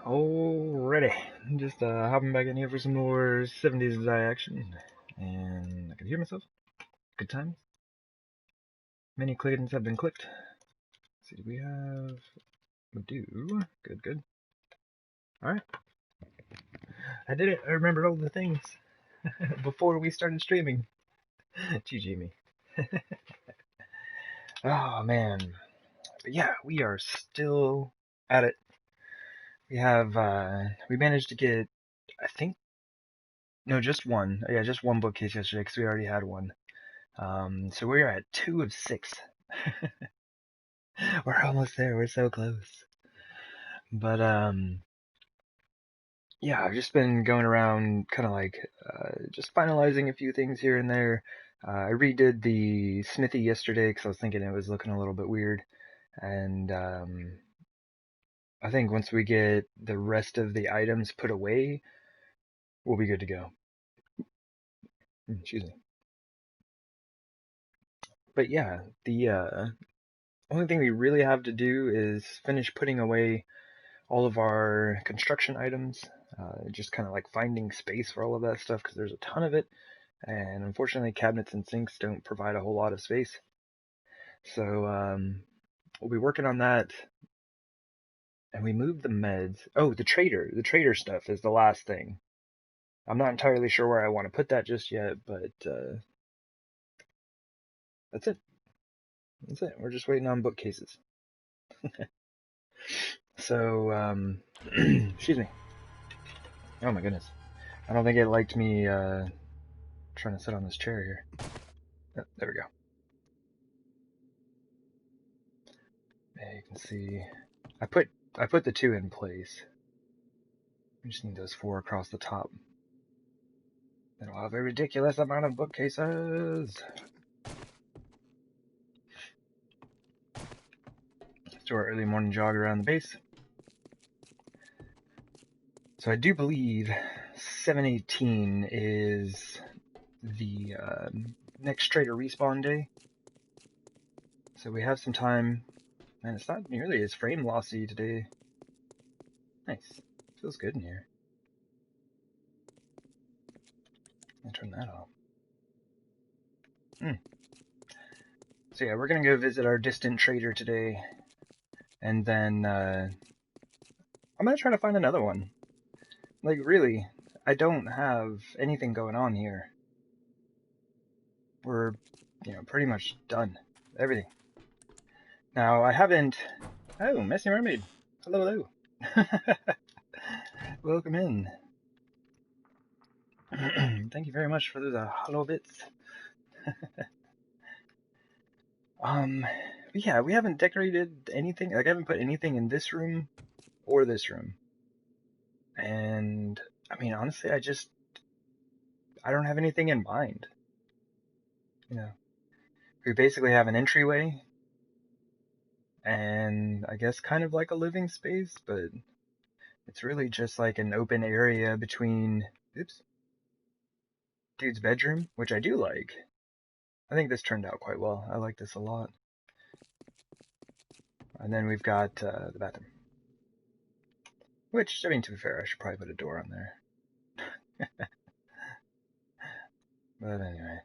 Alrighty, just hopping back in here for some more 70s Die action, and I can hear myself. Good times. Many clickings have been clicked. Let's see, do we have? We do. Good, good. Alright. I did it. I remembered all the things before we started streaming. GG me. Oh man. But yeah, we are still at it. We have, we managed to get, I think, no, just one. Yeah, just one bookcase yesterday because we already had one. So we're at 2 of 6. We're almost there. We're so close. But, yeah, I've just been going around kind of like, just finalizing a few things here and there. I redid the smithy yesterday because I was thinking it was looking a little bit weird. And, I think once we get the rest of the items put away, we'll be good to go. Excuse me. But yeah, the only thing we really have to do is finish putting away all of our construction items, just kind of like finding space for all of that stuff because there's a ton of it, and unfortunately cabinets and sinks don't provide a whole lot of space. So we'll be working on that, and we moved the meds. Oh, the trader stuff is the last thing. I'm not entirely sure where I want to put that just yet, but that's it. That's it. We're just waiting on bookcases. So, excuse me. Oh my goodness. I don't think it liked me trying to sit on this chair here. Oh, there we go. Yeah, you can see I put the 2 in place. We just need those 4 across the top. Then we'll have a ridiculous amount of bookcases. Let's do our early morning jog around the base. So I do believe 7/18 is the next trader respawn day. So we have some time. Man, it's not nearly as frame lossy today. Nice. Feels good in here. I'll turn that off. So yeah, we're gonna go visit our distant trader today, and then I'm gonna try to find another one. Like really, I don't have anything going on here. We're, pretty much done. Everything. Now I haven't. Oh, Messy Mermaid. Hello, hello. Welcome in. Thank you very much for those hello bits. Yeah, we haven't decorated anything. Like I haven't put anything in this room or this room. And I mean, honestly, I don't have anything in mind. We basically have an entryway and I guess kind of like a living space, but it's really just like an open area between, dude's bedroom, which I do like. I think this turned out quite well. I like this a lot. And then we've got the bathroom. Which, I mean, to be fair, I should probably put a door on there. But anyway.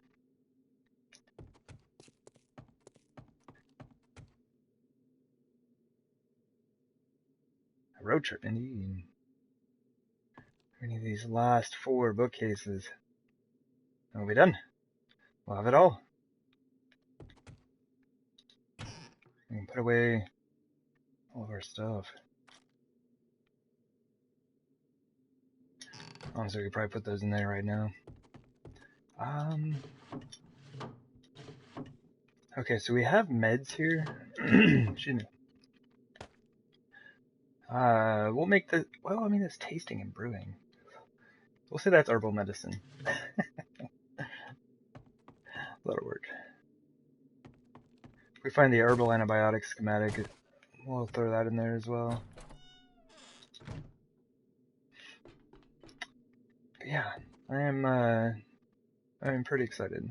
A road trip, indeed. We need these last 4 bookcases. And we'll be done. We'll have it all. We can put away all of our stuff. Honestly, we could probably put those in there right now. Okay, so we have meds here. Excuse me. We'll make the, well, I mean, it's tasting and brewing. We'll say that's herbal medicine. That'll work. If we find the herbal antibiotic schematic, we'll throw that in there as well. But yeah, I'm pretty excited.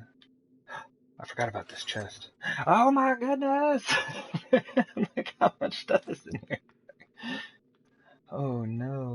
I forgot about this chest. Oh my goodness! Look how much stuff is in here. Oh no.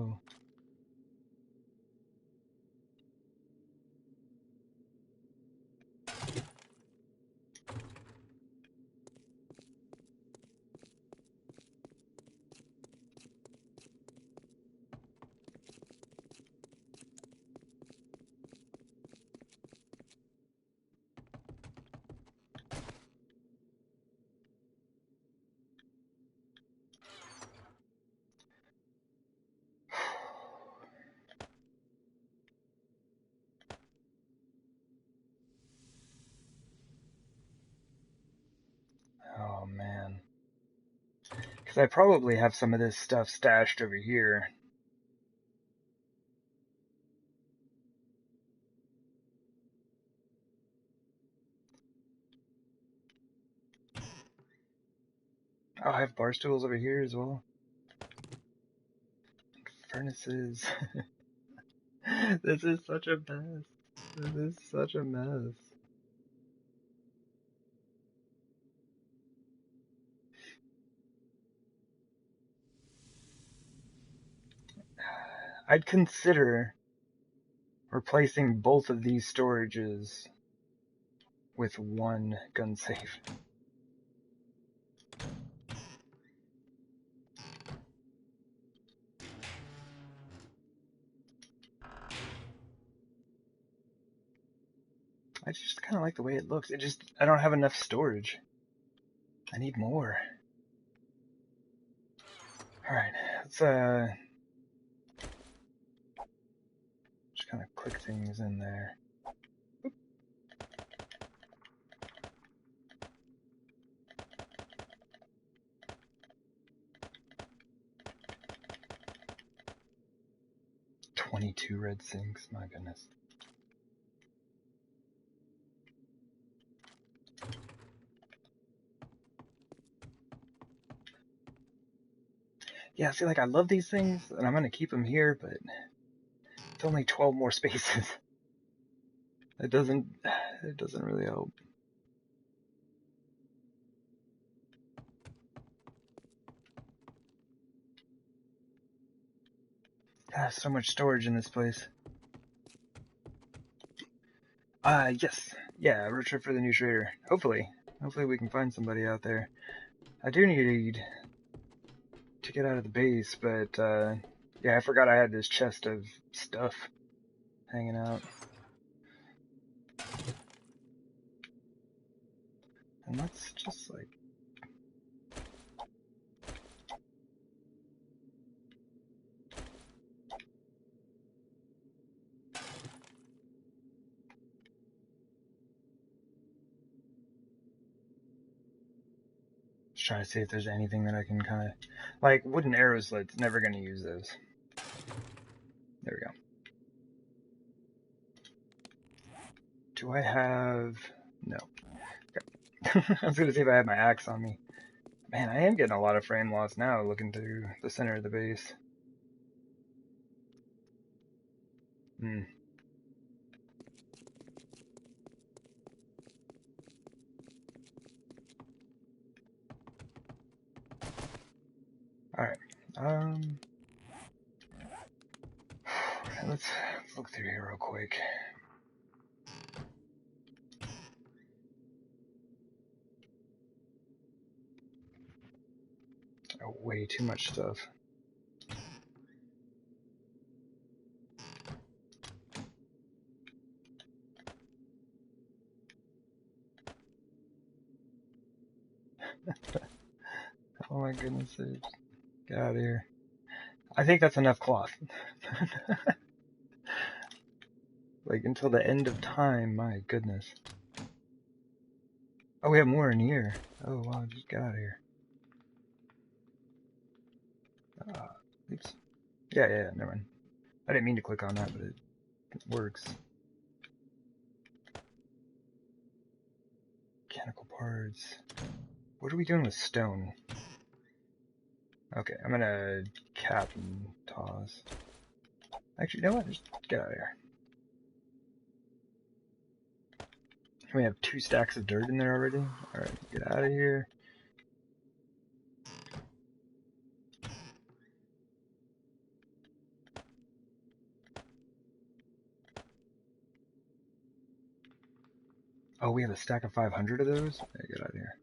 Because I probably have some of this stuff stashed over here. Oh, I have bar stools over here as well. Furnaces. This is such a mess. This is such a mess. I'd consider replacing both of these storages with one gun safe. I just kind of like the way it looks. I don't have enough storage. I need more. Alright, let's just kind of click things in there. Oop. $22 red sinks, my goodness. Yeah, see, like, I love these things, and I'm gonna keep them here, but it's only 12 more spaces. It doesn't really help. Ah, so much storage in this place. Yes. Yeah, road trip for the new trader. Hopefully we can find somebody out there. I do need to get out of the base, but, yeah, I forgot I had this chest of stuff hanging out. And let's just, like... Just try to see if there's anything that I can kind of... Like, wooden arrow slits, never gonna use those. There we go. Do I have... No. Okay. I was gonna see if I had my axe on me. Man, I am getting a lot of frame loss now looking through the center of the base. Hmm. Alright. Let's look through here real quick. Oh, way too much stuff. Oh my goodness, get out of here. I think that's enough cloth. Like, until the end of time, my goodness. Oh, we have more in here. Oh, wow, just get out of here. Oops. Yeah, never mind. I didn't mean to click on that, but it works. Mechanical parts. What are we doing with stone? Okay, I'm gonna cap and toss. Actually, you know what? Just get out of here. We have 2 stacks of dirt in there already. Alright, get out of here. Oh, we have a stack of 500 of those? Yeah, get out of here.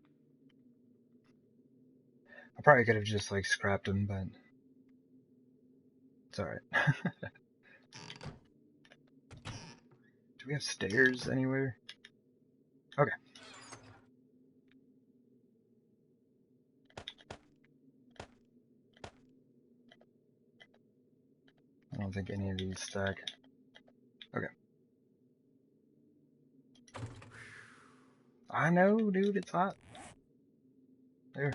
I probably could have just, like, scrapped them, but it's alright. Do we have stairs anywhere? Okay. I don't think any of these stack. Okay. I know, dude, it's hot. There.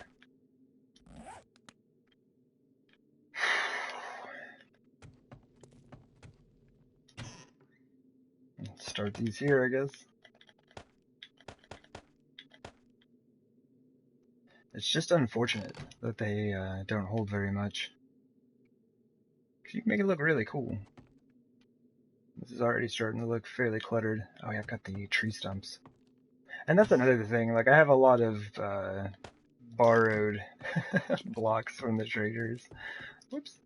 start these here, I guess. It's just unfortunate that they don't hold very much. 'Cause you can make it look really cool. This is already starting to look fairly cluttered. Oh yeah, I've got the tree stumps. And that's another thing, like I have a lot of borrowed blocks from the traders. Whoops.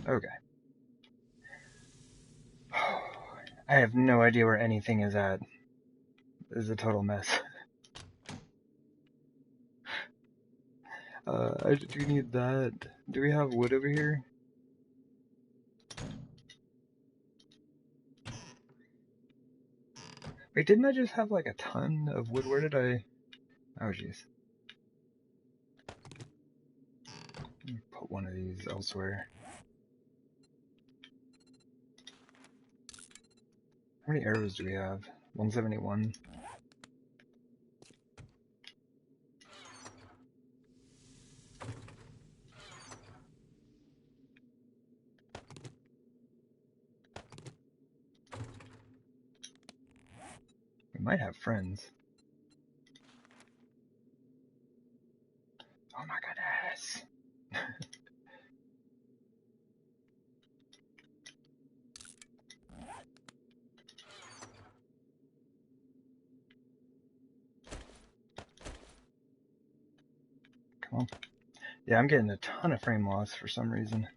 Okay. I have no idea where anything is at. This is a total mess. I do need that. Do we have wood over here? Wait, didn't I just have like a ton of wood? Where did I... Oh jeez. Put one of these elsewhere. How many arrows do we have? 171. We might have friends. Oh my goodness! Come on. Yeah, I'm getting a ton of frame loss for some reason.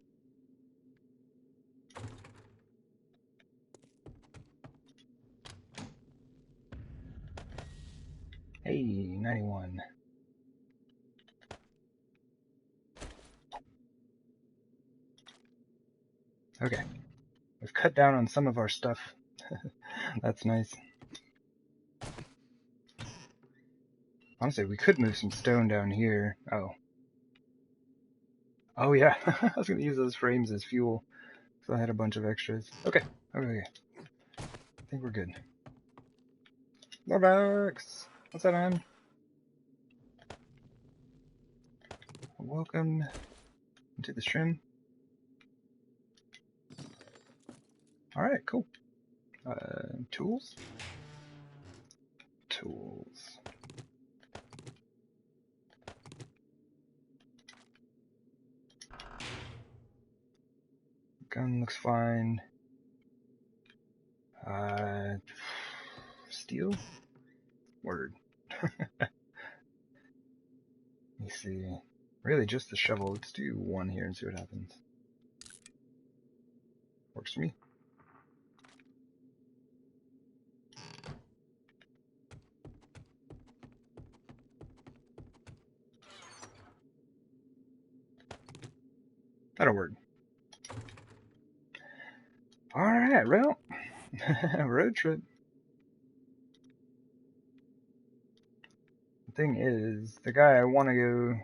Hey, 91. Okay. We've cut down on some of our stuff. That's nice. Honestly, we could move some stone down here. Oh. Oh yeah, I was gonna use those frames as fuel. So I had a bunch of extras. Okay. Okay. I think we're good. Norvax! What's that, man? Welcome to the stream. Alright, cool. Tools? Tools. Gun looks fine. Steel? Word. Let me see. Really, just the shovel. Let's do one here and see what happens. Works for me. That'll work. Alright, well, road trip. The thing is, the guy I want to go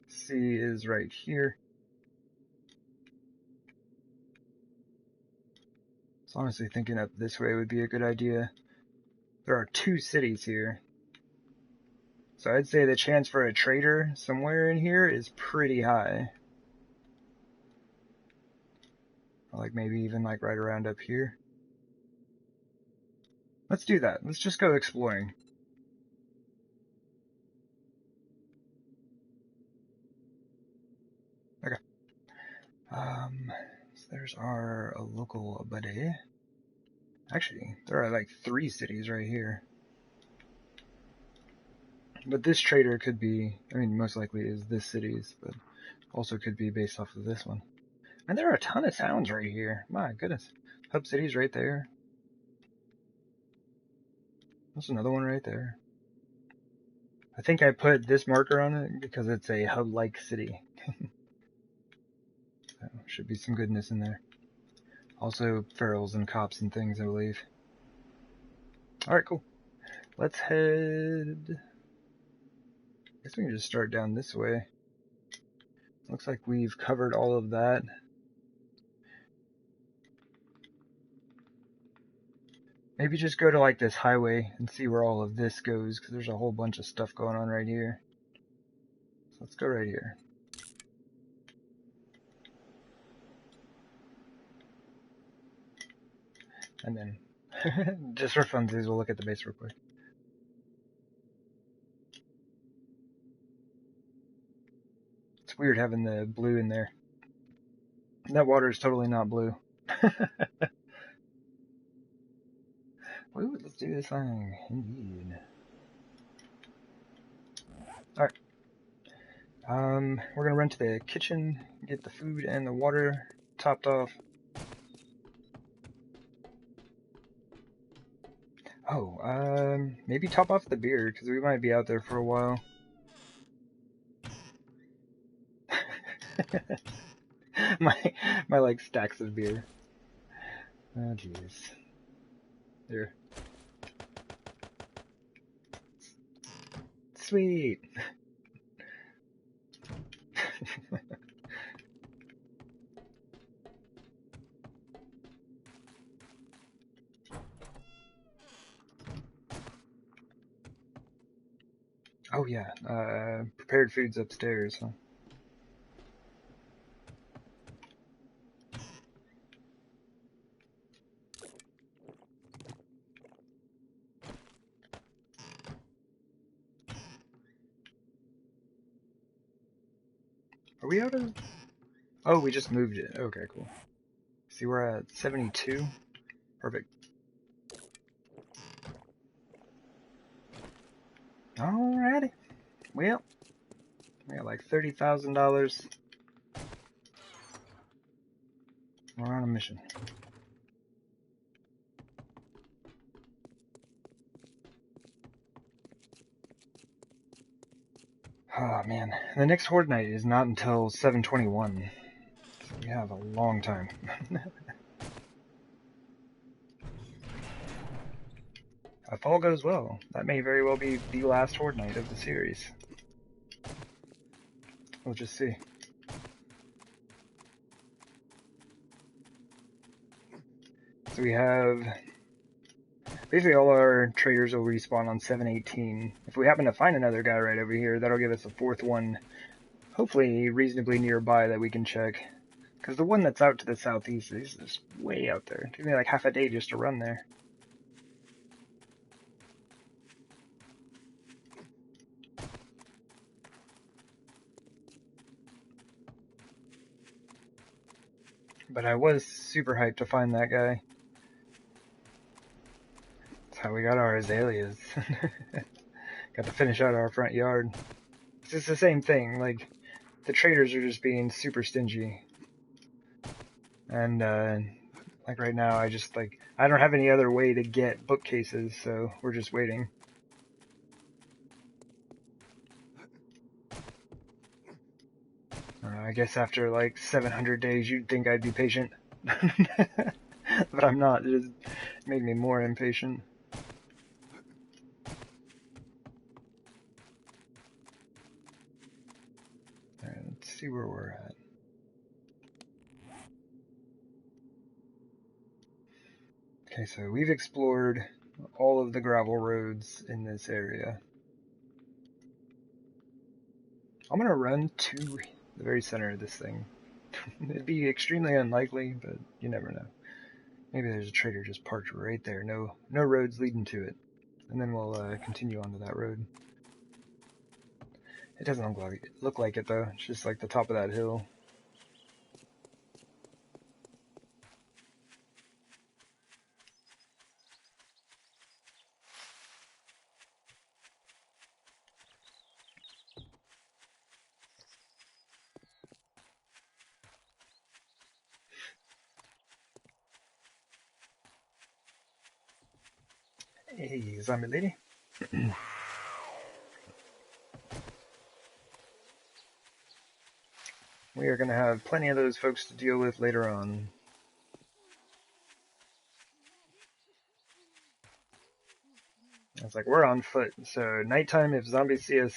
see is right here. So honestly, thinking up this way would be a good idea. There are 2 cities here. So I'd say the chance for a trader somewhere in here is pretty high. Or like maybe even like right around up here. Let's do that. Let's just go exploring. Okay. So there's our local buddy. Actually, there are like 3 cities right here. But this trader could be, I mean, most likely is this city's, but also could be based off of this one. And there are a ton of towns right here. My goodness. Hub City's right there. There's another one right there. I think I put this marker on it because it's a hub-like city. So, should be some goodness in there. Also, ferals and cops and things, I believe. Alright, cool. Let's head... I guess we can just start down this way. Looks like we've covered all of that. Maybe just go to like this highway and see where all of this goes, because there's a whole bunch of stuff going on right here. So let's go right here. And then, just for funsies, we'll look at the base real quick. It's weird having the blue in there. That water is totally not blue. Ooh, let's do this thing. Indeed. Alright. We're gonna run to the kitchen, get the food and the water topped off. Oh, maybe top off the beer, because we might be out there for a while. my like stacks of beer. Oh jeez. There. Sweet. Oh yeah, prepared foods upstairs, huh? Are we out of... Oh, we just moved it. Okay, cool. See, we're at 72. Perfect. Alrighty. Well, we got like $30,000. We're on a mission. Oh man, the next Horde Night is not until 7/21. So we have a long time. If all goes well, that may very well be the last Horde Night of the series. We'll just see. So we have... Basically all our traders will respawn on 7/18. If we happen to find another guy right over here, that'll give us a fourth one, hopefully reasonably nearby that we can check. Because the one that's out to the southeast is just way out there. It took me like half a day just to run there. But I was super hyped to find that guy. That's how we got our azaleas. Got to finish out our front yard. It's just the same thing, like, the traders are just being super stingy. And, like right now, I just, like, I don't have any other way to get bookcases, so we're just waiting. I guess after, like, 700 days, you'd think I'd be patient. But I'm not. It just made me more impatient. Alright, let's see where we're at. Okay, so we've explored all of the gravel roads in this area. I'm gonna run to the very center of this thing. It'd be extremely unlikely, but you never know. Maybe there's a trader just parked right there. No roads leading to it. And then we'll continue onto that road. It doesn't look like it though. It's just like the top of that hill. Hey, zombie lady. We are going to have plenty of those folks to deal with later on. It's like, we're on foot, so nighttime, if zombies see us,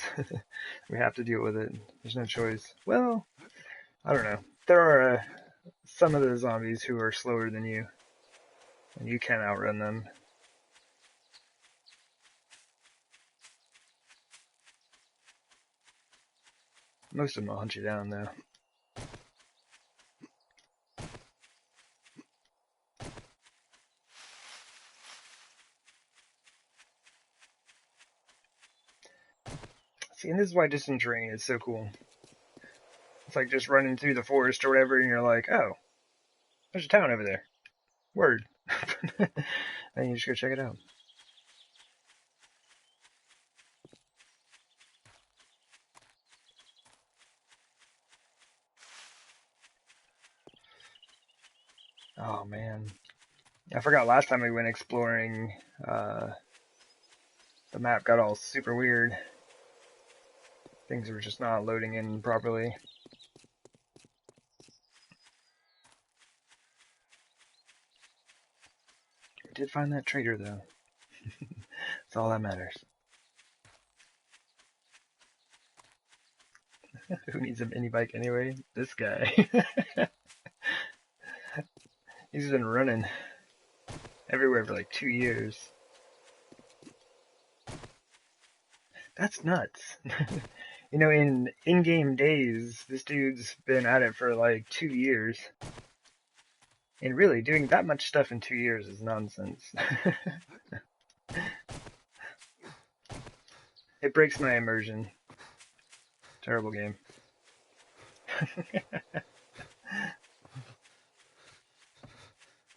we have to deal with it. There's no choice. Well, I don't know. There are some of the zombies who are slower than you, and you can outrun them. Most of them will hunt you down, though. See, and this is why distant terrain is so cool. It's like just running through the forest or whatever, and you're like, oh, there's a town over there. Word. And you just go check it out. Oh, man. I forgot last time we went exploring, the map got all super weird. Things were just not loading in properly. I did find that trader, though. That's all that matters. Who needs a mini bike anyway? This guy. He's been running everywhere for like 2 years. That's nuts. You know, in-game days, this dude's been at it for like 2 years. And really, doing that much stuff in 2 years is nonsense. It breaks my immersion. Terrible game.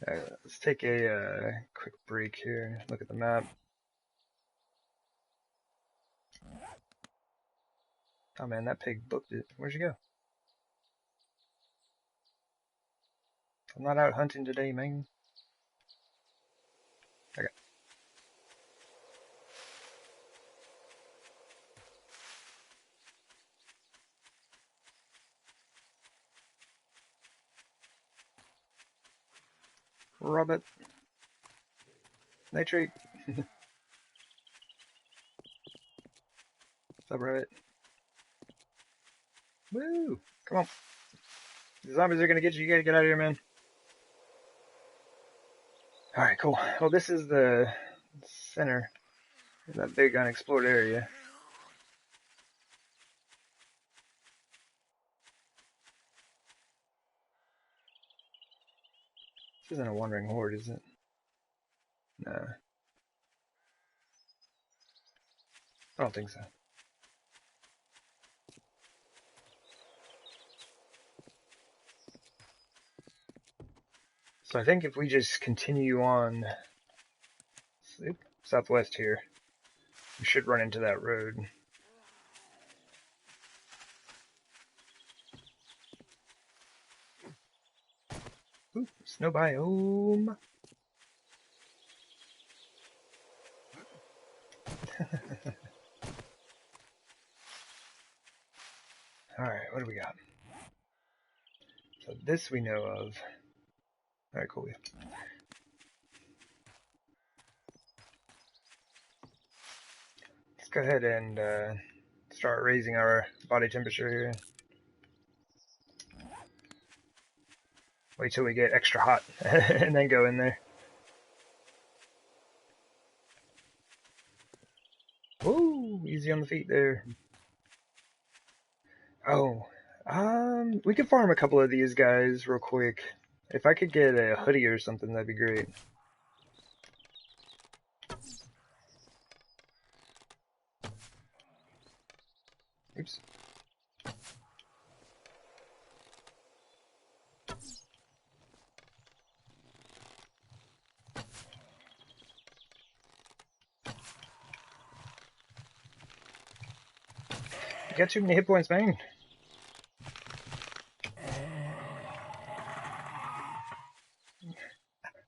Alright, let's take a quick break here. Look at the map. Oh man, that pig booked it. Where'd you go? I'm not out hunting today, man. Okay. Robert. Nitrate. What's up, Rabbit? Woo! Come on. The zombies are gonna get you. You gotta get out of here, man. Alright, cool. Well, this is the center of that big unexplored area. This isn't a wandering horde, is it? No. I don't think so. So I think if we just continue on southwest here, we should run into that road. Ooh, snow biome. Alright, what do we got? So this we know of. Alright, cool. Let's go ahead and start raising our body temperature here. Wait till we get extra hot and then go in there. Woo! Easy on the feet there. Oh, we could farm a couple of these guys real quick. If I could get a hoodie or something, that'd be great. Oops. You got too many hit points, man.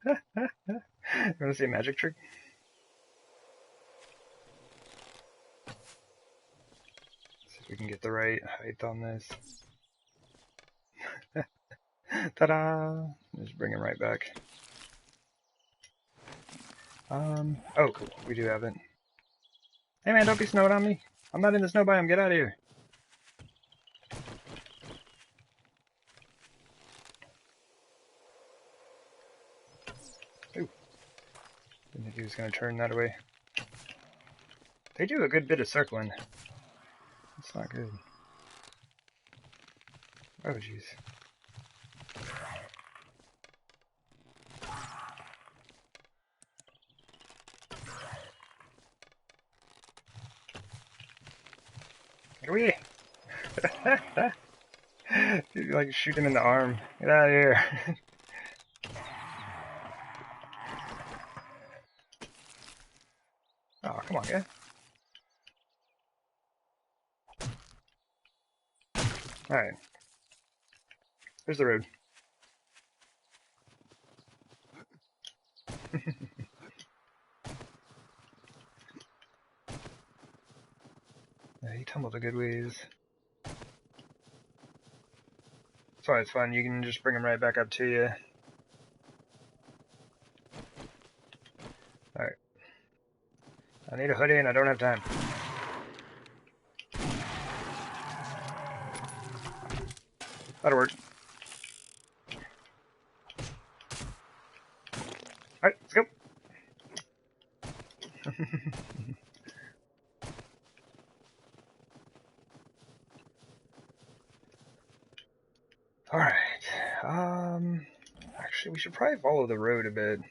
You wanna see a magic trick? See if we can get the right height on this. Ta-da! Just bring him right back. Oh, cool. We do have it. Hey man, don't be snowing on me. I'm not in the snow biome. Get out of here. Ooh. Didn't think he was going to turn that away. They do a good bit of circling. It's not good. Oh, jeez. Wee! You like shoot him in the arm. Get out of here. Oh, come on, guy. Alright. There's the road. Yeah, he tumbled a good ways. That's why it's fun. You can just bring him right back up to you. Alright. I need a hoodie and I don't have time. That'll work. Alright, let's go. Alright. Actually, we should probably follow the road a bit.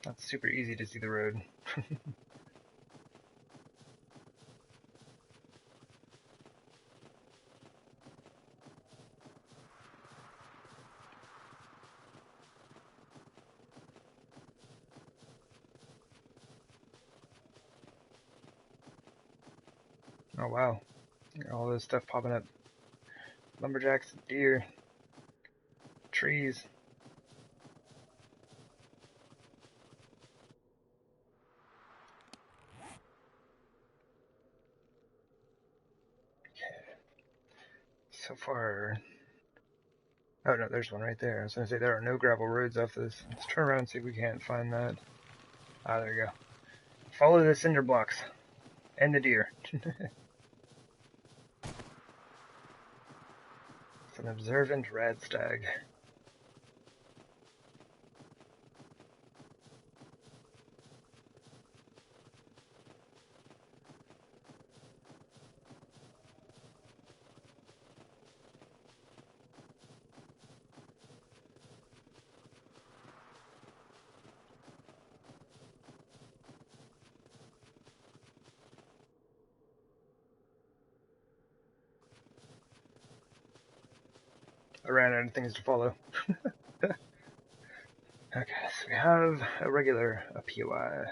Not super easy to see the road. Oh wow. All this stuff popping up. Lumberjacks, deer, trees. Okay. So far... Oh no, there's one right there. I was gonna say there are no gravel roads off this. Let's turn around and see if we can't find that. Ah, there you go. Follow the cinder blocks. And the deer. It's an observant radstag. I ran out of things to follow. Okay, so we have a regular POI.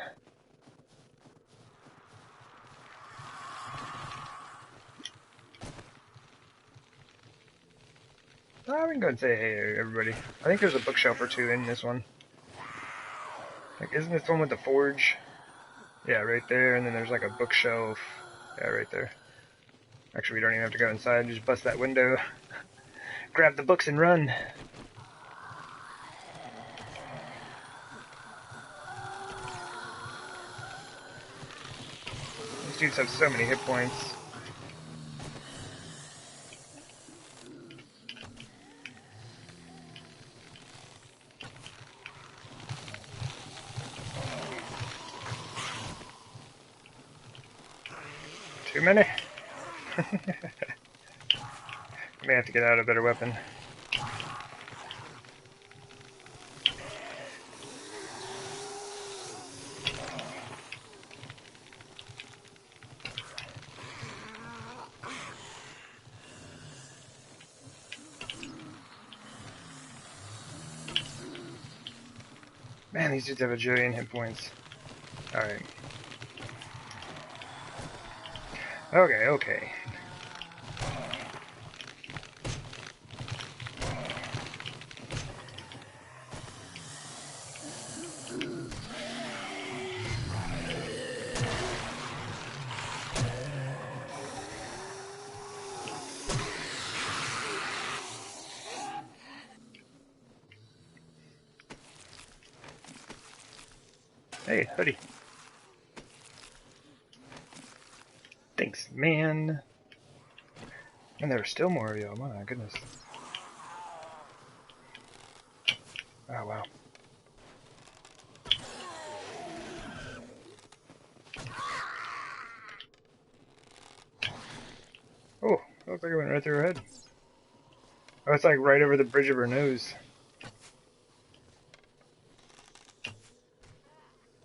We can go and say hey everybody. I think there's a bookshelf or two in this one. Like, isn't this one with the forge? Yeah, right there, and then there's like a bookshelf. Yeah, right there. Actually, we don't even have to go inside, just bust that window. Grab the books and run. These dudes have so many hit points. Too many? May have to get out a better weapon. Man, these dudes have a jillion hit points. Alright. Okay, okay. Hey, hoodie. Thanks, man. And there are still more of y'all, my goodness. Oh, wow. Looks like it went right through her head. Oh, it's like right over the bridge of her nose.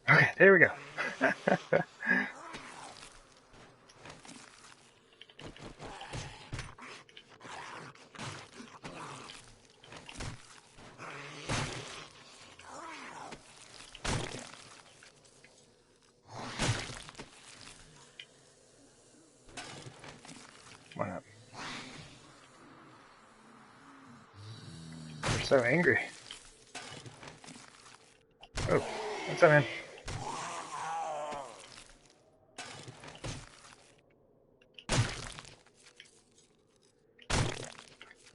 Okay, there we go. Why not? They're so angry. Oh, what's up, man?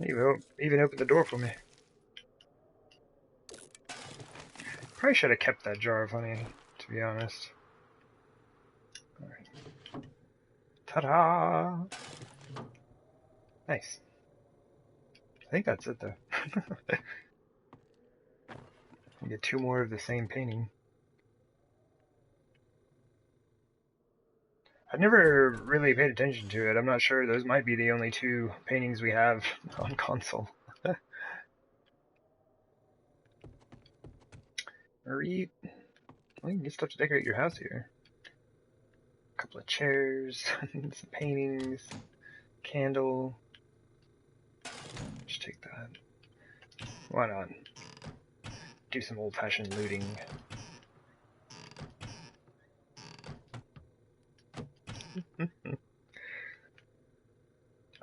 You even opened the door for me. Probably should have kept that jar of honey, to be honest. Alright. Ta-da! Nice. I think that's it, though. We get 2 more of the same painting. I've never really paid attention to it. I'm not sure. Those might be the only 2 paintings we have on console. Read. Well, you can get stuff to decorate your house here. A couple of chairs, some paintings, candle. Just take that. Why not? Do some old-fashioned looting.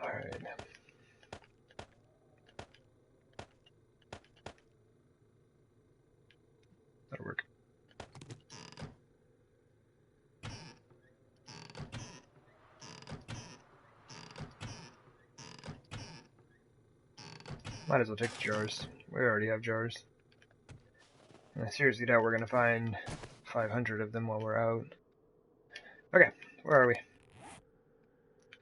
Alright. That'll work. Might as well take the jars. We already have jars. And I seriously doubt we're gonna find 500 of them while we're out. Okay, where are we?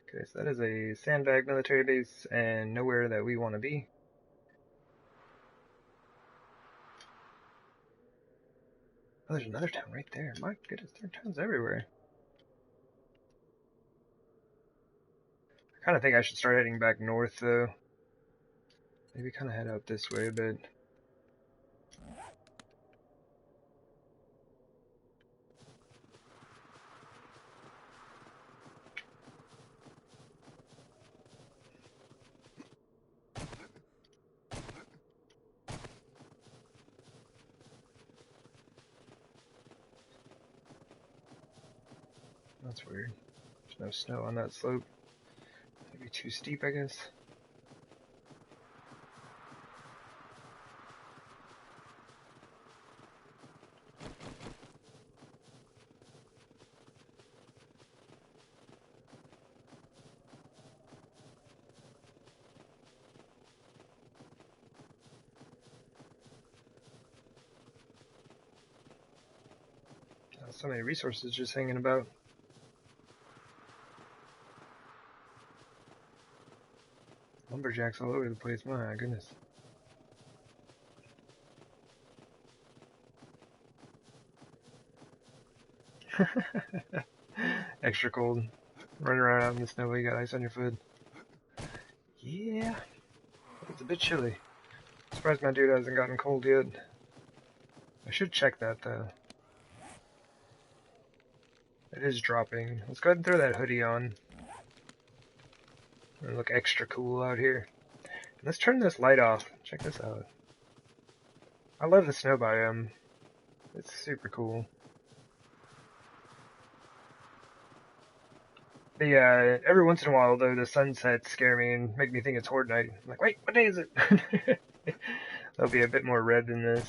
Okay, so that is a sandbag military base and nowhere that we want to be. Oh, there's another town right there. My goodness, there are towns everywhere. I kind of think I should start heading back north, though. Maybe kind of head out this way a bit. That's weird. There's no snow on that slope. Maybe too steep, I guess. So many resources just hanging about. Lumberjacks all over the place, my goodness. Extra cold. Running around out in the snow while you got ice on your foot. Yeah, it's a bit chilly. Surprised my dude hasn't gotten cold yet. I should check that though. It is dropping. Let's go ahead and throw that hoodie on. And look extra cool out here. Let's turn this light off. Check this out. I love the snow biome. It's super cool. Every once in a while, though, the sunsets scare me and make me think it's Horde night. I'm like, wait, what day is it? They'll be a bit more red than this.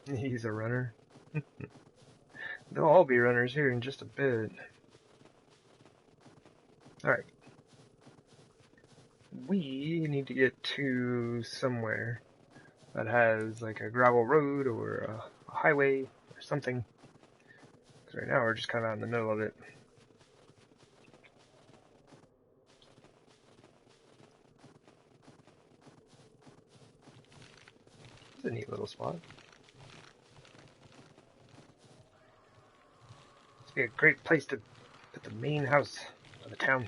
He's a runner. They'll all be runners here in just a bit. Alright. We need to get to somewhere that has like a gravel road or a highway or something. Because right now we're just kind of out in the middle of it. little spot. This would be a great place to put the main house of the town.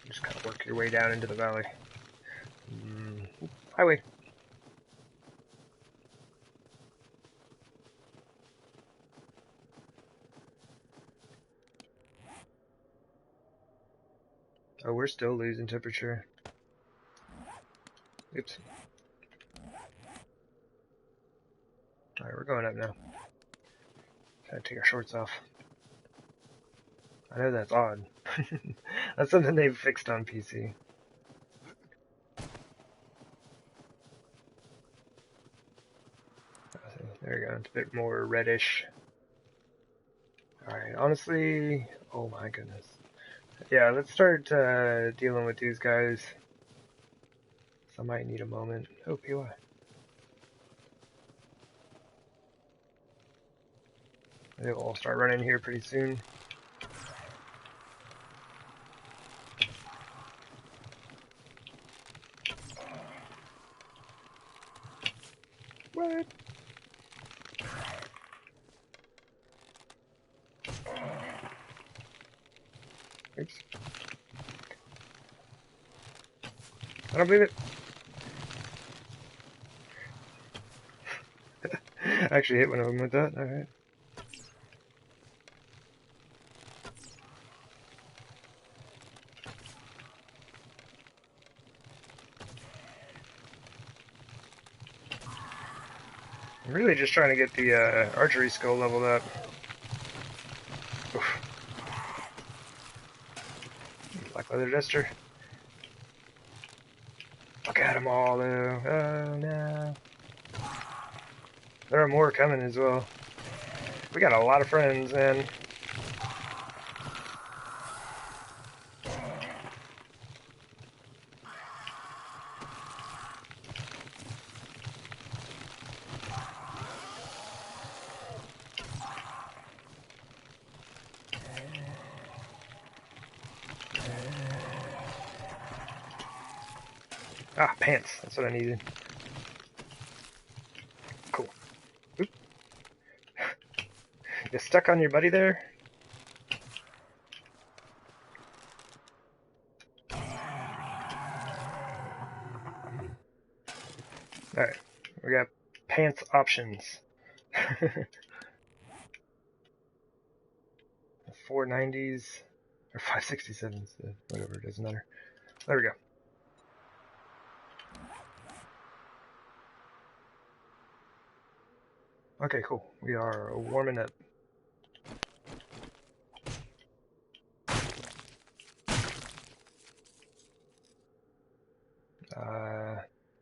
Just kind of work your way down into the valley. Highway. Oh, we're still losing temperature. Oops. Alright, we're going up now. Gotta take our shorts off. I know that's odd. That's something they've fixed on PC. There we go, it's a bit more reddish. Alright, honestly, oh my goodness. Yeah, let's start dealing with these guys. So I might need a moment. Oh, PY. They will all start running here pretty soon. What? Oops. I don't believe it. I actually hit one of them with that. Alright. I'm really just trying to get the archery skill leveled up. Oof. Black leather duster. Look at them all, though. Oh, no. There are more coming as well. We got a lot of friends, man. Ah, pants. That's what I needed. Cool. Oop. You stuck on your buddy there? Alright. We got pants options. 490s. Or 567s. Whatever, it doesn't matter. There we go. Okay, cool. We are warming up.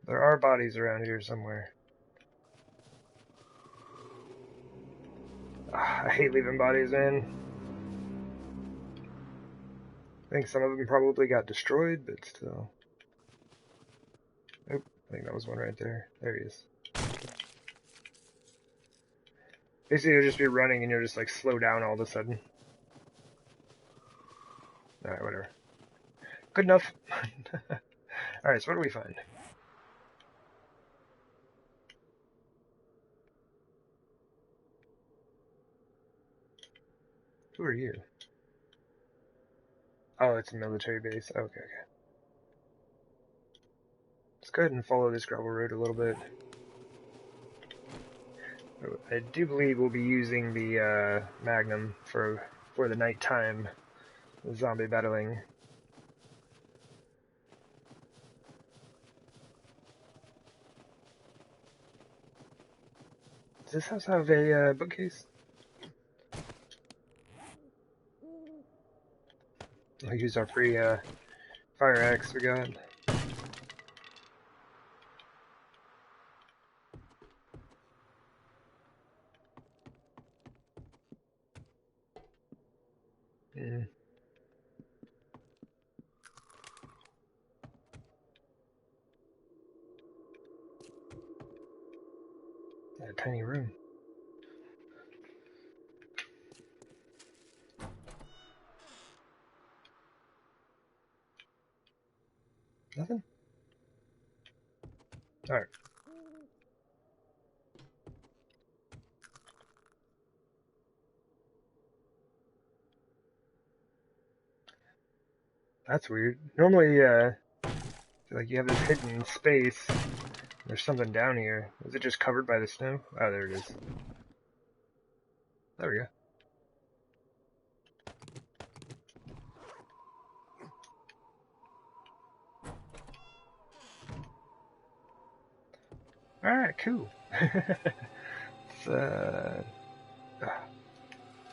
There are bodies around here somewhere. I hate leaving bodies in. I think some of them probably got destroyed, but still. Nope, I think that was one right there. There he is. Basically, you'll just be running and you'll just like slow down all of a sudden. Alright, whatever. Good enough. Alright, so what do we find? Who are you? Oh, it's a military base. Okay, okay. Let's go ahead and follow this gravel road a little bit. I do believe we'll be using the Magnum for the nighttime zombie battling. Does this house have a bookcase? I'll use our free fire axe we got. Mm. A tiny room. Nothing? Alright. That's weird. Normally, like you have this hidden space. There's something down here. Is it just covered by the snow? Oh, there it is. There we go. Alright, cool. It's,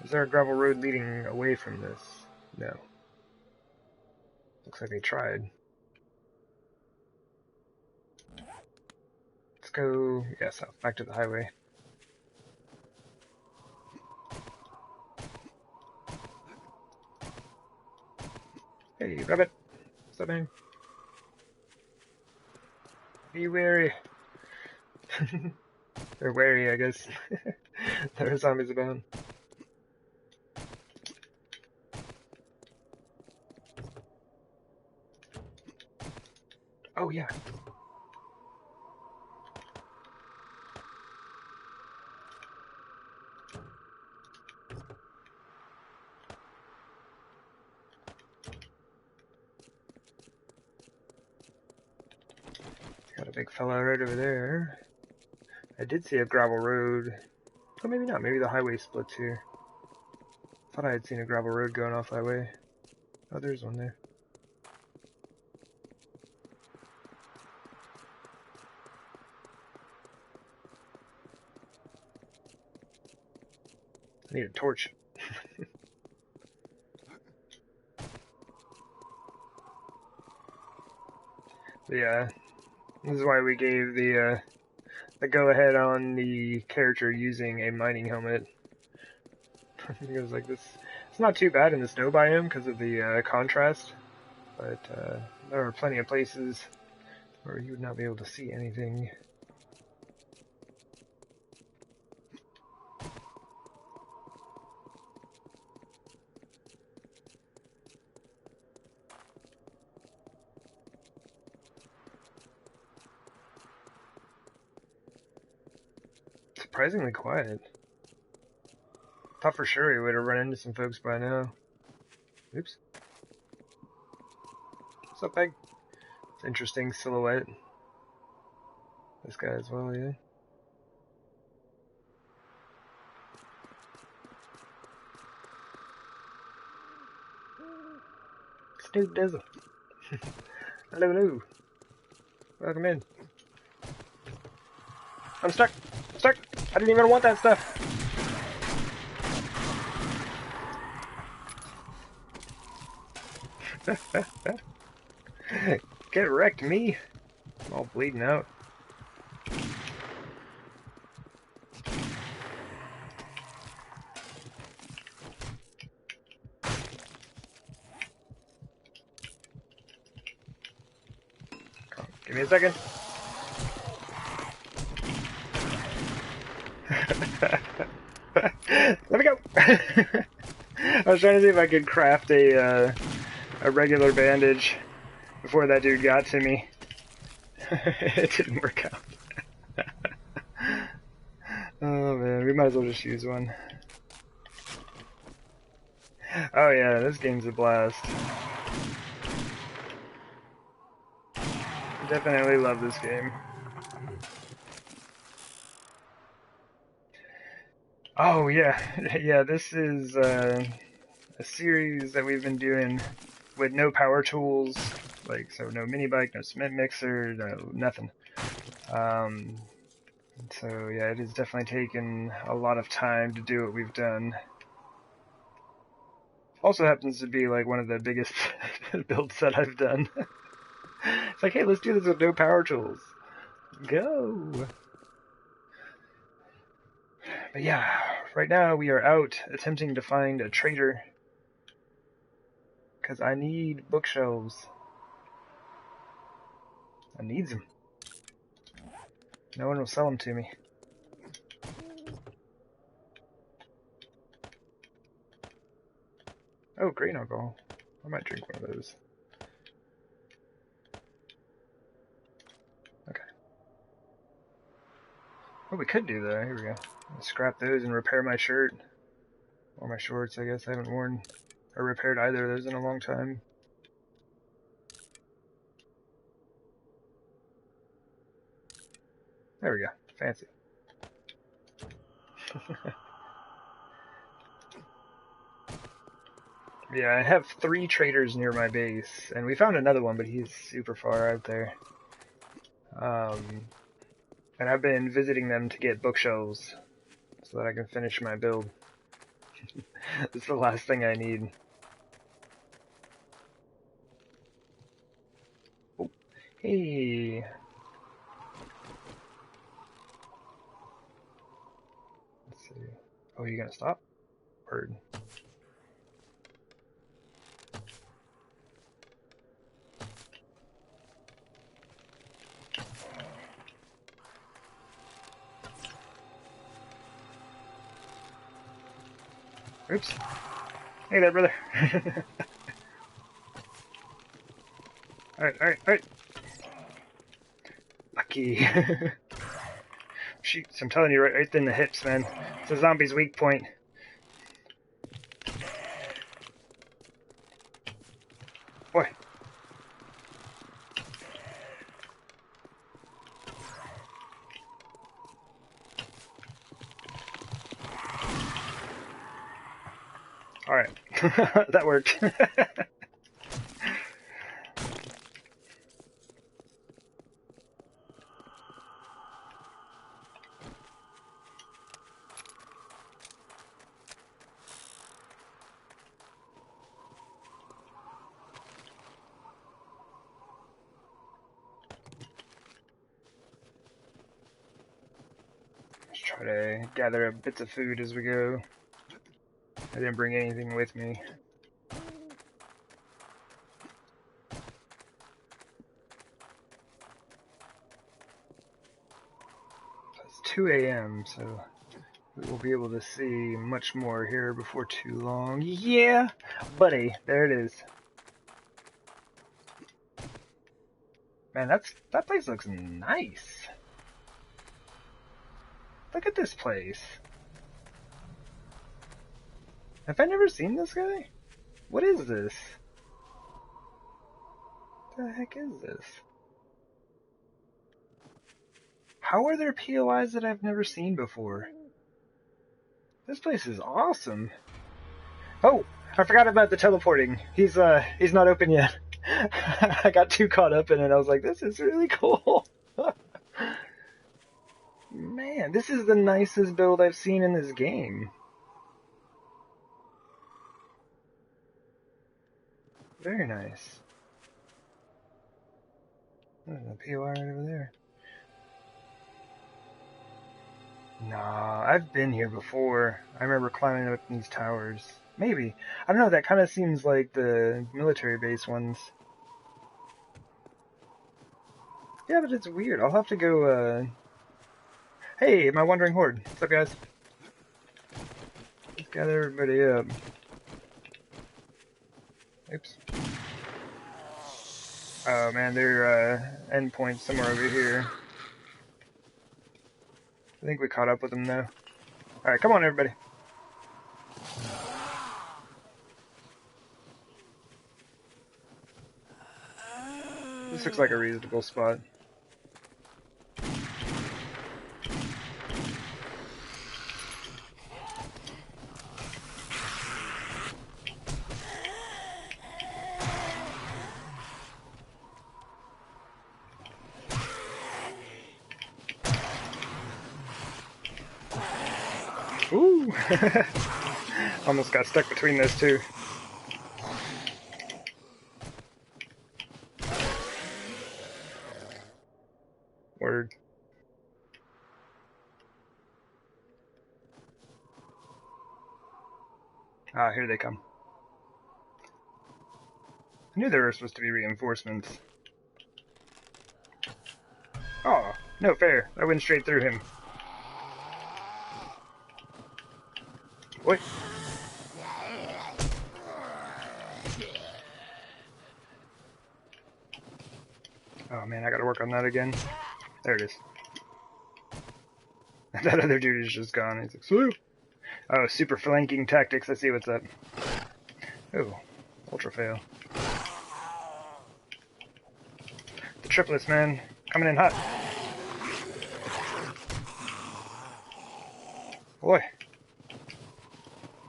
is there a gravel road leading away from this? No. Looks like they tried. Let's go, yeah, south, back to the highway. Hey, rabbit! Stop in. Be wary. They're wary, I guess. There are zombies abound. Oh, yeah. Got a big fella right over there. I did see a gravel road. Oh, maybe not. Maybe the highway splits here. Thought I had seen a gravel road going off that way. Oh, there's one there. I need a torch. Yeah, this is why we gave the go-ahead on the character using a mining helmet. Because like this, it's not too bad in the snow biome because of the contrast, but there are plenty of places where you would not be able to see anything. Surprisingly quiet. Thought for sure we would have run into some folks by now. Oops. What's up, Peg? It's an interesting silhouette. This guy as well, yeah. Snoop Dizzle. Hello, hello. Welcome in. I'm stuck. I'm stuck. I didn't even want that stuff. Get wrecked, me. I'm all bleeding out. Give me a second. Let me go. I was trying to see if I could craft a regular bandage before that dude got to me. It didn't work out. Oh man, we might as well just use one. Oh yeah, this game's a blast. Definitely love this game. Oh yeah, yeah, this is a series that we've been doing with no power tools, like, so no mini bike, no cement mixer, no nothing. So yeah, it has definitely taken a lot of time to do what we've done. Also happens to be like one of the biggest builds that I've done. It's like, hey, let's do this with no power tools. Go! But yeah, right now we are out attempting to find a trader. Because I need bookshelves. I need them. No one will sell them to me. Oh, grain alcohol. I might drink one of those. Okay. What we could do though, here we go. Scrap those and repair my shirt. Or my shorts, I guess. I haven't worn or repaired either of those in a long time. There we go. Fancy. Yeah, I have 3 traders near my base, and we found another one, but he's super far out there. And I've been visiting them to get bookshelves so that I can finish my build. It's the last thing I need. Oh, hey. Let's see. Oh, you gonna stop? Word. Oops. Hey there, brother. Alright. Lucky. Shoots, I'm telling you, right in the hips, man. It's a zombie's weak point. Boy. Alright. That worked. Let's try to gather up bits of food as we go. I didn't bring anything with me. It's 2 a.m., so we will be able to see much more here before too long. Yeah, buddy, there it is. Man, that place looks nice. Look at this place. Have I never seen this guy? What is this? What the heck is this? How are there POIs that I've never seen before? This place is awesome. Oh, I forgot about the teleporting. He's not open yet. I got too caught up in it. I was like, this is really cool. Man, this is the nicest build I've seen in this game. Very nice. There's a POI right over there. Nah, I've been here before. I remember climbing up these towers. Maybe. I don't know, that kind of seems like the military base ones. Yeah, but it's weird. I'll have to go, Hey, my wandering horde. What's up, guys? Let's gather everybody up. Oops. Oh, man, their, endpoint's somewhere over here. I think we caught up with them, though. Alright, come on, everybody. This looks like a reasonable spot. Ooh! Almost got stuck between those two. Word. Ah, here they come. I knew there were supposed to be reinforcements. Oh, no fair. I went straight through him. What? Oh man, I gotta work on that again. There it is. That other dude is just gone. He's like, swoop! Oh, super flanking tactics. I see what's up. Oh, ultra fail. The triplets, man. Coming in hot. Boy,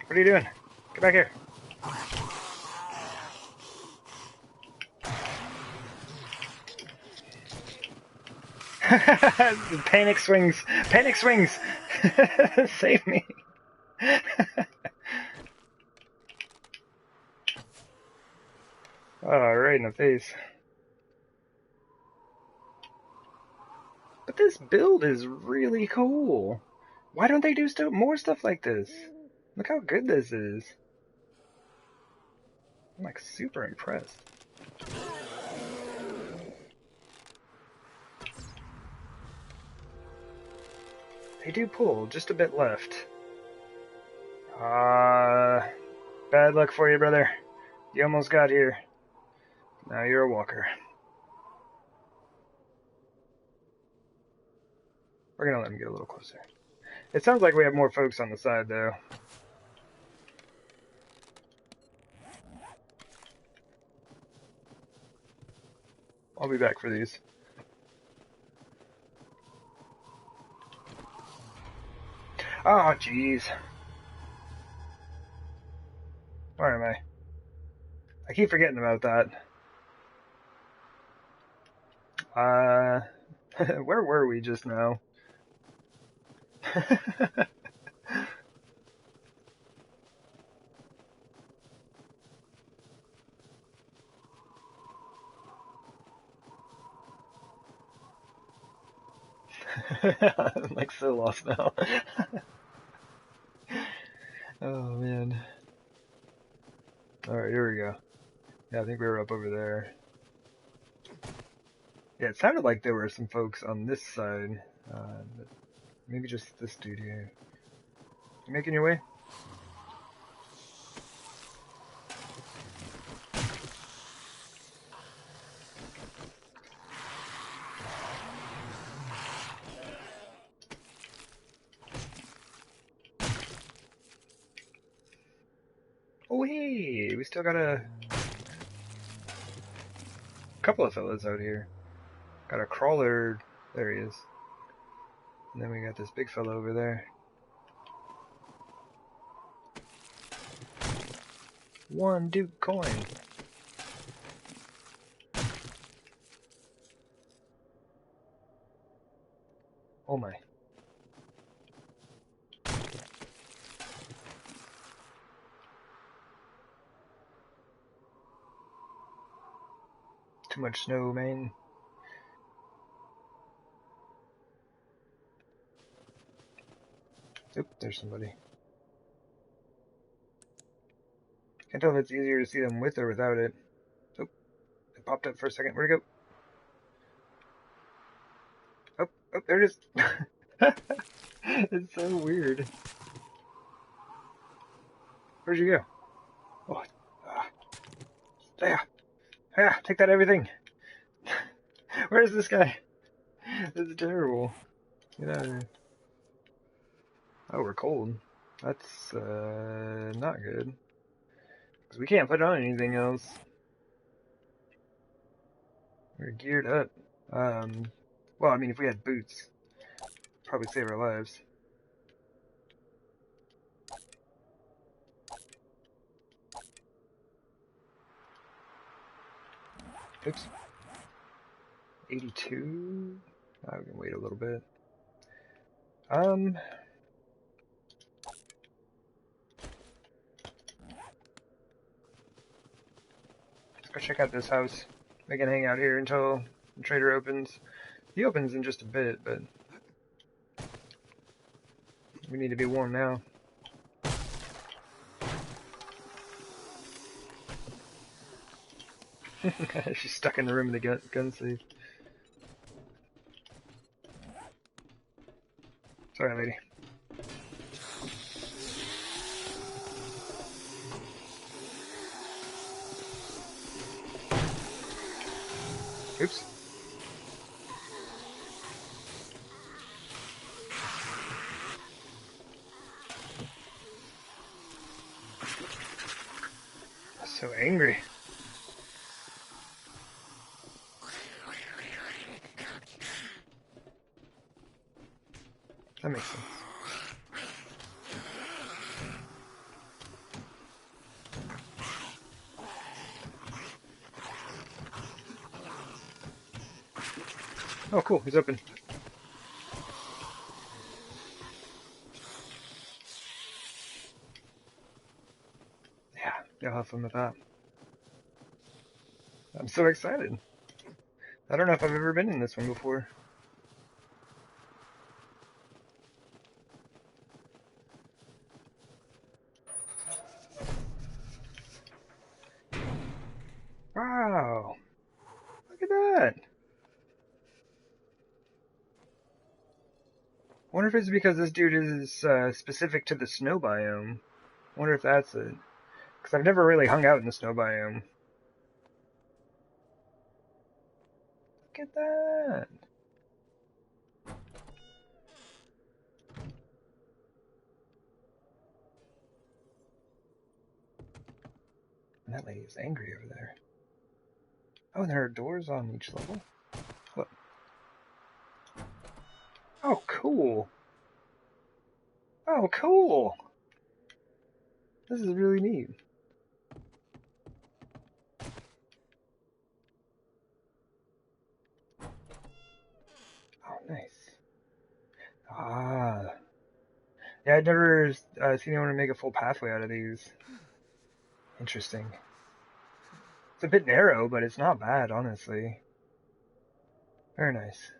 what are you doing? Get back here. Panic swings! Panic swings! Save me! Oh, right in the face. But this build is really cool. Why don't they do more stuff like this? Look how good this is. I'm like super impressed. They do pull, just a bit left. Bad luck for you, brother. You almost got here. Now you're a walker. We're gonna let him get a little closer. It sounds like we have more folks on the side, though. I'll be back for these. Oh, jeez. Where am I? I keep forgetting about that. Where were we just now? I'm like so lost now. Oh man. Alright, here we go. Yeah, I think we were up over there. Yeah, it sounded like there were some folks on this side. But maybe just this dude here. You making your way? Oh hey, we still got a couple of fellas out here. Got a crawler. There he is. And then we got this big fella over there. One Duke coin. Oh my. Too much snow, man. Oop, there's somebody. Can't tell if it's easier to see them with or without it. Oop, it popped up for a second. Where'd it go? Oh, there it is. It's so weird. Where'd you go? Oh, yeah. Yeah, take that everything. Where's this guy? This is terrible. Get out of here. Oh, we're cold. That's, not good. Because we can't put on anything else. We're geared up. Well, I mean, if we had boots, probably save our lives. Oops. 82? I can wait a little bit. Let's go check out this house. We can hang out here until the trader opens. He opens in just a bit, but we need to be warm now. She's stuck in the room in the gun safe. Sorry, lady. Oops. I'm so angry. That makes sense. Oh, cool. He's open. Yeah, you'll have fun with that. I'm so excited. I don't know if I've ever been in this one before. Wow. Look at that. Wonder if it's because this dude is specific to the snow biome. Wonder if that's it. Because I've never really hung out in the snow biome. Look at that. And that lady is angry over there. Oh, and there are doors on each level. What? Oh, cool. Oh, cool. This is really neat. Oh, nice. Ah. Yeah, I'd never seen anyone make a full pathway out of these. Interesting. It's a bit narrow, but it's not bad, honestly. Very nice.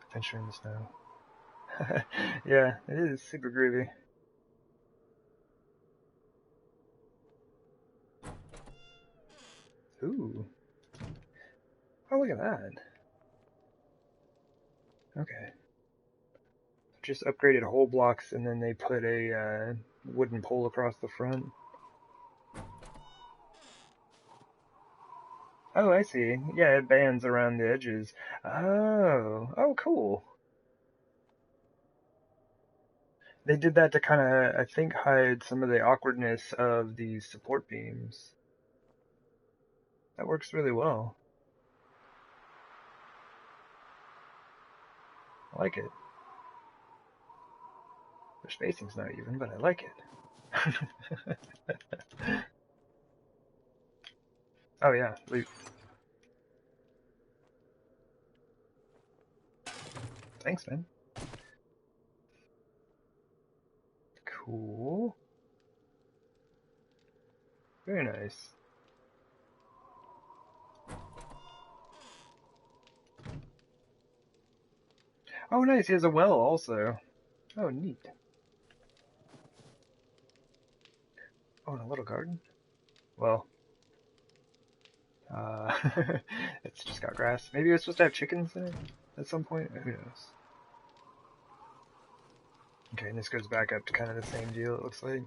Adventure in the snow. Yeah, it is super groovy. Ooh. Oh, look at that. Okay. Just upgraded whole blocks and then they put a wooden pole across the front. Oh, I see. Yeah, it bands around the edges. Oh. Oh, cool. They did that to kind of, I think, hide some of the awkwardness of these support beams. That works really well. I like it. Their spacing's not even, but I like it. Oh yeah, loot. Thanks, man. Cool. Very nice. Oh, nice. He has a well also. Oh, neat. Oh, and a little garden. Well, uh, it's just got grass. Maybe it was supposed to have chickens in it at some point. Who knows? Okay, and this goes back up to kind of the same deal, it looks like.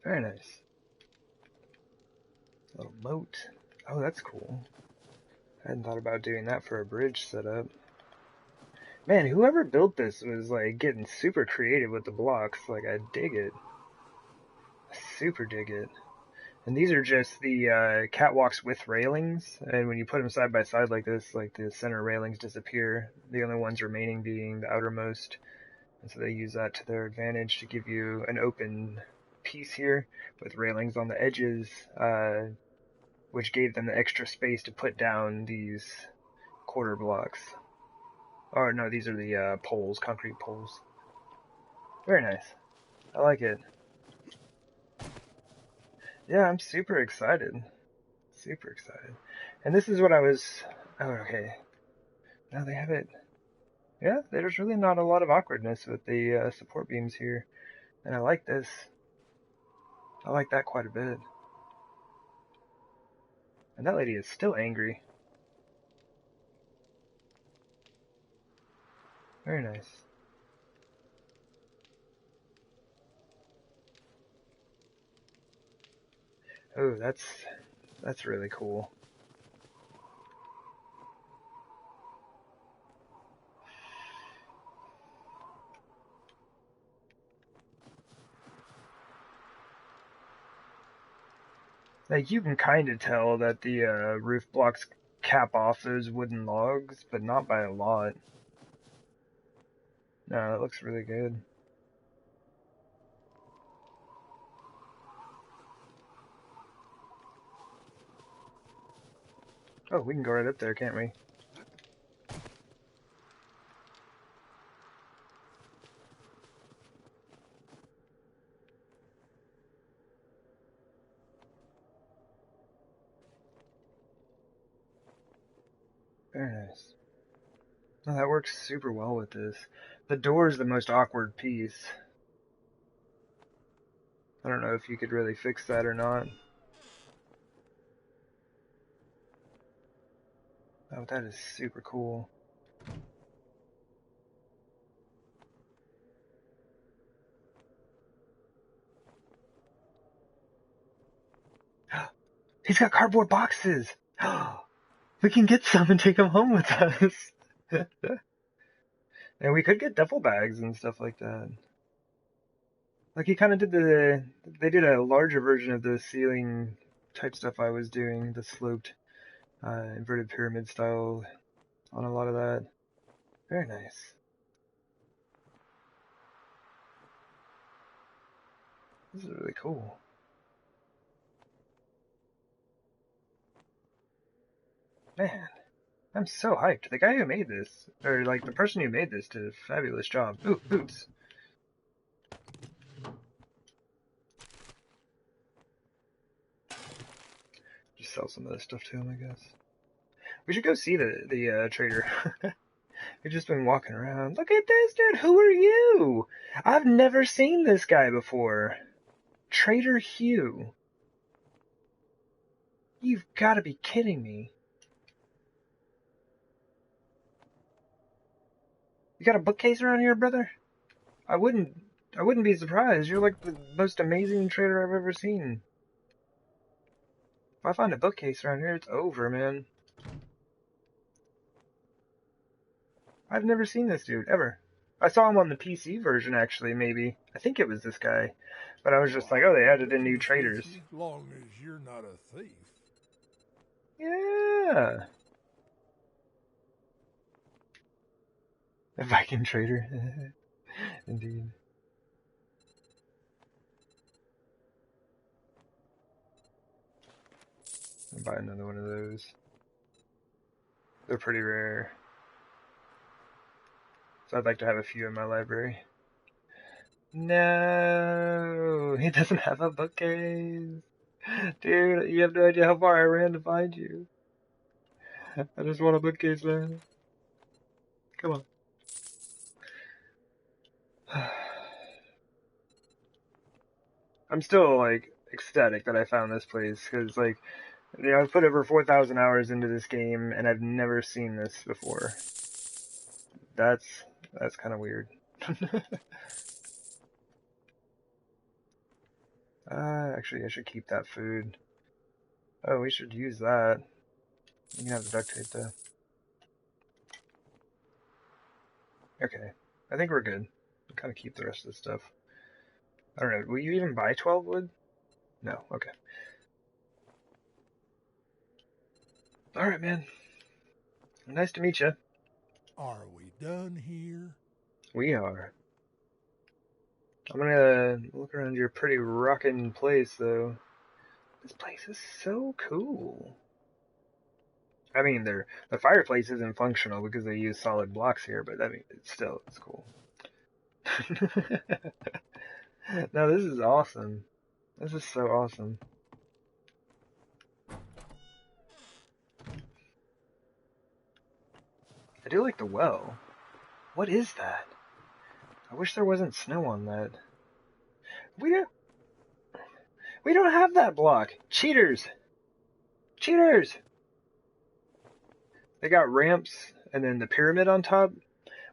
Very nice. A little moat. Oh, that's cool. I hadn't thought about doing that for a bridge setup. Man, whoever built this was like getting super creative with the blocks. Like, I dig it. I super dig it. And these are just the catwalks with railings. And when you put them side by side like this, like the center railings disappear. The only ones remaining being the outermost. And so they use that to their advantage to give you an open piece here with railings on the edges, which gave them the extra space to put down these quarter blocks. Oh no, these are the poles, concrete poles. Very nice. I like it. Yeah, I'm super excited. Super excited. And this is what I was. Oh, okay. Now they have it. Yeah, there's really not a lot of awkwardness with the support beams here. And I like this. I like that quite a bit. And that lady is still angry. Very nice. Oh, that's really cool. Like, you can kind of tell that the roof blocks cap off those wooden logs, but not by a lot. No, it looks really good. Oh, we can go right up there, can't we? Very nice. Oh, that works super well with this. The door is the most awkward piece. I don't know if you could really fix that or not. Oh, that is super cool. He's got cardboard boxes! We can get some and take them home with us. And we could get duffel bags and stuff like that. Like he kind of did they did a larger version of the ceiling type stuff I was doing, the sloped, inverted pyramid style on a lot of that. Very nice. This is really cool. Man, I'm so hyped. The guy who made this, or like the person who made this, did a fabulous job. Ooh, boots. Just sell some of this stuff to him, I guess. We should go see the trader. We've just been walking around. Look at this, dude. Who are you? I've never seen this guy before. Trader Hugh. You've got to be kidding me. You got a bookcase around here, brother? I wouldn't be surprised. You're like the most amazing trader I've ever seen. If I find a bookcase around here, it's over, man. I've never seen this dude, ever. I saw him on the PC version, actually, maybe. I think it was this guy. But I was just like, oh, they added in new traders. As long as you're not a thief. Yeah. A Viking trader. Indeed. I'll buy another one of those. They're pretty rare. So I'd like to have a few in my library. No, he doesn't have a bookcase. Dude, you have no idea how far I ran to find you. I just want a bookcase, man. Come on. I'm still, like, ecstatic that I found this place, because, like, you know, I've put over 4,000 hours into this game, and I've never seen this before. That's kind of weird. Actually, I should keep that food. Oh, we should use that. You can have the duct tape, though. Okay. I think we're good. I'll kind of keep the rest of the stuff. I don't know. Will you even buy 12 wood? No. Okay. Alright, man. Nice to meet you. Are we done here? We are. I'm gonna look around your pretty rockin' place, though. This place is so cool. I mean, the fireplace isn't functional because they use solid blocks here, but I mean, it's cool. No, this is awesome. This is so awesome. I do like the well. What is that? I wish there wasn't snow on that. We don't have that block. Cheaters! Cheaters! They got ramps and then the pyramid on top,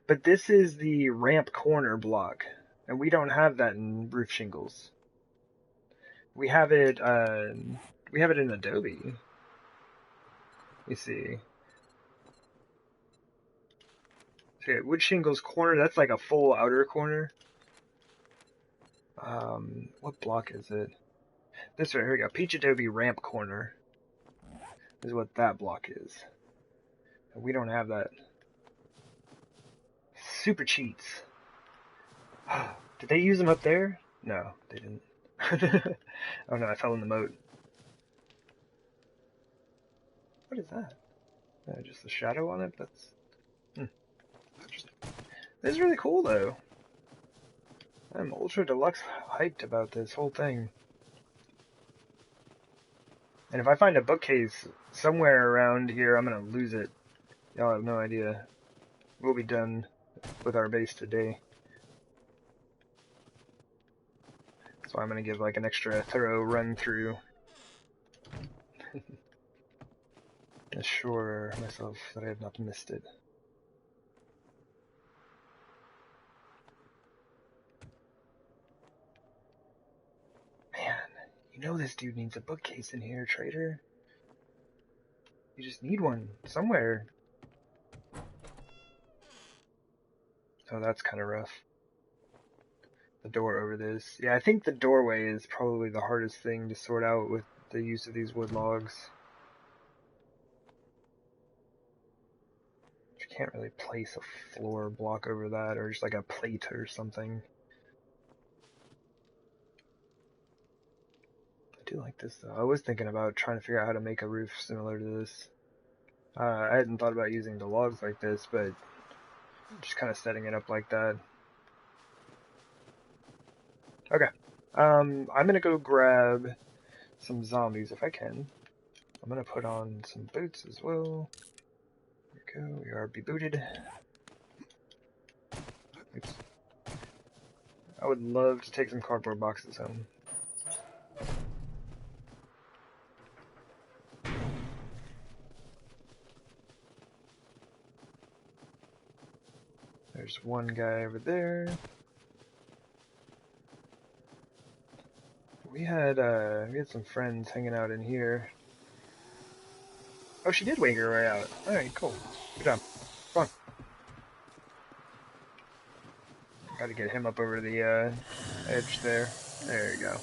but this is the ramp corner block, and we don't have that in roof shingles. We have it in Adobe. Let me see. Okay, wood shingles corner, that's like a full outer corner. What block is it? This right here we go. Peach Adobe Ramp Corner is what that block is. We don't have that. Super cheats. Did they use them up there? No, they didn't. Oh no, I fell in the moat. What is that? Just a shadow on it? That's interesting. This is really cool though. I'm ultra deluxe hyped about this whole thing. And if I find a bookcase somewhere around here, I'm gonna lose it. Y'all have no idea. We'll be done with our base today. So I'm gonna give like an extra thorough run through. Assure myself that I have not missed it. Man, you know this dude needs a bookcase in here, trader. You just need one somewhere. Oh, that's kind of rough. The door over this. Yeah, I think the doorway is probably the hardest thing to sort out with the use of these wood logs. You can't really place a floor block over that, or just like a plate or something. I do like this though. I was thinking about trying to figure out how to make a roof similar to this. I hadn't thought about using the logs like this, but just kind of setting it up like that. Okay. I'm gonna go grab some zombies if I can. I'm gonna put on some boots as well. There we go. We are bebooted. Oops. I would love to take some cardboard boxes home. There's one guy over there. We had some friends hanging out in here. Oh, she did wake her way out. Alright, cool. Good job. Come on. Gotta get him up over the edge there. There you go.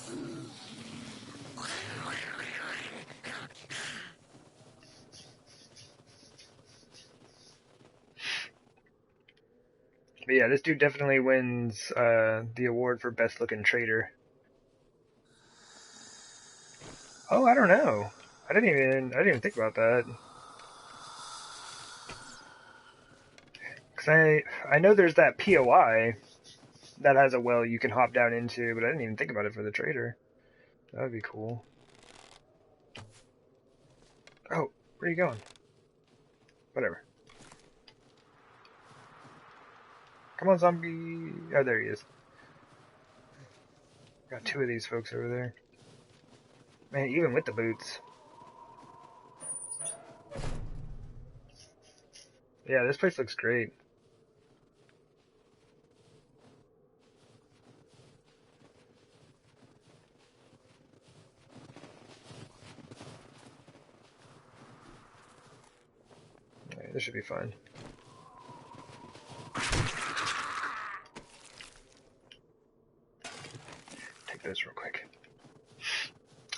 But yeah, this dude definitely wins the award for best looking trader. Oh, I don't know. I didn't even think about that. Cause I know there's that POI that has a well you can hop down into, but I didn't even think about it for the trader. That would be cool. Oh, where are you going? Whatever. Come on, zombie. Oh, there he is. Got two of these folks over there. Man, even with the boots. Yeah, this place looks great. Right, this should be fun. Take this real quick.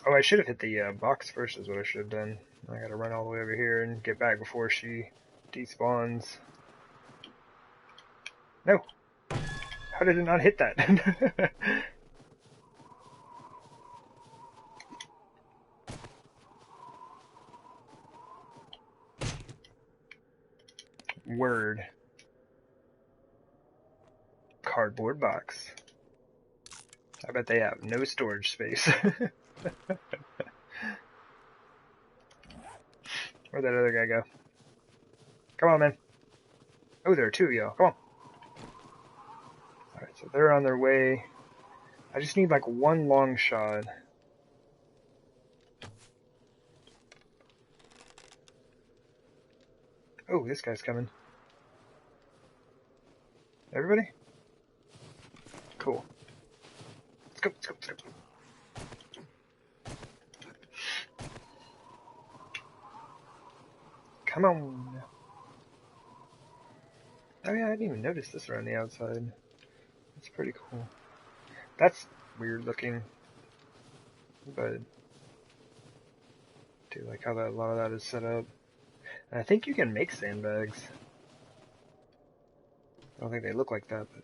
Oh, I should have hit the box first is what I should have done. I gotta run all the way over here and get back before she despawns. No! How did it not hit that? Word. Cardboard box. I bet they have no storage space. Where'd that other guy go? Come on, man. Oh, there are two of y'all. Come on. Alright, so they're on their way. I just need like one long shot. Oh, this guy's coming. Everybody? Cool. Let's go, let's go, let's go. Come on. Oh yeah, I didn't even notice this around the outside. That's pretty cool. That's weird looking. but do like how a lot of that is set up. And I think you can make sandbags. I don't think they look like that, but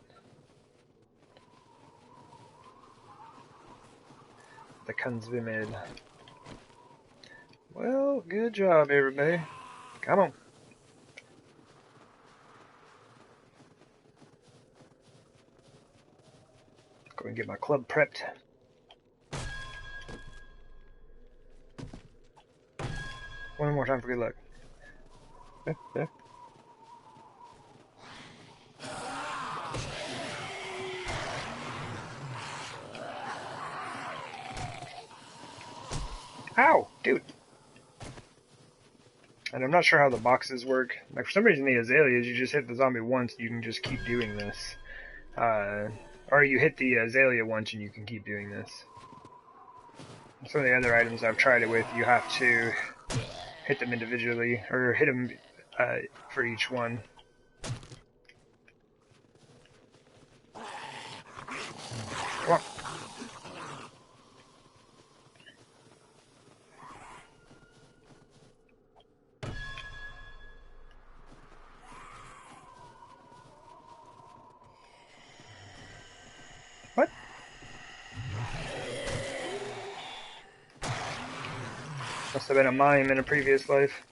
the guns be made. Well, good job, everybody. Come on. Go and get my club prepped. One more time for good luck. Ow, dude. And I'm not sure how the boxes work. Like, for some reason, the azaleas, you just hit the zombie once, you can just keep doing this. Or you hit the azalea once and you can keep doing this. Some of the other items I've tried it with, you have to hit them individually, or hit them for each one. Come on. What? Must have been a mime in a previous life.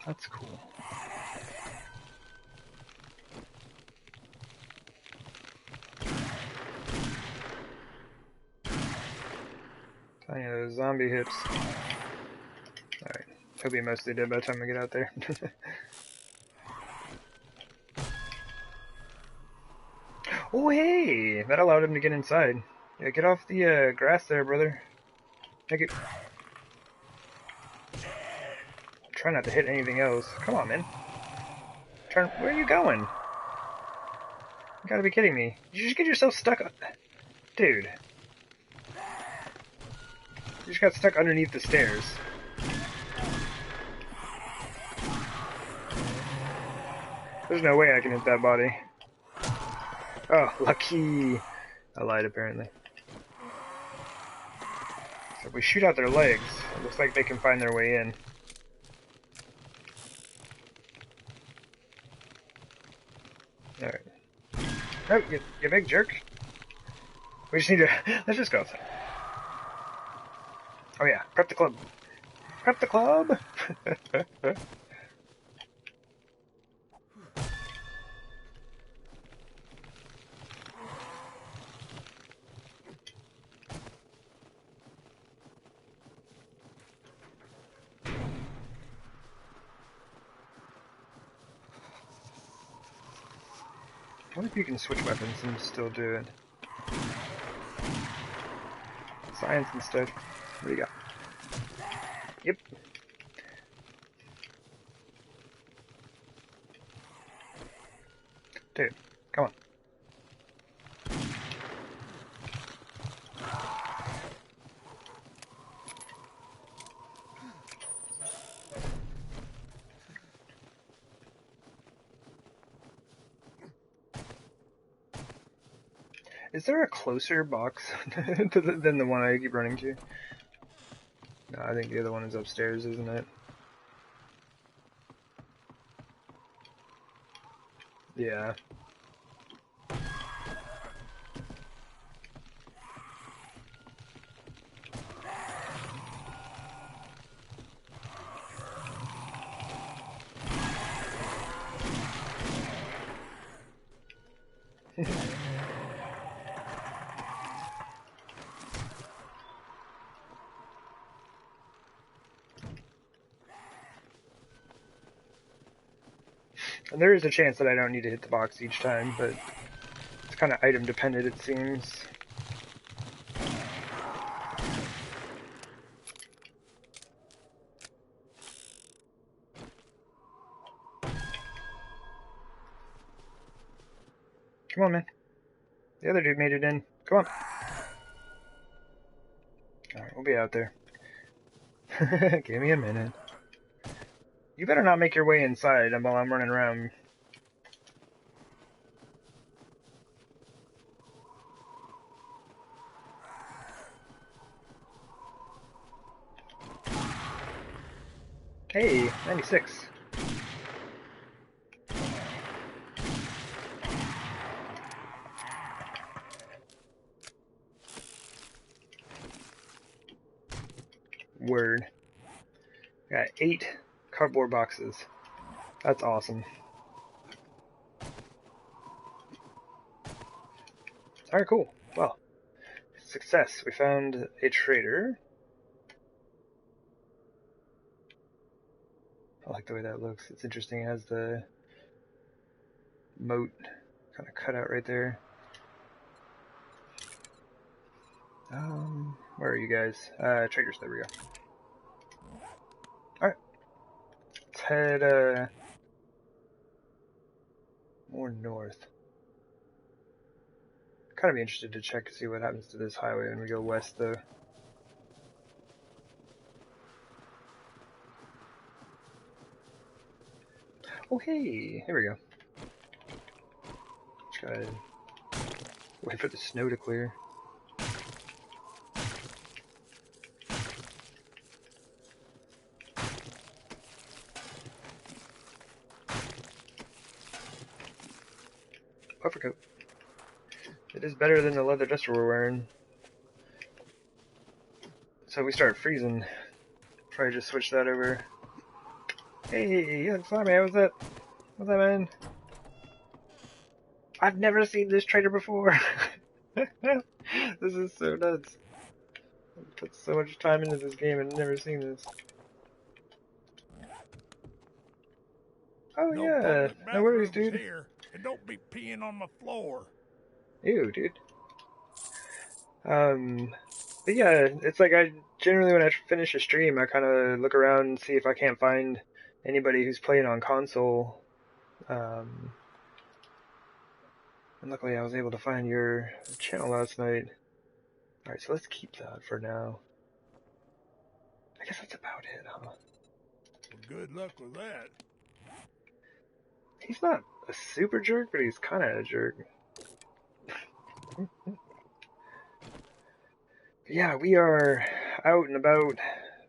That's cool. Tiny those zombie hips. Alright. He'll be mostly dead by the time we get out there. Oh, hey! That allowed him to get inside. Yeah, get off the grass there, brother. Make it. Try not to hit anything else. Come on, man. Turn. Where are you going? You gotta be kidding me. You just get yourself stuck. Dude. You just got stuck underneath the stairs. There's no way I can hit that body. Oh, lucky. I lied, apparently. So if we shoot out their legs, it looks like they can find their way in. Alright. Oh, you big jerk. We just need to... Let's just go outside. Oh yeah, prep the club. Prep the club! I wonder if you can switch weapons and still do it. Science instead. What do you got? Yep. Dude, come on. Is there a closer box than the one I keep running to? No, I think the other one is upstairs, isn't it? Yeah. And there is a chance that I don't need to hit the box each time, but it's kind of item dependent, it seems. Come on, man. The other dude made it in. Come on. Alright, we'll be out there. Give me a minute. You better not make your way inside while I'm running around. Hey, 96. Word. Got 8 cardboard boxes. That's awesome. Alright, cool. Well, success. We found a trader. I like the way that looks. It's interesting. It has the moat kind of cut out right there. Where are you guys? Traders, there we go. Alright. Let's head, more north. Kind of be interested to check to see what happens to this highway when we go west, though. Oh, hey! Here we go. Just gotta wait for the snow to clear. Puffer It is better than the leather duster we're wearing. So we start freezing. Probably just switch that over. Hey, you look slimy. What's that? What's that, man? I've never seen this trader before. This is so nuts. I put so much time into this game and never seen this. Oh No yeah, public no worries, bathrooms dude. here, and don't be peeing on my floor. Ew, dude. But yeah, it's like I generally when I finish a stream, I kind of look around and see if I can't find anybody who's playing on console. And luckily I was able to find your channel last night. Alright, so let's keep that for now. I guess that's about it, huh? Well, good luck with that. He's not a super jerk, but he's kind of a jerk. Yeah, we are out and about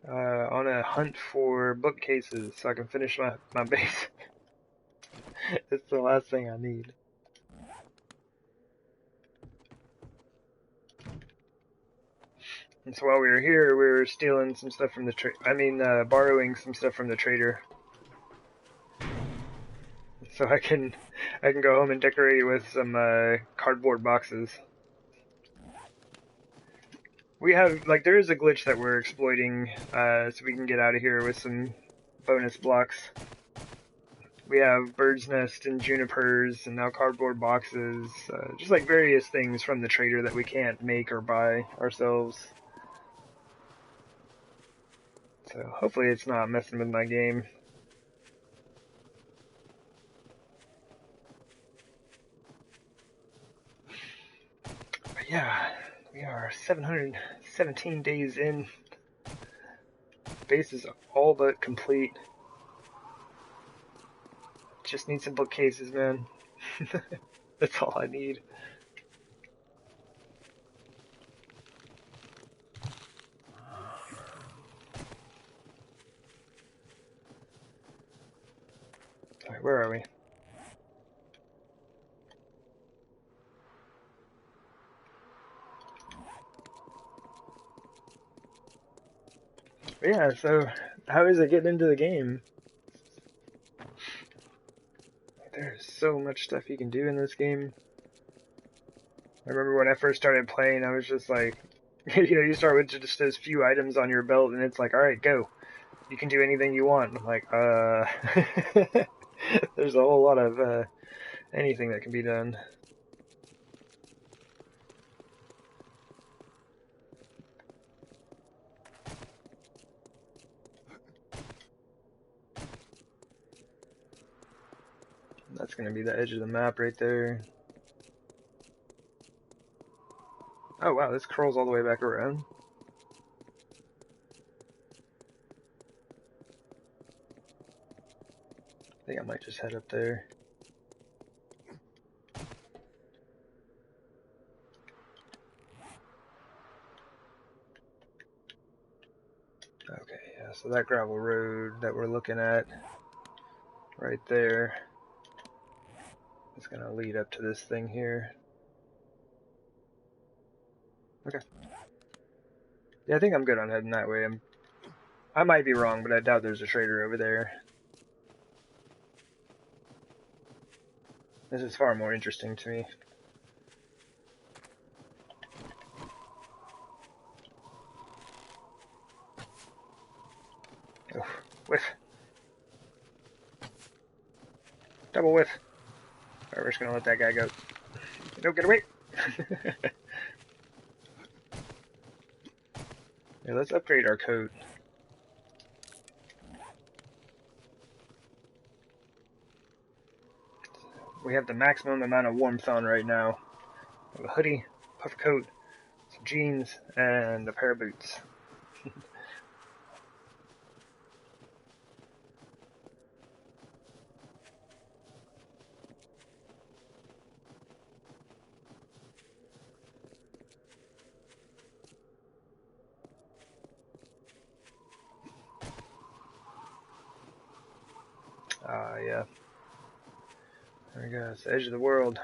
on a hunt for bookcases so I can finish my base. It's the last thing I need. And so while we were here, we were stealing some stuff from the borrowing some stuff from the trader. So I can go home and decorate with some cardboard boxes. We have, like, there is a glitch that we're exploiting so we can get out of here with some bonus blocks. We have bird's nest and junipers and now cardboard boxes, just like various things from the trader that we can't make or buy ourselves. So hopefully it's not messing with my game. But yeah, we are 717 days in. Base is all but complete. Just need some bookcases, man. That's all I need. Alright, where are we? But yeah, so how is it getting into the game? There's so much stuff you can do in this game. I remember when I first started playing, I was just like, you start with just those few items on your belt, and it's like, alright, go. You can do anything you want. I'm like, there's a whole lot of, anything that can be done. That's gonna be the edge of the map right there. Oh wow, this curls all the way back around. I think I might just head up there. Okay, yeah, so that gravel road that we're looking at right there is going to lead up to this thing here. Okay. Yeah, I think I'm good on heading that way. I might be wrong, but I doubt there's a trader over there. This is far more interesting to me. Oh, whiff. Double whiff. Alright, we're just gonna let that guy go. No, get away! Yeah, let's upgrade our coat. We have the maximum amount of warmth on right now. We have a hoodie, puff coat, some jeans, and a pair of boots. Yeah. There we go, it's the edge of the world.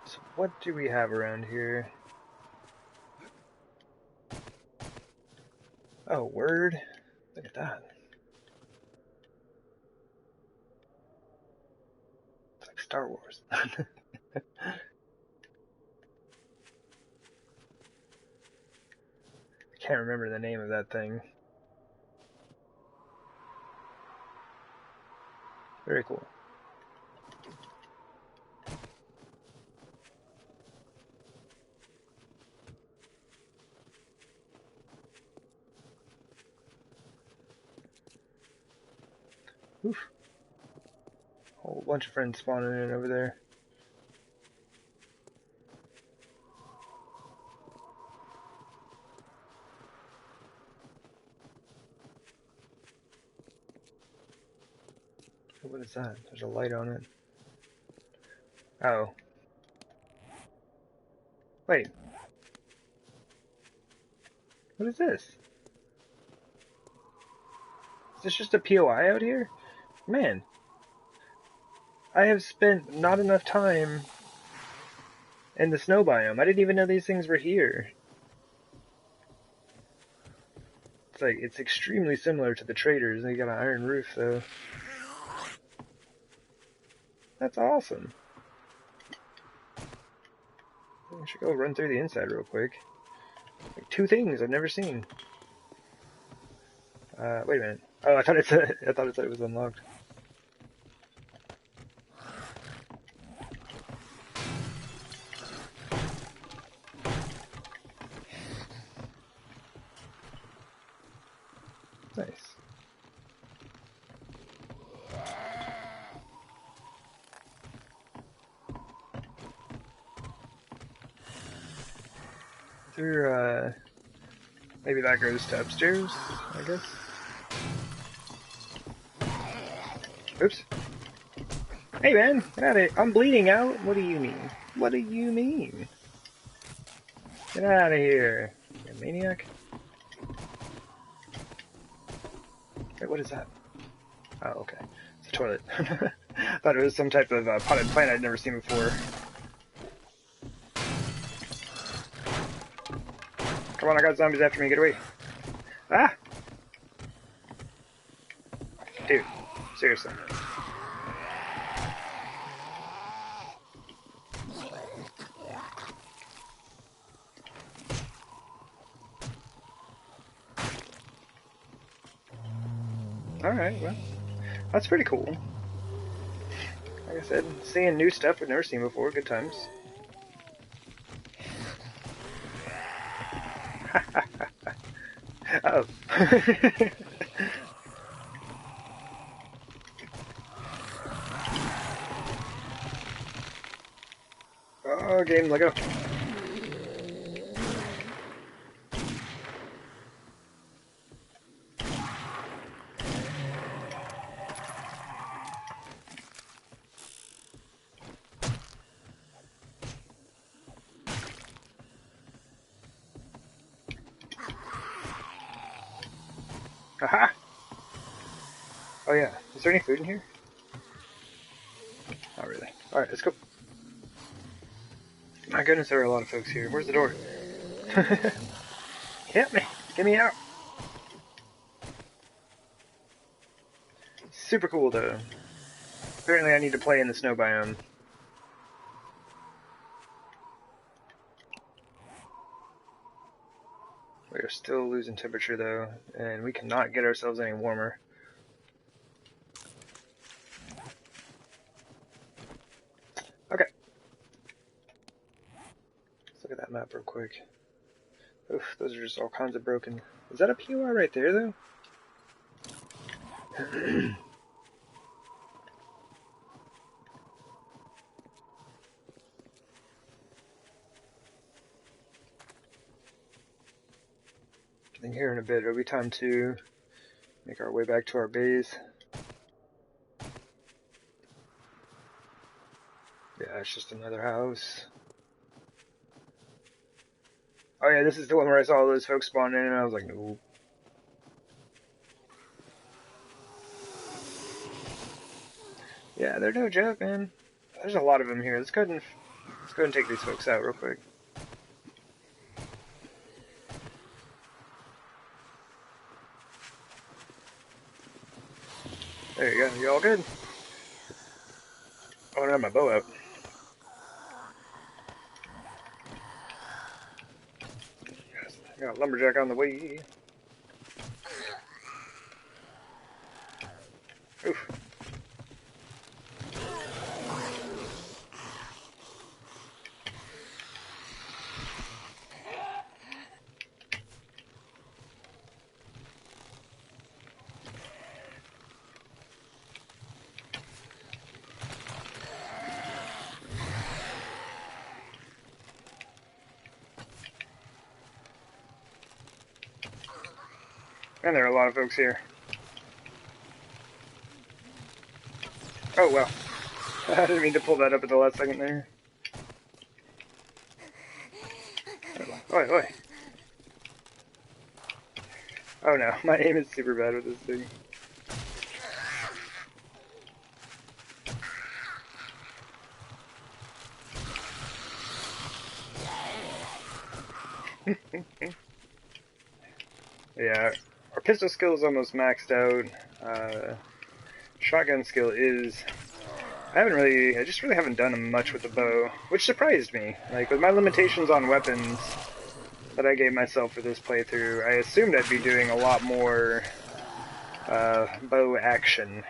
So what do we have around here? Oh, word. Look at that. It's like Star Wars. I can't remember the name of that thing. Very cool. Oof. Whole bunch of friends spawning in over there. What is that? There's a light on it. Oh. Wait. What is this? Is this just a POI out here? Man. I have spent not enough time in the snow biome. I didn't even know these things were here. It's extremely similar to the traders. They got an iron roof though. That's awesome. I should go run through the inside real quick. Like two things I've never seen. Wait a minute. Oh, I thought it said it was unlocked. Nice. Through, maybe that goes to upstairs, I guess. Oops. Hey man, get out of here. I'm bleeding out. What do you mean? What do you mean? Get out of here, you maniac. Wait, what is that? Oh, okay. It's a toilet. Thought it was some type of potted plant I'd never seen before. Come on, I got zombies after me. Get away. Ah! Dude, seriously. Alright, well, that's pretty cool. Like I said, seeing new stuff we've never seen before, good times. Oh. Oh, game, let go. Aha! Oh yeah, is there any food in here? Not really. Alright, let's go. My goodness, there are a lot of folks here. Where's the door? Hit me! Get me out! Super cool though. Apparently I need to play in the snow biome. We are still losing temperature though, and we cannot get ourselves any warmer. Okay. Let's look at that map real quick. Oof, those are just all kinds of broken. Is that a POI right there though? I think here in a bit it'll be time to make our way back to our base. Yeah, it's just another house. Oh yeah, this is the one where I saw all those folks spawn in and I was like, no. Yeah, they're no joke, man. There's a lot of them here. Let's go ahead and take these folks out real quick. There you go. You all good? Oh, I don't have my bow out. Yes, I got a lumberjack on the way. Oof. And there are a lot of folks here. Oh, well. I didn't mean to pull that up at the last second there. Oi, oi. Oh no, my aim is super bad with this thing. Yeah, our pistol skill is almost maxed out. Shotgun skill is... I just really haven't done much with the bow, which surprised me. Like, with my limitations on weapons that I gave myself for this playthrough, I assumed I'd be doing a lot more bow action.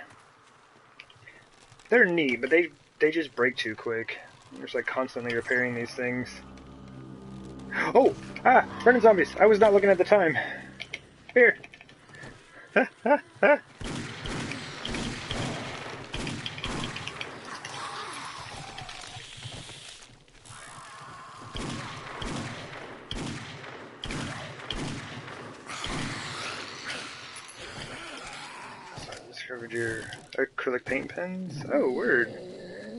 They're neat, but they just break too quick. I'm just like constantly repairing these things. Oh! Ah! Burning zombies! I was not looking at the time. Here! Ha ha ha! Discovered your acrylic paint pens? Oh, word.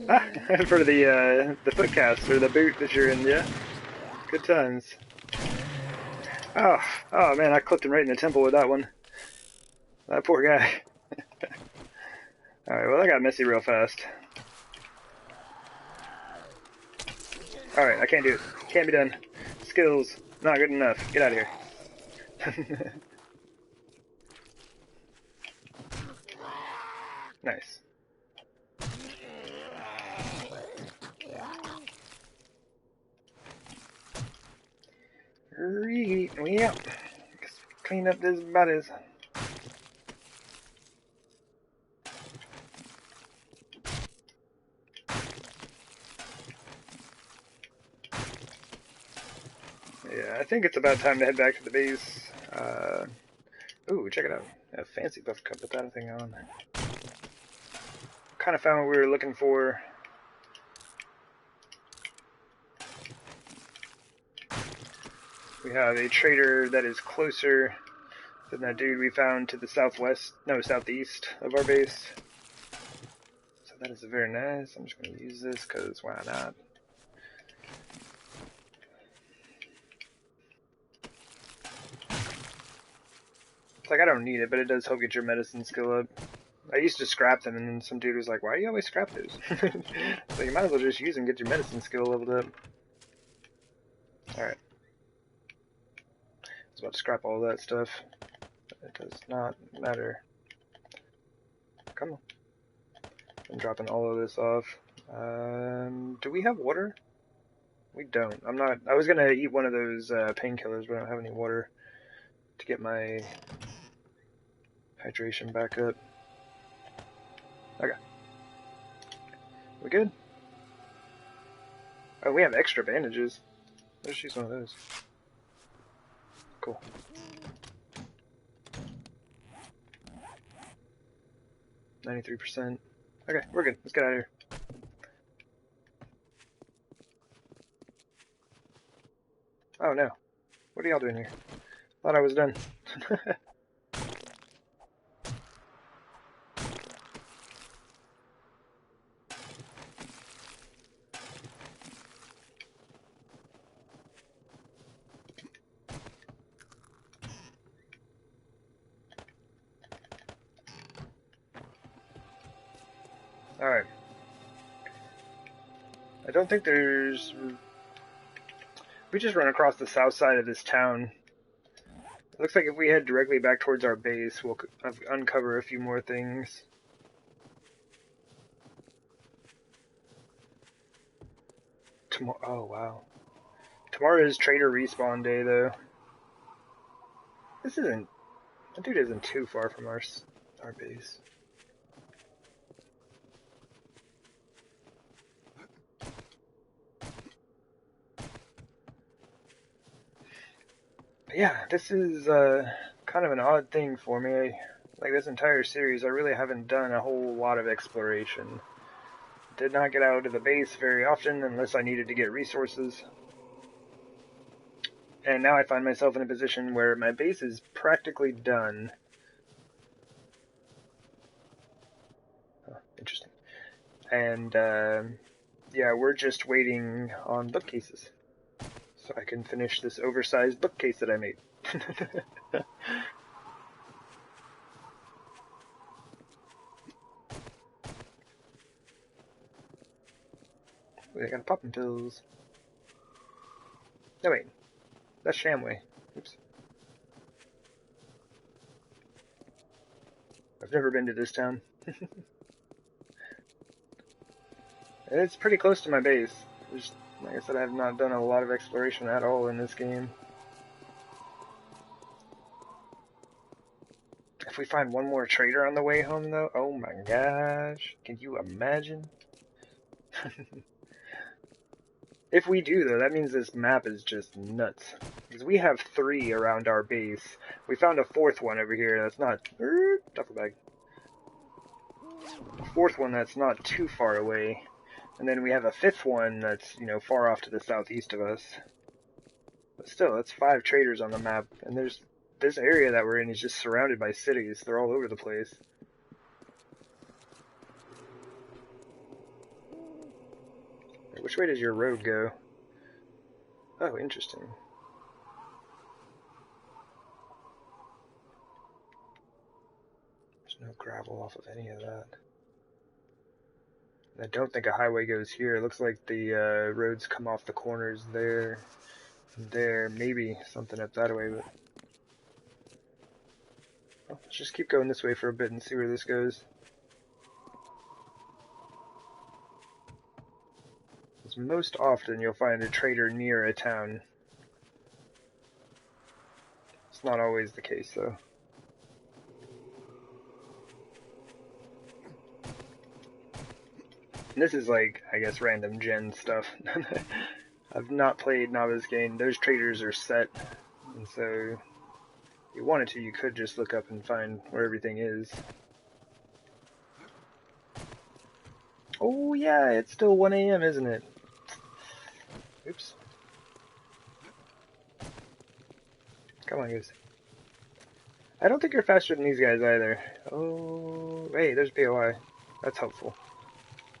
Ah! For the footcast, or the boot that you're in, yeah? Good times. Oh, oh man, I clipped him right in the temple with that one. That poor guy. Alright, well that got messy real fast. Alright, I can't do it. Can't be done. Skills, not good enough. Get out of here. Nice. Yep. Clean up this bodies. Yeah, I think it's about time to head back to the base. Ooh, check it out. A fancy buff cup with that thing on. Kind of found what we were looking for. We have a trader that is closer than that dude we found to the southeast of our base. So that is very nice. I'm just going to use this because why not? It's like I don't need it, but it does help get your medicine skill up. I used to scrap them, and then some dude was like, "Why do you always scrap those?" So you might as well just use them and get your medicine skill leveled up. Alright. I was about to scrap all that stuff. It does not matter. Come on. I'm dropping all of this off. Do we have water? We don't. I was gonna eat one of those painkillers, but I don't have any water to get my hydration back up. Okay. We good? Oh, we have extra bandages. Let's use one of those. Cool. %. Okay, we're good. Let's get out of here. Oh no. What are y'all doing here? Thought I was done. Alright. I don't think there's... We just run across the south side of this town. It looks like if we head directly back towards our base, we'll uncover a few more things. Tomorrow, oh wow. Tomorrow is trader respawn day, though. That dude isn't too far from our base. But yeah, this is kind of an odd thing for me. Like this entire series, I really haven't done a whole lot of exploration. Did not get out of the base very often unless I needed to get resources. And now I find myself in a position where my base is practically done. Oh, interesting. And yeah, we're just waiting on bookcases. So I can finish this oversized bookcase that I made. I got popping pills. No wait, that's Shamway. Oops. I've never been to this town. It's pretty close to my base. Like I said, I have not done a lot of exploration at all in this game. If we find one more trader on the way home, though, oh my gosh, can you imagine? If we do, though, that means this map is just nuts. Because we have 3 around our base. We found a 4th one over here that's not... duffel bag. A 4th one that's not too far away. And then we have a 5th one that's, you know, far off to the southeast of us. But still, that's 5 traders on the map. And this area that we're in is just surrounded by cities. They're all over the place. Which way does your road go? Oh, interesting. There's no gravel off of any of that. I don't think a highway goes here. It looks like the roads come off the corners there, and there. Maybe something up that way, but... Well, let's just keep going this way for a bit and see where this goes. Because most often you'll find a trader near a town. It's not always the case, though. And this is like, I guess, random gen stuff. I've not played Novice Game. Those traders are set, and so if you wanted to, you could just look up and find where everything is. Oh yeah, it's still 1 AM, isn't it? Oops. Come on, guys. I don't think you're faster than these guys either. Oh, hey, there's POI. That's helpful.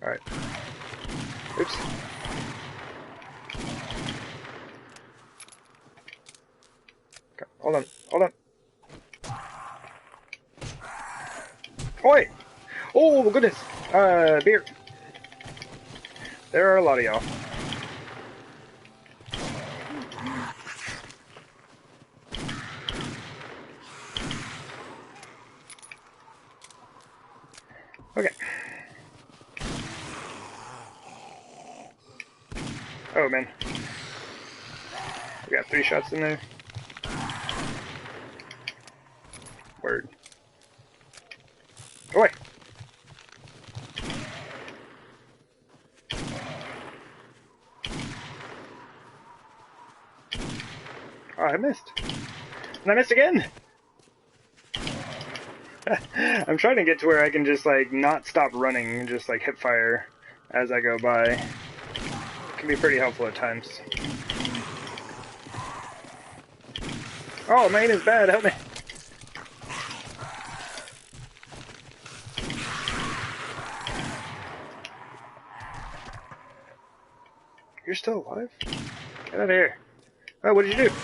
Alright. Oops. Okay, hold on. Hold on. Oi! Oh, goodness. Beer. There are a lot of y'all. Okay. Oh, man. We got 3 shots in there. Word. Oi! Oh, I missed. And I missed again! I'm trying to get to where I can just, like, not stop running and just, like, hip fire as I go by. It can be pretty helpful at times. Oh, my aim is bad. Help me. You're still alive? Get out of here. Oh, what did you do?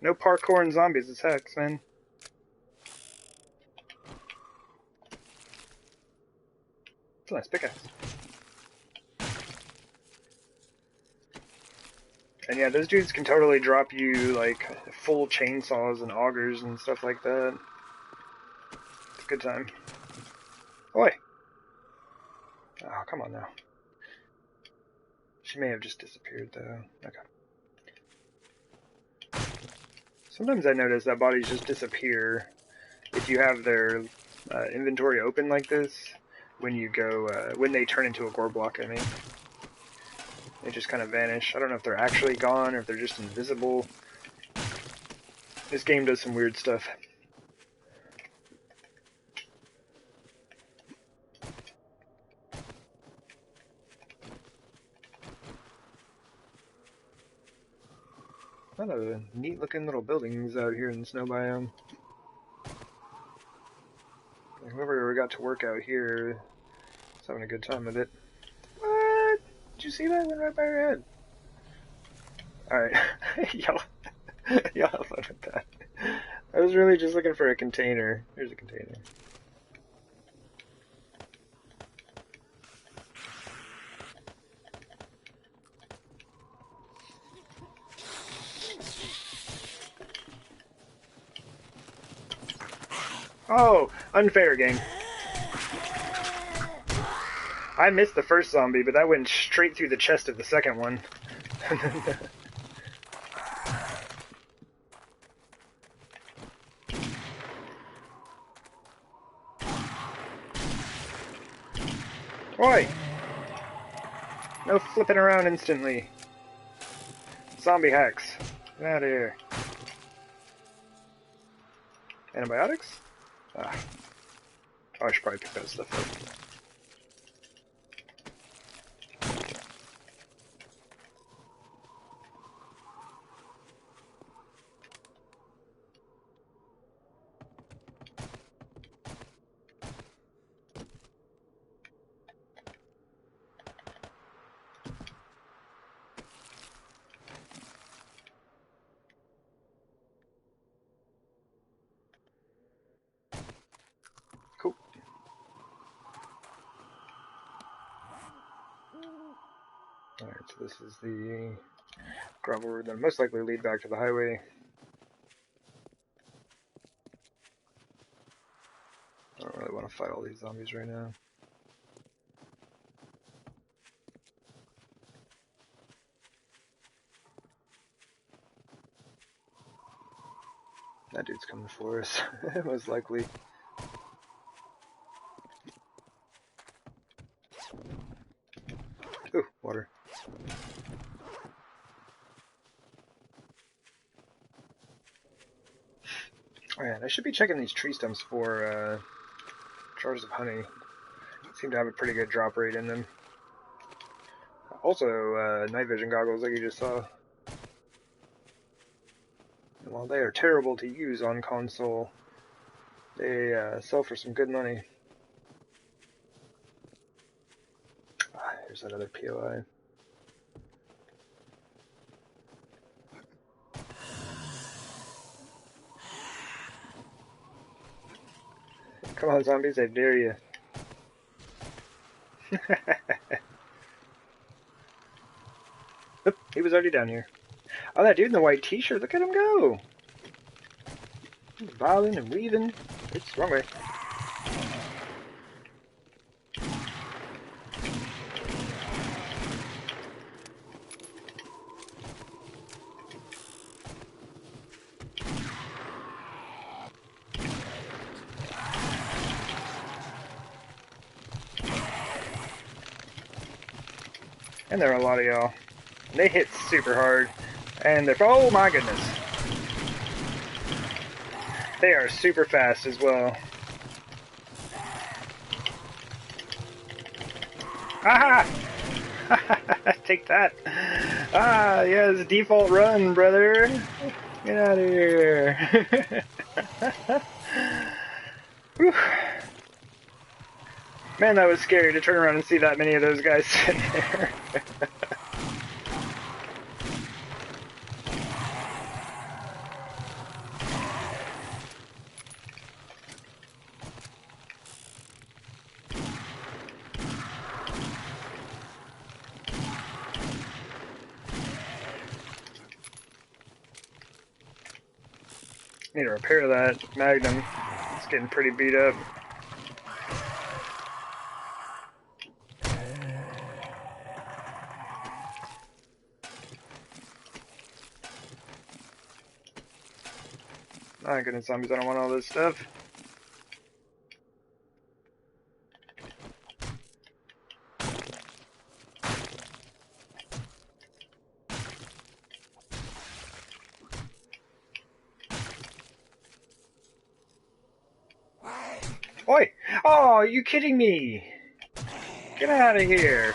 No parkour and zombies. It's hex, man. It's a nice pickaxe. And yeah, those dudes can totally drop you, like, full chainsaws and augers and stuff like that. It's a good time. Oi! Oh, come on now. She may have just disappeared, though. Okay. Sometimes I notice that bodies just disappear if you have their inventory open like this when you go, when they turn into a gore block, I mean. They just kind of vanish. I don't know if they're actually gone or if they're just invisible. This game does some weird stuff. A lot of neat looking little buildings out here in the snow biome. Whoever got to work out here is having a good time with it. What? Did you see that? Went right by your head. Alright. y'all have fun with that. I was really just looking for a container. Here's a container. Oh, unfair game. I missed the first zombie, but that went straight through the chest of the second one. Oi! No flipping around instantly. Zombie hacks. Get out of here. Antibiotics? Ah. Oh, I should probably pick that stuff up. Cool. Alright, so this is the gravel road that most likely lead back to the highway. I don't really want to fight all these zombies right now. That dude's coming for us, most likely. Ooh, water. Alright, I should be checking these tree stumps for jars of honey. Seem to have a pretty good drop rate in them. Also, night vision goggles like you just saw. while they are terrible to use on console, they sell for some good money. Here's that other POI. Come on, zombies, I dare you. Oop, he was already down here. Oh, that dude in the white t-shirt, look at him go! He's bobbing and weaving. It's wrong way. And there are a lot of y'all. They hit super hard. And they're, oh my goodness. They are super fast as well. Aha! Take that. Ah, yes, default run, brother. Get out of here. Whew. Man, that was scary to turn around and see that many of those guys sitting there. Need to repair that Magnum. It's getting pretty beat up. My goodness, zombies, I don't want all this stuff. Oi! Oh, are you kidding me? Get out of here.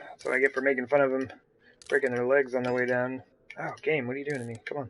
That's what I get for making fun of them, breaking their legs on the way down. Oh, game, what are you doing to me? Come on.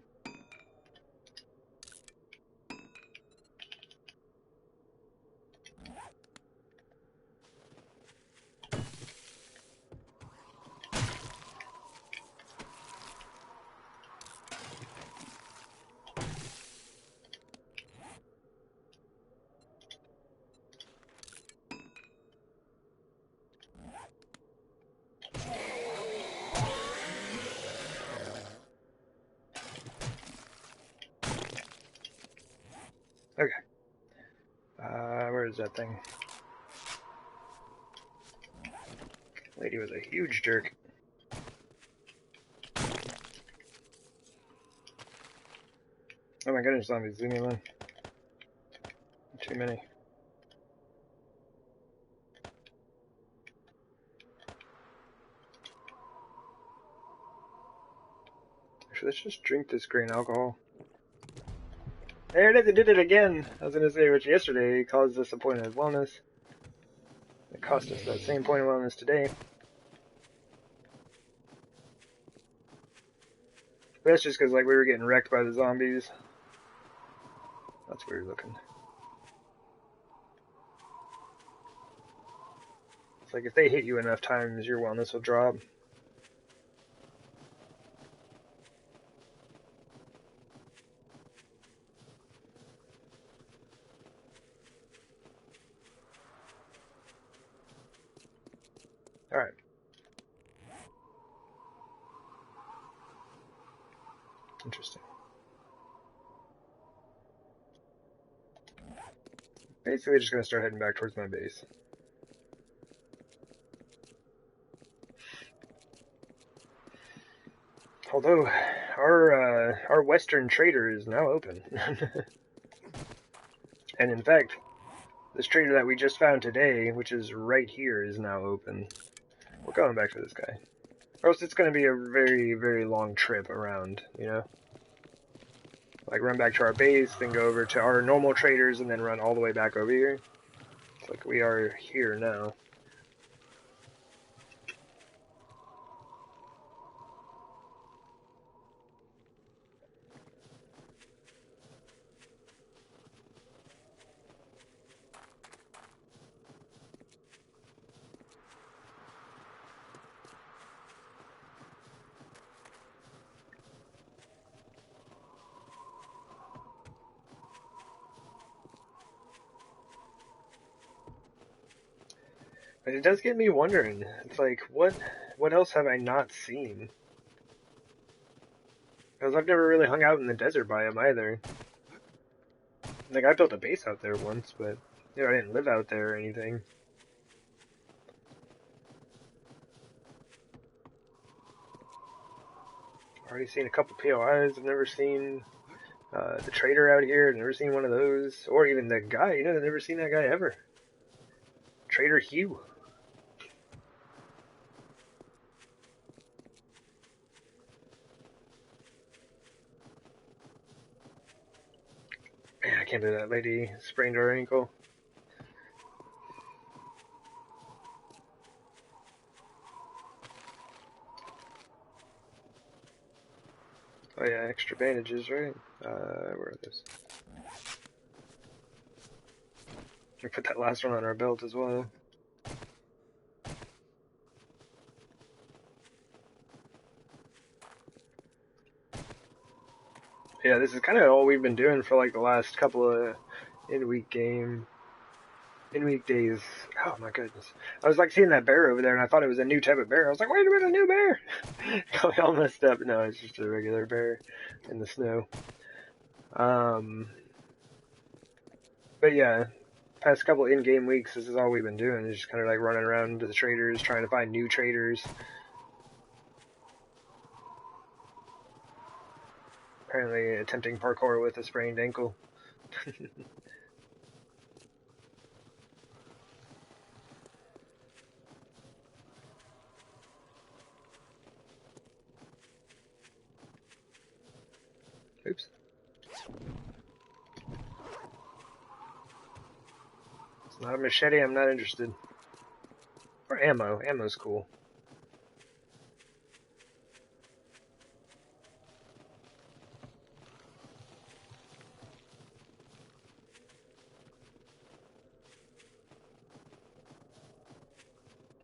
Okay. Where is that thing? Lady was a huge jerk. Oh my goodness, zombies, leave me alone. Too many. Actually, let's just drink this grain alcohol. There it is, it did it again! I was gonna say, which yesterday caused us a point of wellness. It cost us that same point of wellness today. But that's just because, like, we were getting wrecked by the zombies. That's weird looking. It's like if they hit you enough times, your wellness will drop. Alright. Interesting. Basically just gonna start heading back towards my base. Although, our western trader is now open. And in fact, this trader that we just found today, which is right here, is now open. We're going back to this guy. Or else it's going to be a very, very long trip around, you know? Like, run back to our base, then go over to our normal traders, and then run all the way back over here. It's like we are here now. But it does get me wondering. It's like, what else have I not seen? Because I've never really hung out in the desert biome either. Like, I built a base out there once, but, you know, I didn't live out there or anything. Already seen a couple POIs. I've never seen the trader out here. I've never seen one of those. Or even the guy. You know, I've never seen that guy ever. Trader Hugh. Man, I can't believe that lady sprained her ankle. Oh yeah, extra bandages, right? Where are those? We put that last one on our belt as well. Yeah, this is kind of all we've been doing for like the last couple of in-week days. Oh my goodness. I was like seeing that bear over there and I thought it was a new type of bear. I was like, wait a minute, a new bear! Got me all messed up. No, it's just a regular bear in the snow. But yeah, past couple in-game weeks, this is all we've been doing. Is just kind of like running around to the traders, trying to find new traders. Apparently attempting parkour with a sprained ankle. Oops. It's not a machete, I'm not interested. Or ammo. Ammo's cool.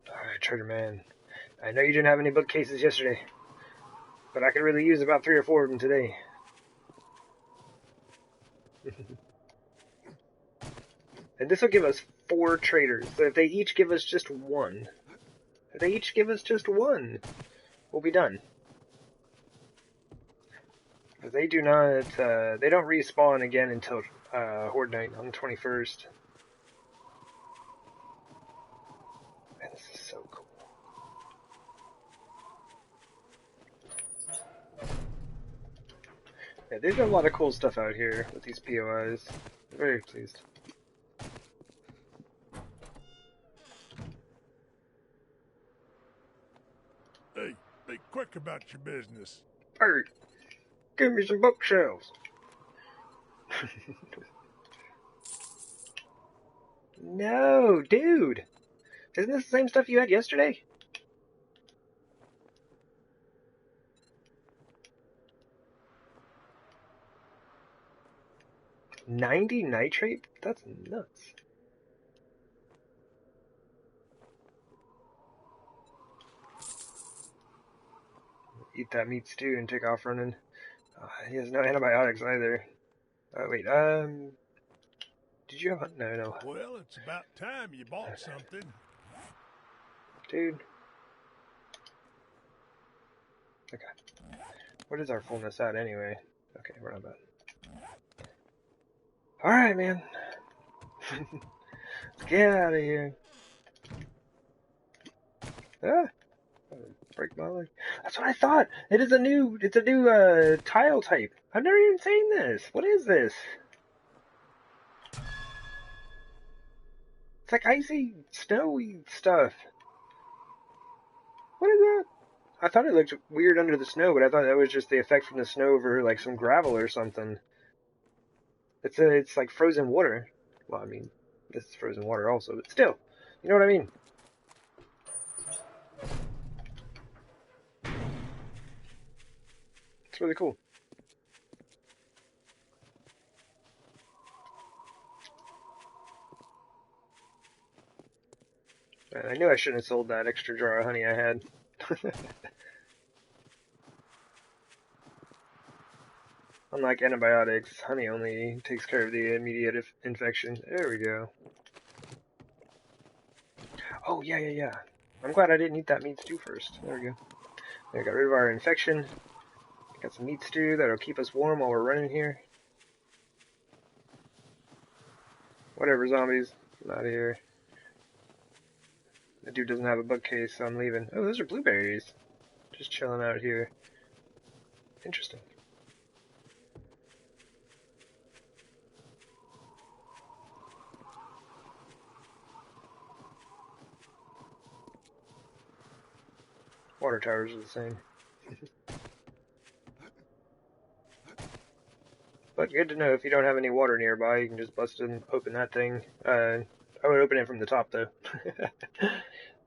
Alright, Trader Man. I know you didn't have any bookcases yesterday, but I could really use about 3 or 4 of them today. And this will give us 4 traders. So if they each give us just one, we'll be done. Because they do not, they don't respawn again until Horde Night on the 21st. Man, this is so cool. Yeah, they've got a lot of cool stuff out here with these POIs. I'm very pleased. Hey, be quick about your business. Bert, give me some bookshelves. No, dude. Isn't this the same stuff you had yesterday? $90 nitrate? That's nuts. Eat that meat stew and take off running. He has no antibiotics either. Wait, did you have... No. Well, it's about time you bought something. Dude. Okay. What is our fullness at anyway? Okay, we're not bad. Alright, man. Let's get out of here. Ah! Break my leg. That's what I thought! It's a new tile type. I've never even seen this. What is this? It's like icy, snowy stuff. What is that? I thought it looked weird under the snow, but I thought that was just the effect from the snow over like some gravel or something. It's like frozen water. Well, I mean, this is frozen water also, but still, you know what I mean? It's really cool. I knew I shouldn't have sold that extra jar of honey I had. Unlike antibiotics, honey only takes care of the immediate infection. There we go. Oh, yeah, yeah, yeah. I'm glad I didn't eat that meat stew first. There we go. There, got rid of our infection. Got some meat stew that'll keep us warm while we're running here. Whatever, zombies. I'm out of here. The dude doesn't have a bookcase, so I'm leaving. Oh, those are blueberries. Just chilling out here. Interesting. Water towers are the same. But good to know if you don't have any water nearby, you can just bust and open that thing. I would open it from the top, though.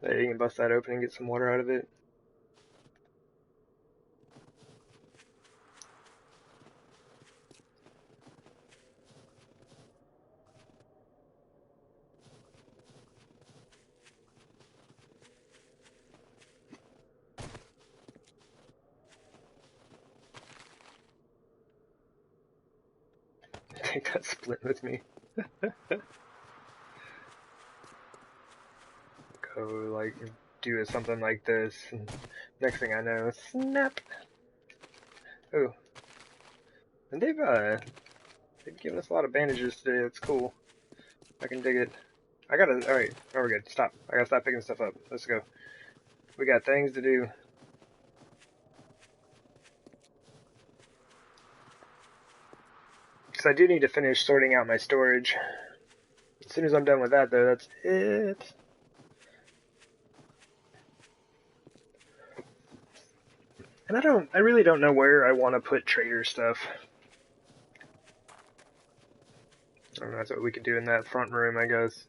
There, you can bust that open and get some water out of it. Take that split with me. Go, like, do something like this, and next thing I know, snap! Oh. And they've given us a lot of bandages today, that's cool. I can dig it. Alright, oh, we're good. Stop. I gotta stop picking stuff up. Let's go. We got things to do. Because I do need to finish sorting out my storage. As soon as I'm done with that, though, that's it. And I really don't know where I want to put trader stuff. I don't know, that's what we could do in that front room, I guess.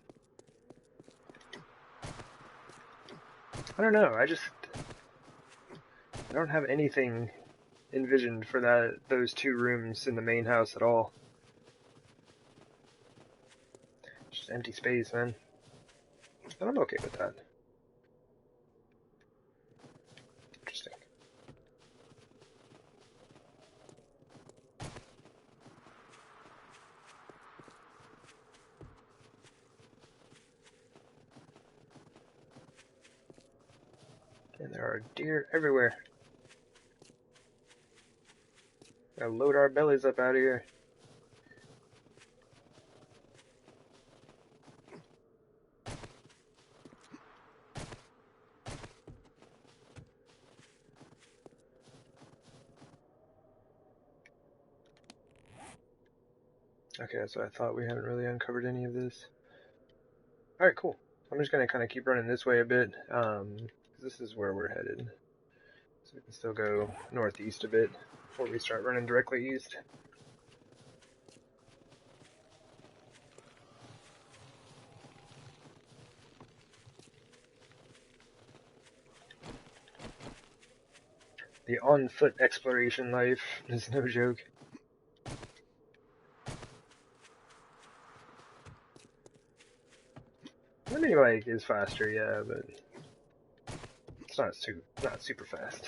I don't know, I don't have anything envisioned for those two rooms in the main house at all. Just empty space, man. And I'm okay with that. Interesting. And there are deer everywhere. Gotta load our bellies up out of here. Okay, so I thought we haven't really uncovered any of this. Alright, cool. I'm just gonna kind of keep running this way a bit. This is where we're headed. So we can still go northeast a bit before we start running directly east. The on-foot exploration life is no joke. The mini bike is faster, yeah, but it's not super fast.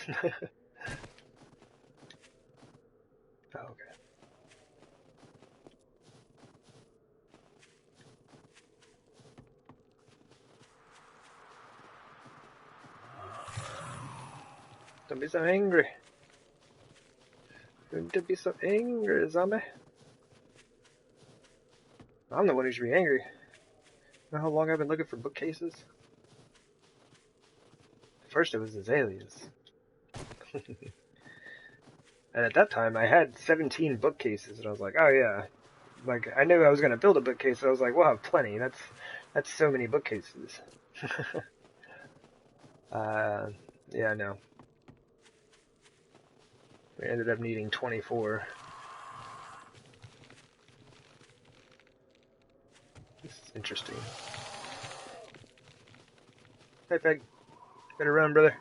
Oh, okay. Don't be so angry. Don't be so angry, zombie. I'm the one who should be angry. You know how long I've been looking for bookcases? First it was azaleas. And at that time I had 17 bookcases and I was like, oh yeah. Like, I knew I was going to build a bookcase, so I was like, we'll have plenty. That's so many bookcases. Yeah, no. We ended up needing 24. This is interesting. Hey, Peg. Better run, brother.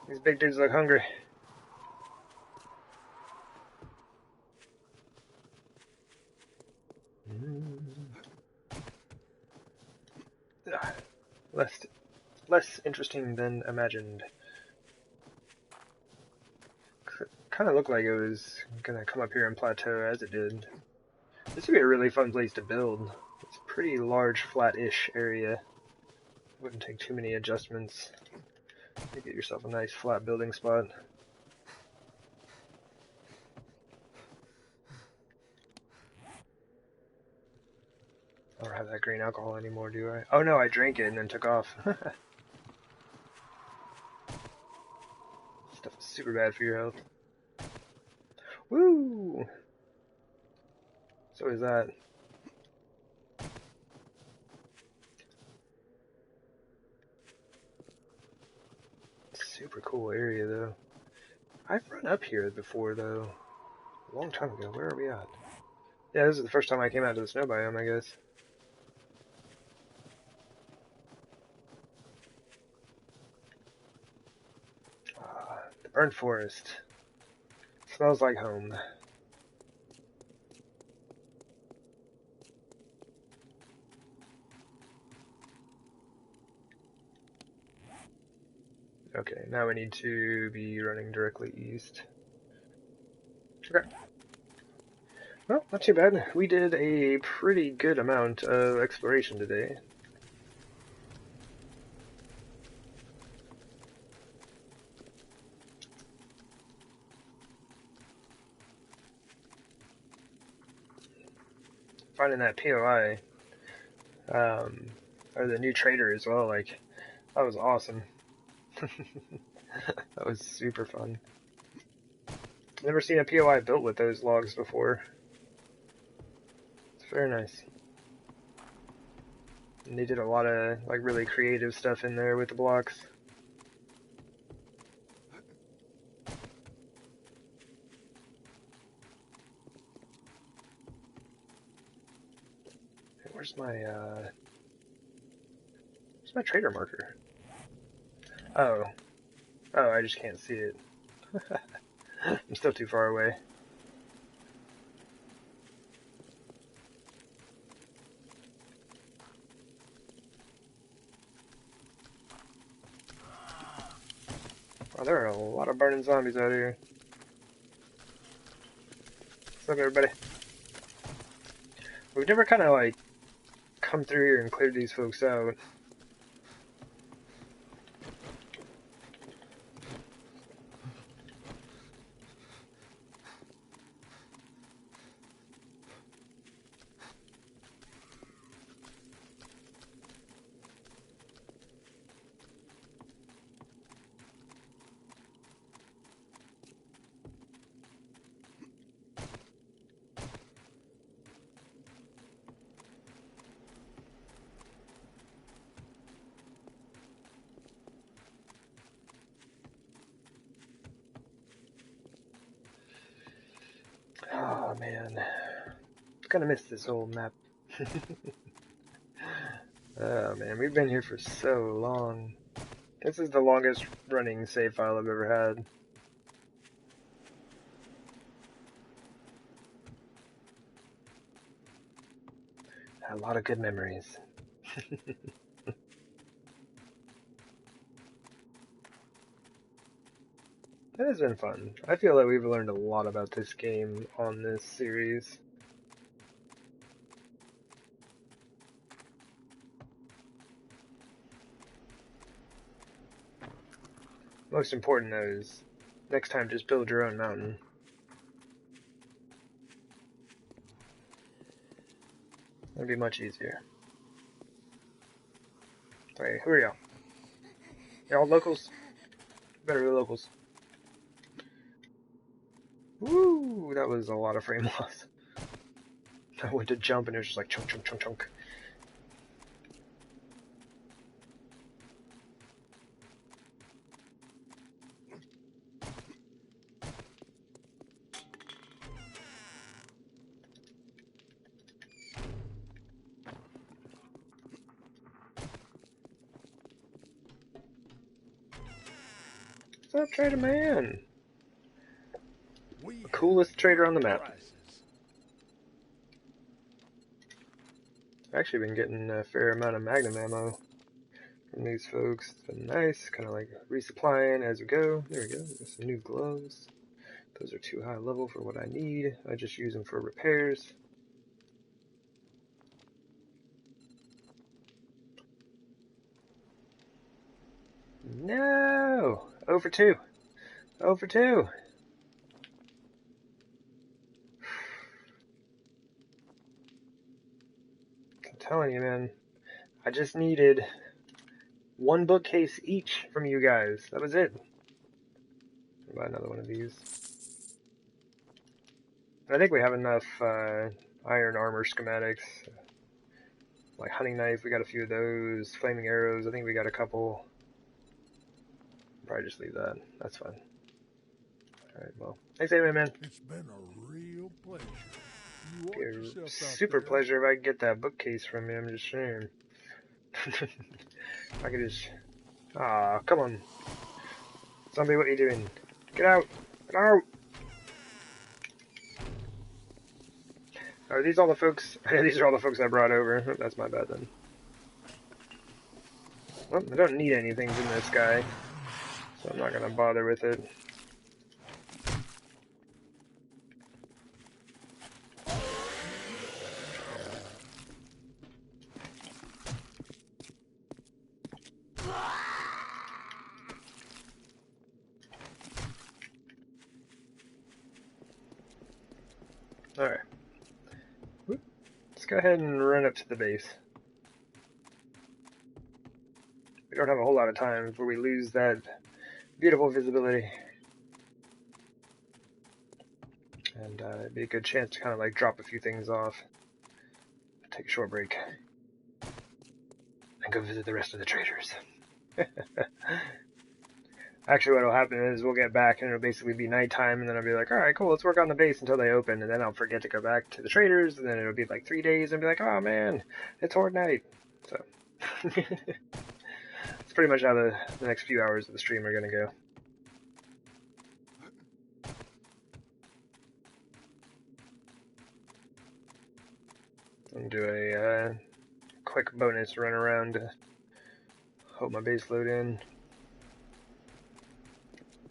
These big dudes look hungry. Less interesting than imagined. Kind of looked like it was gonna come up here and plateau as it did. This would be a really fun place to build. It's a pretty large, flat-ish area. Wouldn't take too many adjustments to get yourself a nice flat building spot. I don't have that green alcohol anymore, do I? Oh no, I drank it and then took off. Stuff is super bad for your health. Woo! So is that. Super cool area though. I've run up here before though. A long time ago. Where are we at? Yeah, this is the first time I came out to the snow biome, I guess. The burnt forest. Smells like home. Okay, now we need to be running directly east. Okay. Well, not too bad. We did a pretty good amount of exploration today. Finding that POI, or the new trader as well, like, that was awesome. That was super fun. Never seen a POI built with those logs before. It's very nice. And they did a lot of like really creative stuff in there with the blocks. Where's my trader marker? Oh. Oh, I just can't see it. I'm still too far away. Oh, there are a lot of burning zombies out here. What's up, everybody? We've never kind of like come through here and cleared these folks out. Oh man, kind of missed this old map. Oh man, we've been here for so long. This is the longest running save file I've ever had. A lot of good memories. It has been fun. I feel like we've learned a lot about this game on this series. Most important though is, next time just build your own mountain. That'd be much easier. Alright, who are y'all? Y'all locals? Better be locals. Woo! That was a lot of frame loss. I went to jump and it was just like chunk, chunk, chunk, chunk. What's up, trader man? The coolest trader on the map. I've actually been getting a fair amount of magnum ammo from these folks. It's been nice, kind of like resupplying as we go. There we go, there's some new gloves. Those are too high level for what I need. I just use them for repairs. No! 0 for 2. 0 for 2. I'm telling you, man. I just needed one bookcase each from you guys. That was it. I'll buy another one of these. I think we have enough iron armor schematics. Like hunting knife, we got a few of those. Flaming arrows, I think we got a couple. Probably just leave that. That's fine. Alright, well. Thanks anyway, man. It's been a real pleasure. You watch Be a yourself out super there. pleasure if I could get that bookcase from you, I'm just saying. I could just... Aw, come on. Zombie, what are you doing? Get out! Get out! Are these all the folks? These are all the folks I brought over. That's my bad then. Well, I don't need anything from this guy, so I'm not gonna bother with it. Alright. Let's go ahead and run up to the base. We don't have a whole lot of time before we lose that beautiful visibility. And it'd be a good chance to kind of like drop a few things off. Take a short break. And go visit the rest of the traders. Actually, what'll happen is we'll get back and it'll basically be nighttime, and then I'll be like, alright, cool, let's work on the base until they open, and then I'll forget to go back to the traders, and then it'll be like 3 days, and be like, oh man, it's horde night. So, it's pretty much how the next few hours of the stream are gonna go. And do a quick bonus run around to hope my base load in.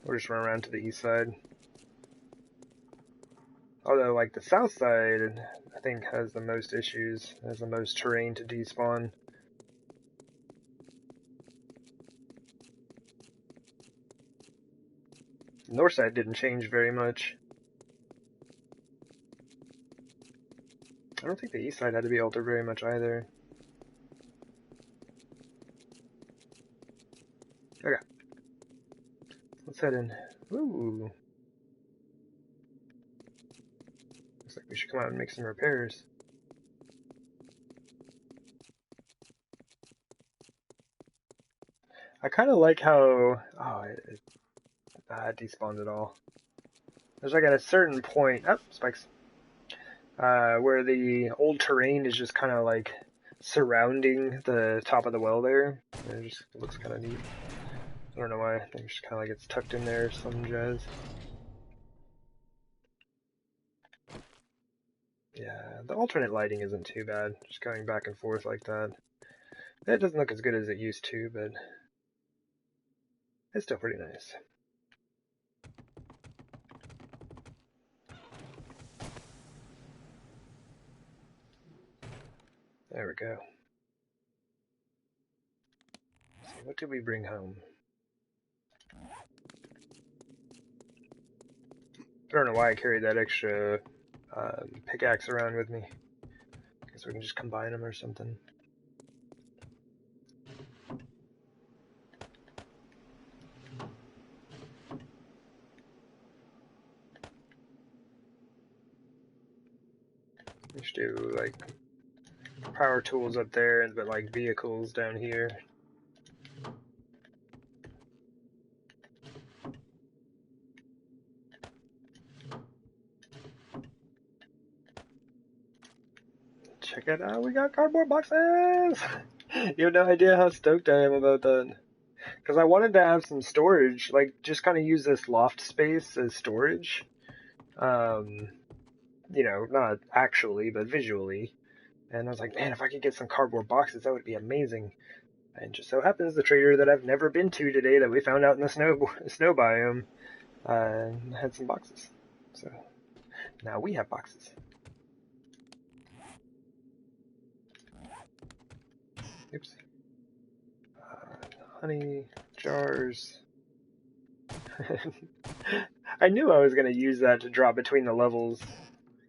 Or just run around to the east side. Although, like, the south side, I think, has the most issues, has the most terrain to despawn. The north side didn't change very much. I don't think the east side had to be altered very much either. Okay. Let's head in. Ooh. Looks like we should come out and make some repairs. I kind of like how... Oh, it despawned it all. There's like at a certain point... Oh, spikes. Where the old terrain is just kind of like surrounding the top of the well there. It just looks kind of neat. I don't know why. I think it's just kind of like it's tucked in there, some jazz. Yeah, the alternate lighting isn't too bad. Just going back and forth like that. It doesn't look as good as it used to, but it's still pretty nice. There we go. Let's see, what did we bring home? I don't know why I carried that extra pickaxe around with me. Guess we can just combine them or something. We should do like power tools up there, but like vehicles down here. Check it out, we got cardboard boxes! You have no idea how stoked I am about that. Because I wanted to have some storage, like just kind of use this loft space as storage. You know, not actually, but visually. And I was like, man, if I could get some cardboard boxes, that would be amazing. And just so happens the trader that I've never been to today that we found out in the snow biome had some boxes. So now we have boxes. Oops. Honey. jars. I knew I was going to use that to drop between the levels.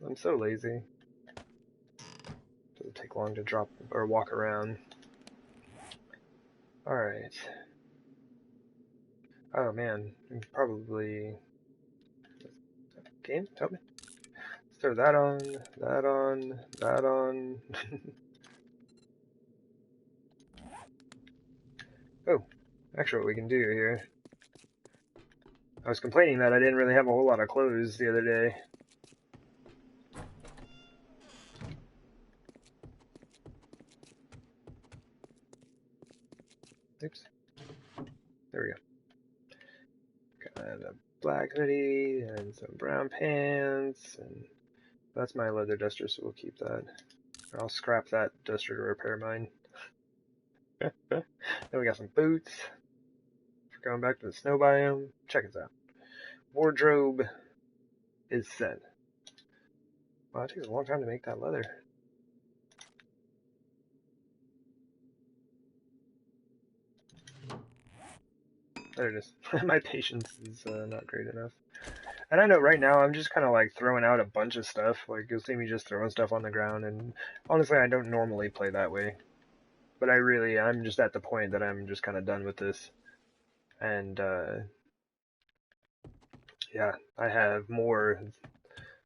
I'm so lazy. Doesn't take long to drop or walk around. Alright. Oh man, probably... Game? Help me. Let's throw that on, that on, that on. Oh, actually what we can do here. I was complaining that I didn't really have a whole lot of clothes the other day. Oops. There we go. Got a black hoodie and some brown pants, and that's my leather duster, so we'll keep that. Or I'll scrap that duster to repair mine. Then we got some boots. For going back to the snow biome. Check this out. Wardrobe is set. Wow, it takes a long time to make that leather. There it is. My patience is not great enough. And I know right now I'm just kind of like throwing out a bunch of stuff. Like you'll see me just throwing stuff on the ground, and honestly I don't normally play that way. But I'm just at the point that I'm just kind of done with this. And yeah, I have more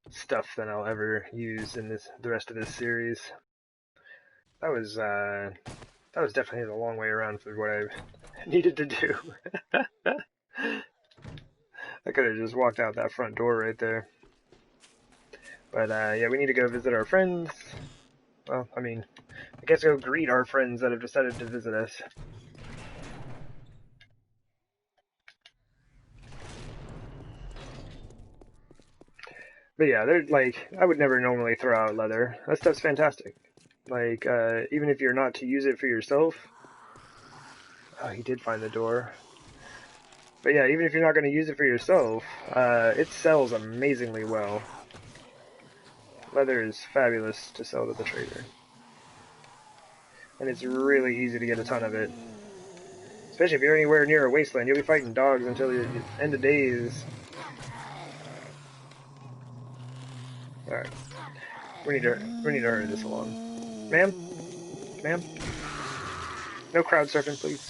stuff than I'll ever use in the rest of this series. That was definitely a long way around for what I needed to do. I could have just walked out that front door right there. But yeah, we need to go visit our friends. Well, I mean, I guess go greet our friends that have decided to visit us. But yeah, they're like, I would never normally throw out leather. That stuff's fantastic. Like, even if you're not to use it for yourself. Oh, he did find the door. But yeah, even if you're not going to use it for yourself, it sells amazingly well. Leather is fabulous to sell to the trader. And it's really easy to get a ton of it. Especially if you're anywhere near a wasteland, you'll be fighting dogs until the end of days. Alright. We need to hurry this along. Ma'am? Ma'am? No crowd surfing, please.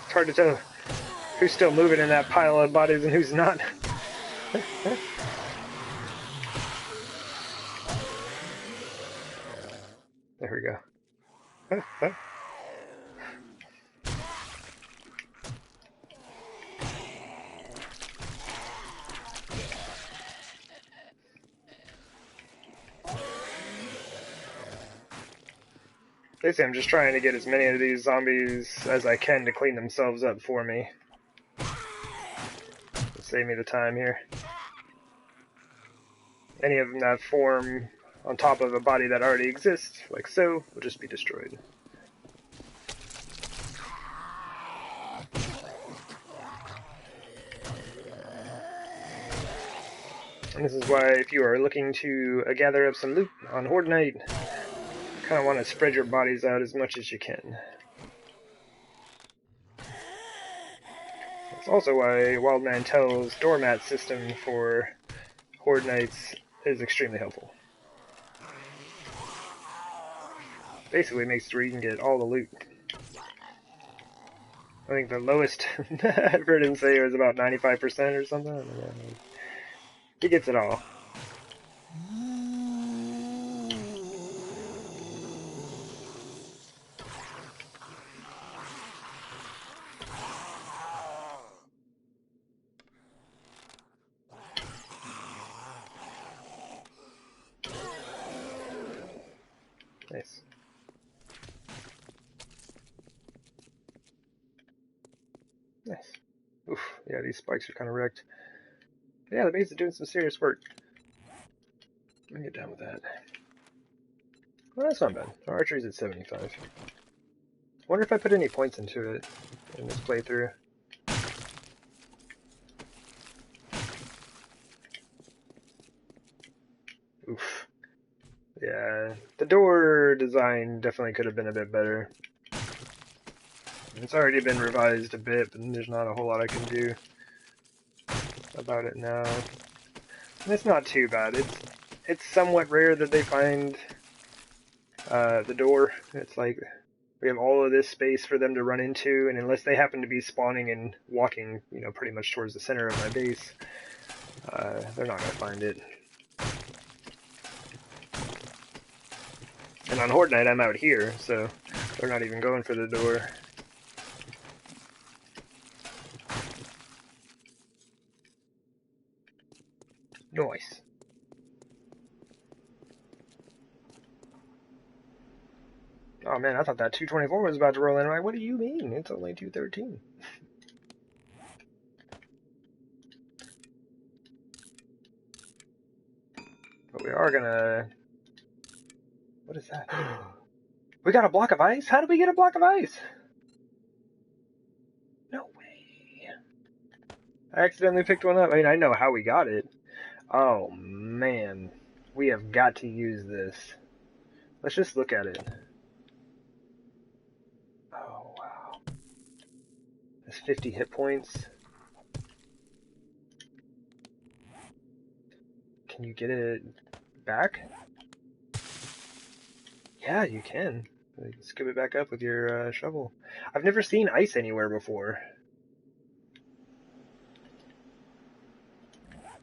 It's hard to tell who's still moving in that pile of bodies and who's not. There we go. Basically, I'm just trying to get as many of these zombies as I can to clean themselves up for me. Save me the time here. Any of them that form on top of a body that already exists, like so, will just be destroyed. And this is why, if you are looking to gather up some loot on Horde Night, you kind of want to spread your bodies out as much as you can. That's also why Wildman Tell's doormat system for Horde Nights is extremely helpful. Basically, it makes it where you can get all the loot. I think the lowest I've heard him say was about 95% or something. I don't know. He gets it all. Nice. Nice. Oof, yeah, these spikes are kind of wrecked. Yeah, the base is doing some serious work. Let me get down with that. Well, that's not bad. Our archery's at 75. Wonder if I put any points into it in this playthrough. Yeah, the door design definitely could have been a bit better. It's already been revised a bit, but there's not a whole lot I can do about it now. And it's not too bad. It's somewhat rare that they find the door. It's like we have all of this space for them to run into, and unless they happen to be spawning and walking, pretty much towards the center of my base, they're not gonna find it. And on Horde Night, I'm out here, so they're not even going for the door. Nice. Oh man, I thought that 224 was about to roll in. I'm like, what do you mean? It's only 213. But we are gonna... What is that? We got a block of ice? How did we get a block of ice? No way. I accidentally picked one up. I mean, I know how we got it. Oh man. We have got to use this. Let's just look at it. Oh wow. That's 50 hit points. Can you get it back? Yeah, you can. You can scoop it back up with your shovel. I've never seen ice anywhere before.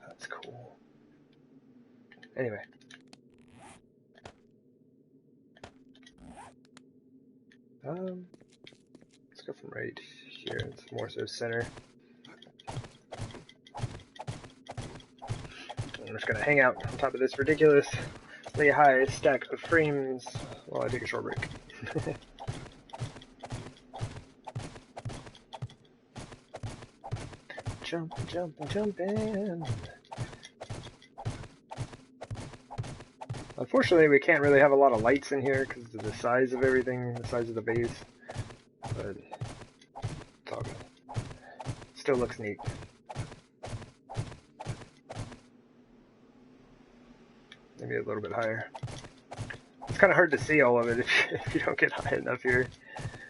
That's cool. Anyway. Let's go from right here. It's more so center. I'm just gonna hang out on top of this ridiculously high stack of frames while I take a short break. Jumping. Unfortunately, we can't really have a lot of lights in here because of the size of everything, the size of the base. But it's all good. Still looks neat. Maybe a little bit higher. It's kind of hard to see all of it if you don't get high enough here.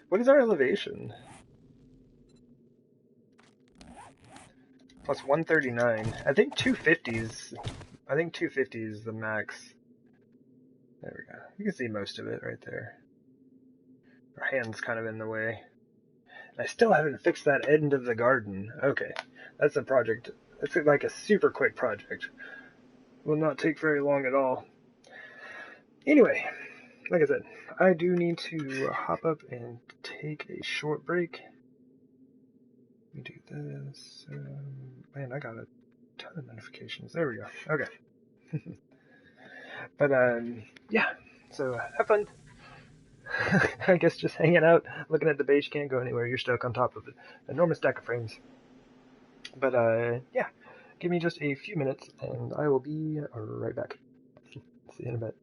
What is our elevation? Plus 139. I think 250 is the max. There we go. You can see most of it right there. Our hand's kind of in the way. I still haven't fixed that end of the garden. Okay, that's a project. It's like a super quick project. Will not take very long at all. Anyway, like I said, I do need to hop up and take a short break. Let me do this. Man, I got a ton of notifications. There we go. Okay. But, yeah. So, have fun. I guess just hanging out, looking at the base, you can't go anywhere. You're stuck on top of an enormous stack of frames. But, yeah. Give me just a few minutes, and I will be right back. See you in a bit.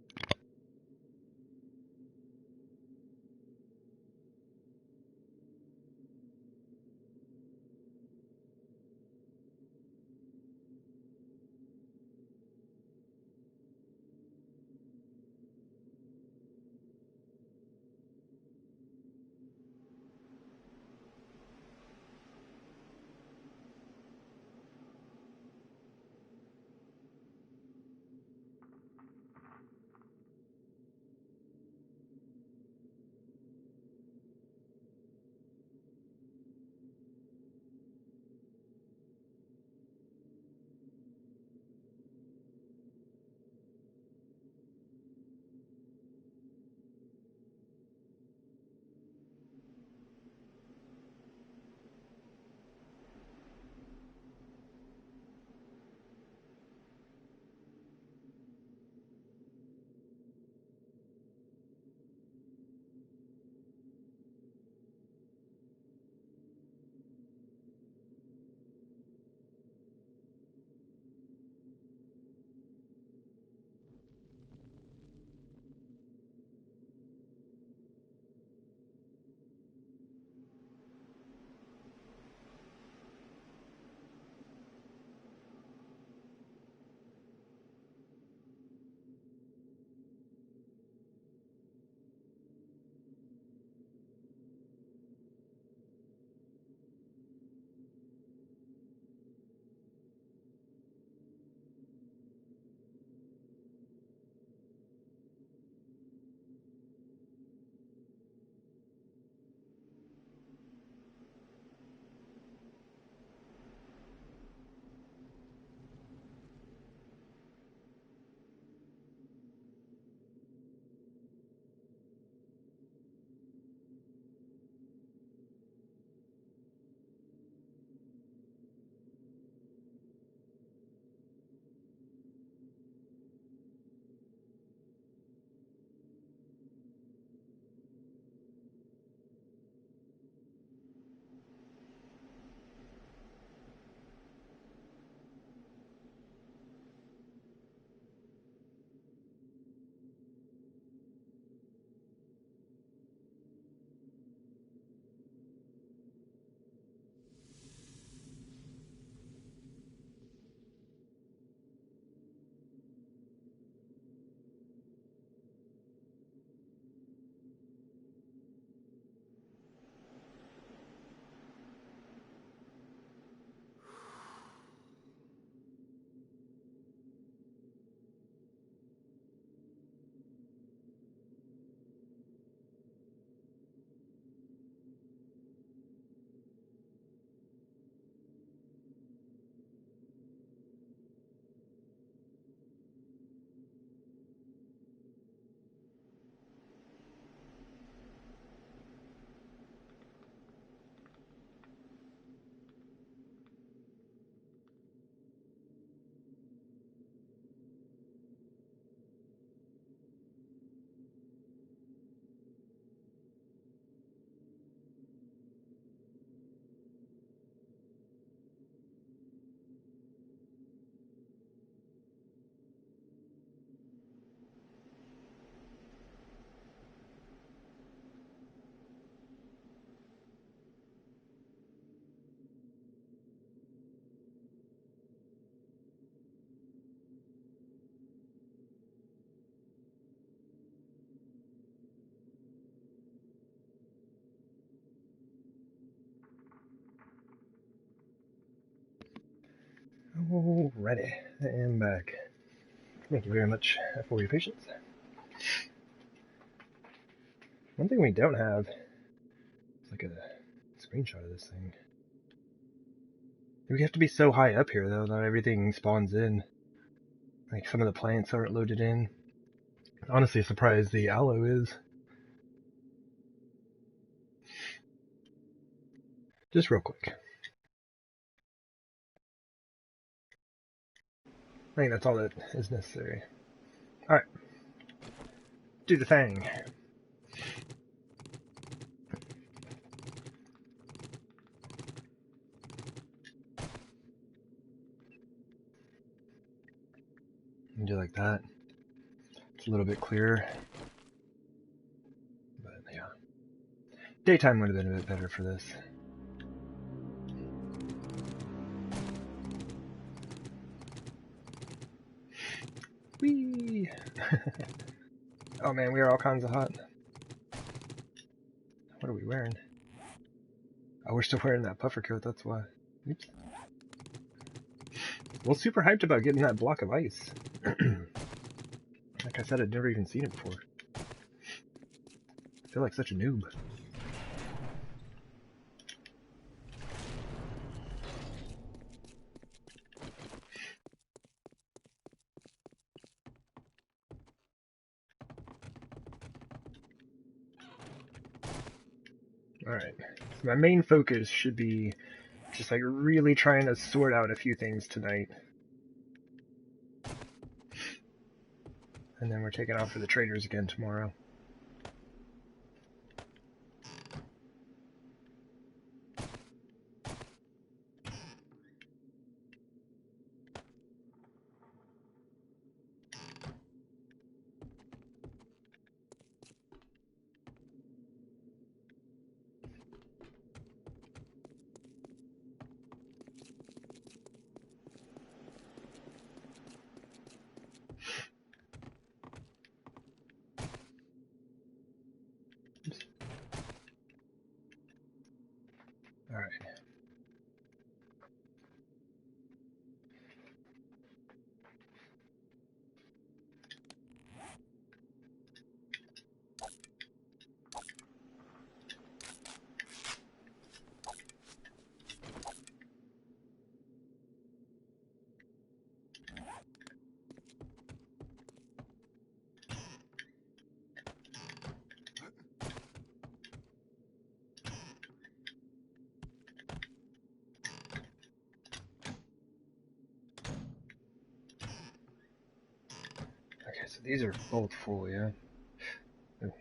Alrighty, I am back. Thank you very much for your patience. One thing we don't have is like a screenshot of this thing. We have to be so high up here though that everything spawns in. Like some of the plants aren't loaded in. Honestly surprised the aloe is. Just real quick. I think that's all that is necessary. Alright. Do the thing. And do like that. It's a little bit clearer. But yeah. Daytime would have been a bit better for this. Whee! Oh man, we are all kinds of hot. What are we wearing? Oh, we're still wearing that puffer coat, that's why. Oops. Well, super hyped about getting that block of ice. Like I said, I'd never even seen it before. I feel like such a noob. Alright, so my main focus should be just like really trying to sort out a few things tonight. And then we're taking off for the traders again tomorrow. Alright. Okay, so these are both full, yeah? Ooh.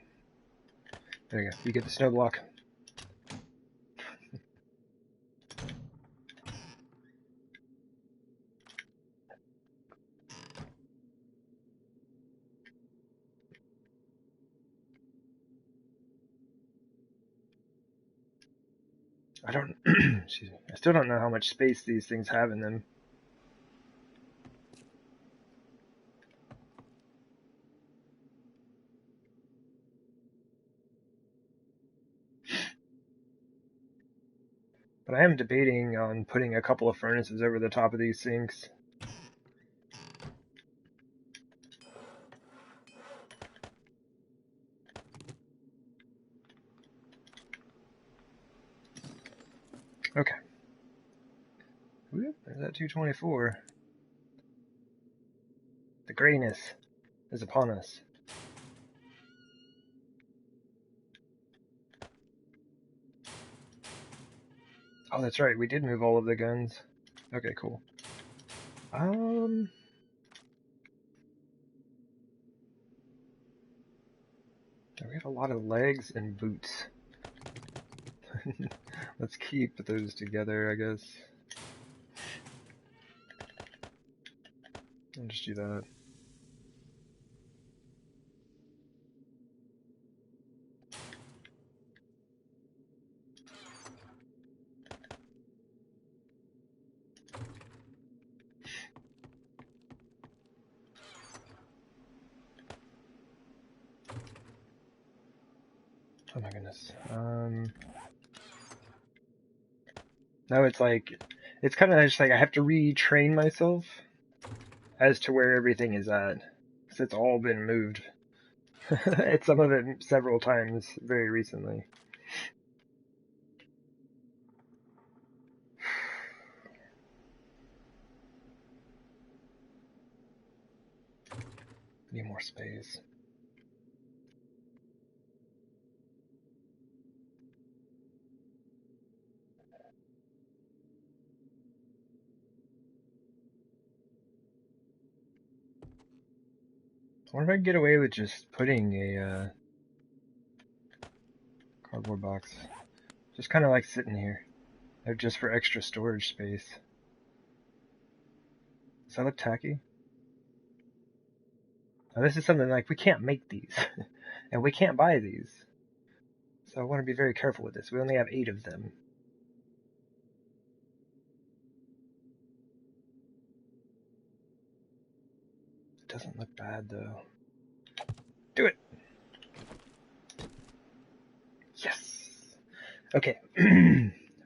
There you go. You get the snow block. I don't... excuse me. I still don't know how much space these things have in them. But I am debating on putting a couple of furnaces over the top of these sinks. Okay. Whoop, there's that 224. The grayness is upon us. Oh, that's right. We did move all of the guns. Okay, cool. We have a lot of legs and boots. Let's keep those together, I guess. I'll just do that. Oh my goodness. No, it's like It's kind of just like I have to retrain myself as to where everything is at, because it's all been moved. It's some of it several times very recently. Need more space. I wonder if I can get away with just putting a cardboard box. Just kind of like sitting here. Just for extra storage space. Does that look tacky? Now this is something like we can't make these. And we can't buy these. So I want to be very careful with this. We only have 8 of them. It doesn't look bad though. Do it! Yes! Okay.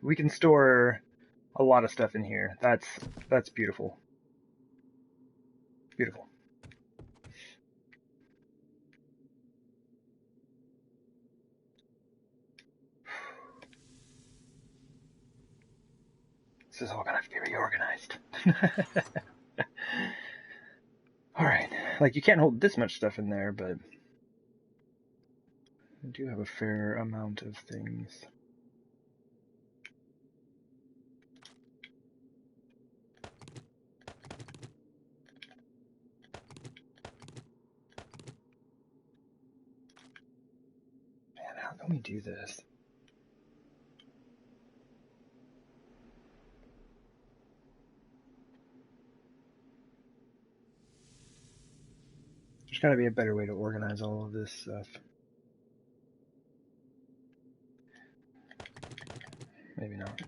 We can store a lot of stuff in here. That's beautiful. Beautiful. This is all gonna have to be reorganized. Alright. Like, you can't hold this much stuff in there, but I do have a fair amount of things. Man, how can we do this? There's gotta be a better way to organize all of this stuff. Maybe not.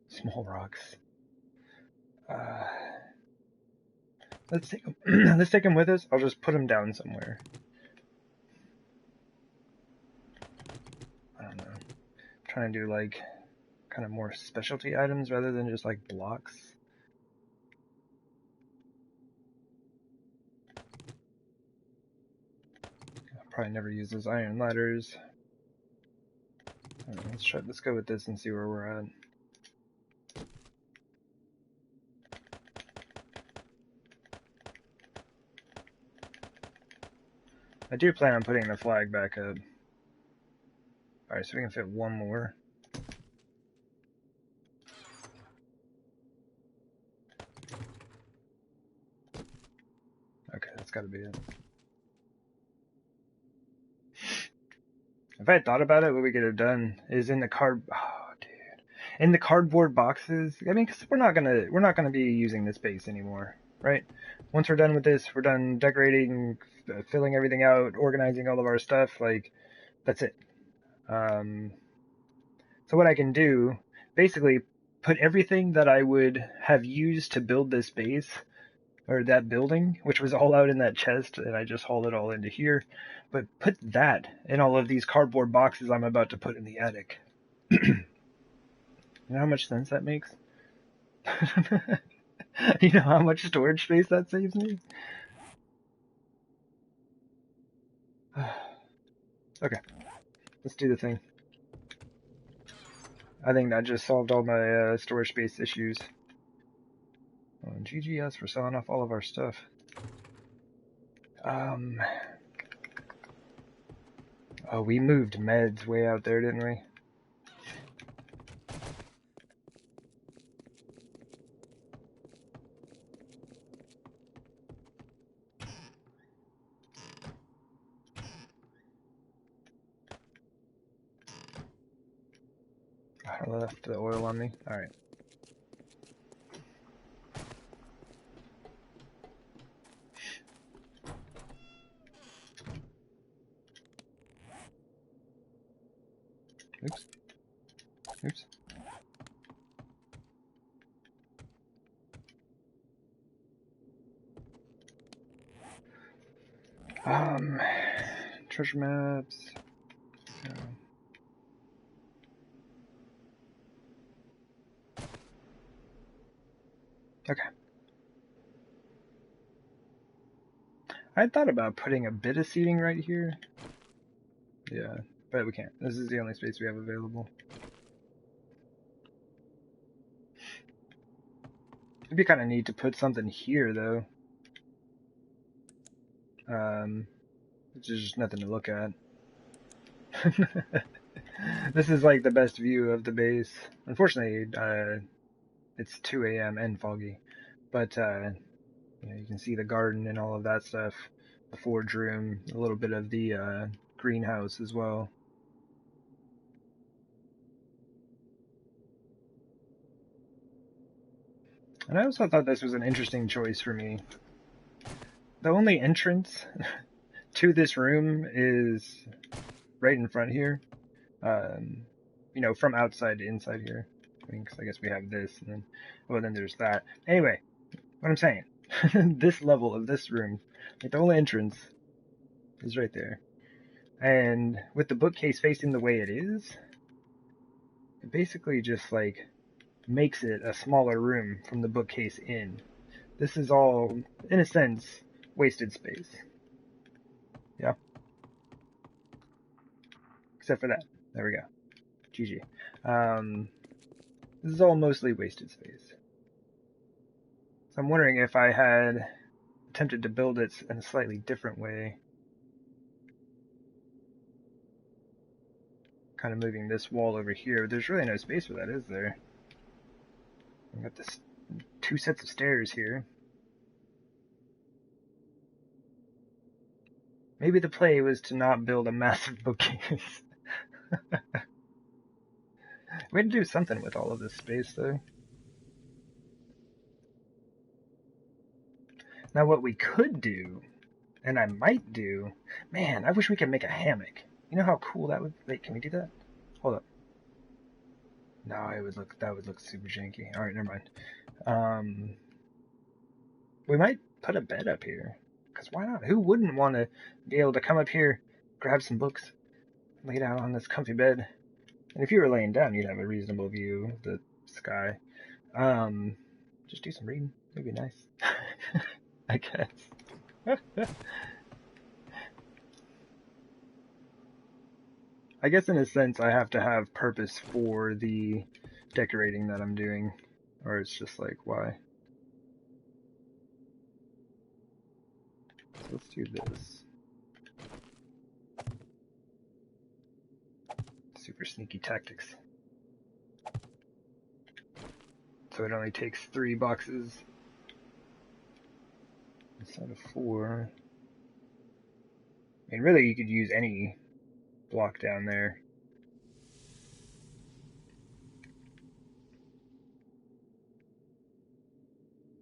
Small rocks. Let's take them. Let's take them with us. I'll just put them down somewhere. I don't know. I'm trying to do like kind of more specialty items rather than just like blocks. I'll probably never use those iron ladders. Let's go with this and see where we're at. I do plan on putting the flag back up. Alright, so we can fit one more. Okay, that's gotta be it. If I had thought about it, what we could have done is in the in the cardboard boxes. I mean, because we're not gonna be using this space anymore, right? Once we're done with this, we're done decorating, filling everything out, organizing all of our stuff. Like, that's it. So what I can do, basically, put everything that I would have used to build this base, or that building, which was all out in that chest, and I just hauled it all into here, but put that in all of these cardboard boxes I'm about to put in the attic. You know how much sense that makes? You know how much storage space that saves me? Okay, let's do the thing. I think that just solved all my storage space issues. Oh, and GGS for selling off all of our stuff. Oh, we moved meds way out there, didn't we? I left the oil on me. Alright. Oops. Oops. Treasure maps. So, Okay. I thought about putting a bit of seating right here. Yeah, but we can't. This is the only space we have available. It'd be kind of neat to put something here, though. Which is just nothing to look at. This is like the best view of the base. Unfortunately, it's 2 a.m. and foggy, but you can see the garden and all of that stuff, the forge room, a little bit of the greenhouse as well. And I also thought this was an interesting choice for me. The only entrance to this room is right in front here. From outside to inside here. I mean, 'cause I guess we have this, and then there's that. Anyway, what I'm saying, this level of this room, like the only entrance is right there. And with the bookcase facing the way it is, it basically just like makes it a smaller room from the bookcase in. This is all, in a sense, wasted space. Yeah. Except for that. There we go. GG. This is all mostly wasted space. So I'm wondering if I had attempted to build it in a slightly different way. Kind of moving this wall over here. There's really no space for that, is there? I've got this 2 sets of stairs here. Maybe the play was to not build a massive bookcase. We had to do something with all of this space, though. Now, what we could do, and I might do, man, I wish we could make a hammock. You know how cool that would. Wait, can we do that? Hold up. No, that would look super janky. All right, never mind. We might put a bed up here, because why not? Who wouldn't want to be able to come up here, grab some books, lay down on this comfy bed? And if you were laying down, you'd have a reasonable view of the sky. Just do some reading. It'd be nice. I guess. I guess in a sense I have to have purpose for the decorating that I'm doing, or it's just like, why? So let's do this. Super sneaky tactics. So it only takes 3 boxes instead of 4. I mean, really, you could use any block down there.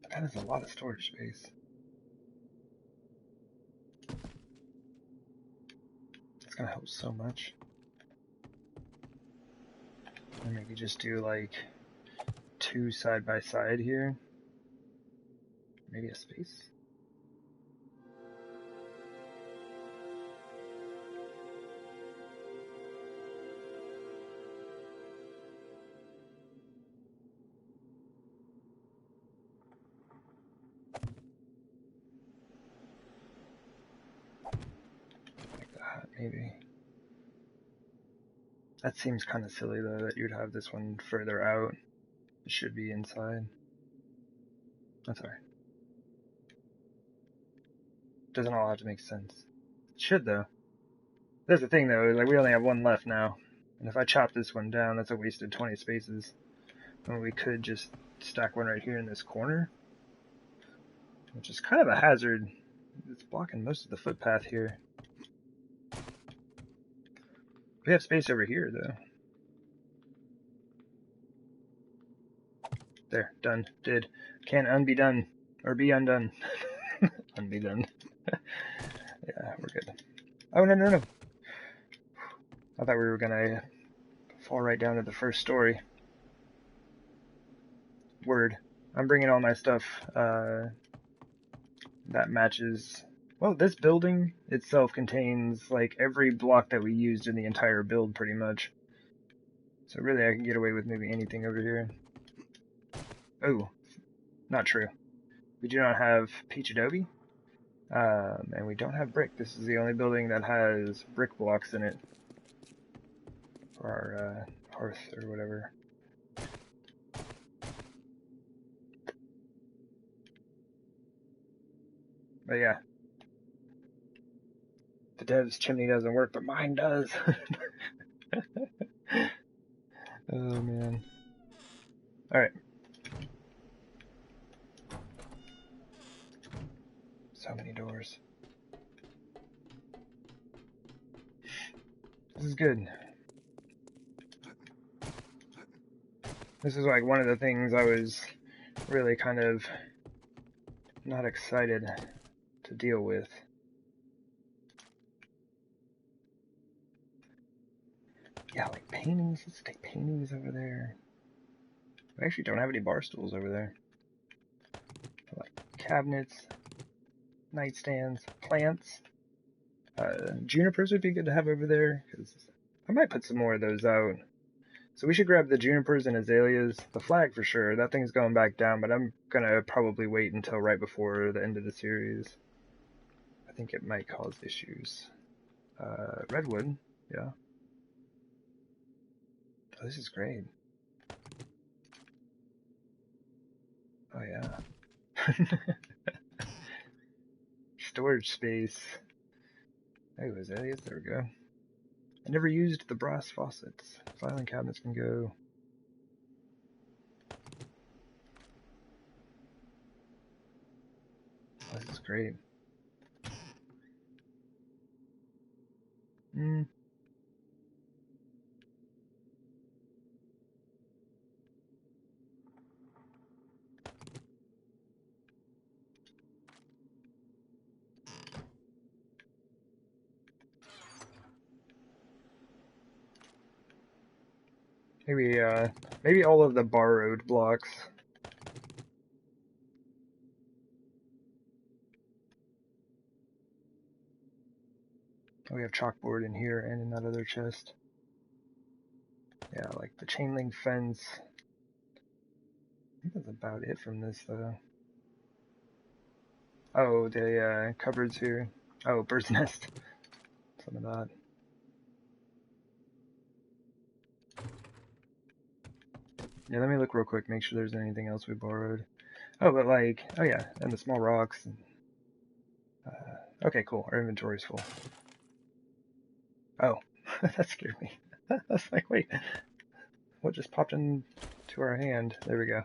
But that is a lot of storage space. It's gonna help so much. Or maybe just do like 2 side by side here. Maybe a space. Like that, maybe. That seems kind of silly though, that you'd have this one further out. It should be inside. That's alright. Doesn't all have to make sense. It should though. That's the thing though, is like we only have one left now. And if I chop this one down, that's a wasted 20 spaces. And we could just stack one right here in this corner. Which is kind of a hazard. It's blocking most of the footpath here. We have space over here though. There, done, did. Can't unbe done. Or be undone. Unbe done. Yeah, we're good. Oh, no. I thought we were gonna fall right down to the first story. Word. I'm bringing all my stuff that matches. Well, this building itself contains like every block that we used in the entire build pretty much. So really I can get away with maybe anything over here. Oh, Not true. We do not have peach adobe, and we don't have brick. This is the only building that has brick blocks in it for our hearth or whatever. But yeah, the dev's chimney doesn't work, but mine does. Oh man. Alright. So many doors. This is good. This is like one of the things I was really kind of not excited to deal with. Yeah, like paintings. Let's take paintings over there. We actually don't have any bar stools over there. Like cabinets, nightstands, plants. Junipers would be good to have over there, because I might put some more of those out. So we should grab the junipers and azaleas. The flag for sure. That thing's going back down, but I'm gonna probably wait until right before the end of the series. I think it might cause issues. Redwood, yeah. Oh, this is great. Oh yeah. Storage space. Oh, azaleas, there we go. I never used the brass faucets. Filing cabinets can go. Oh, this is great. Maybe all of the borrowed blocks. Oh, we have chalkboard in here and in that other chest. Yeah, like the chain link fence. I think that's about it from this, though. Oh, the cupboards here. Oh, bird's nest. Some of that. Yeah, let me look real quick, make sure there's anything else we borrowed. Oh, but like, oh yeah, and the small rocks. Okay, cool. Our inventory's full. Oh, that scared me. I was like, wait, what just popped into our hand? There we go.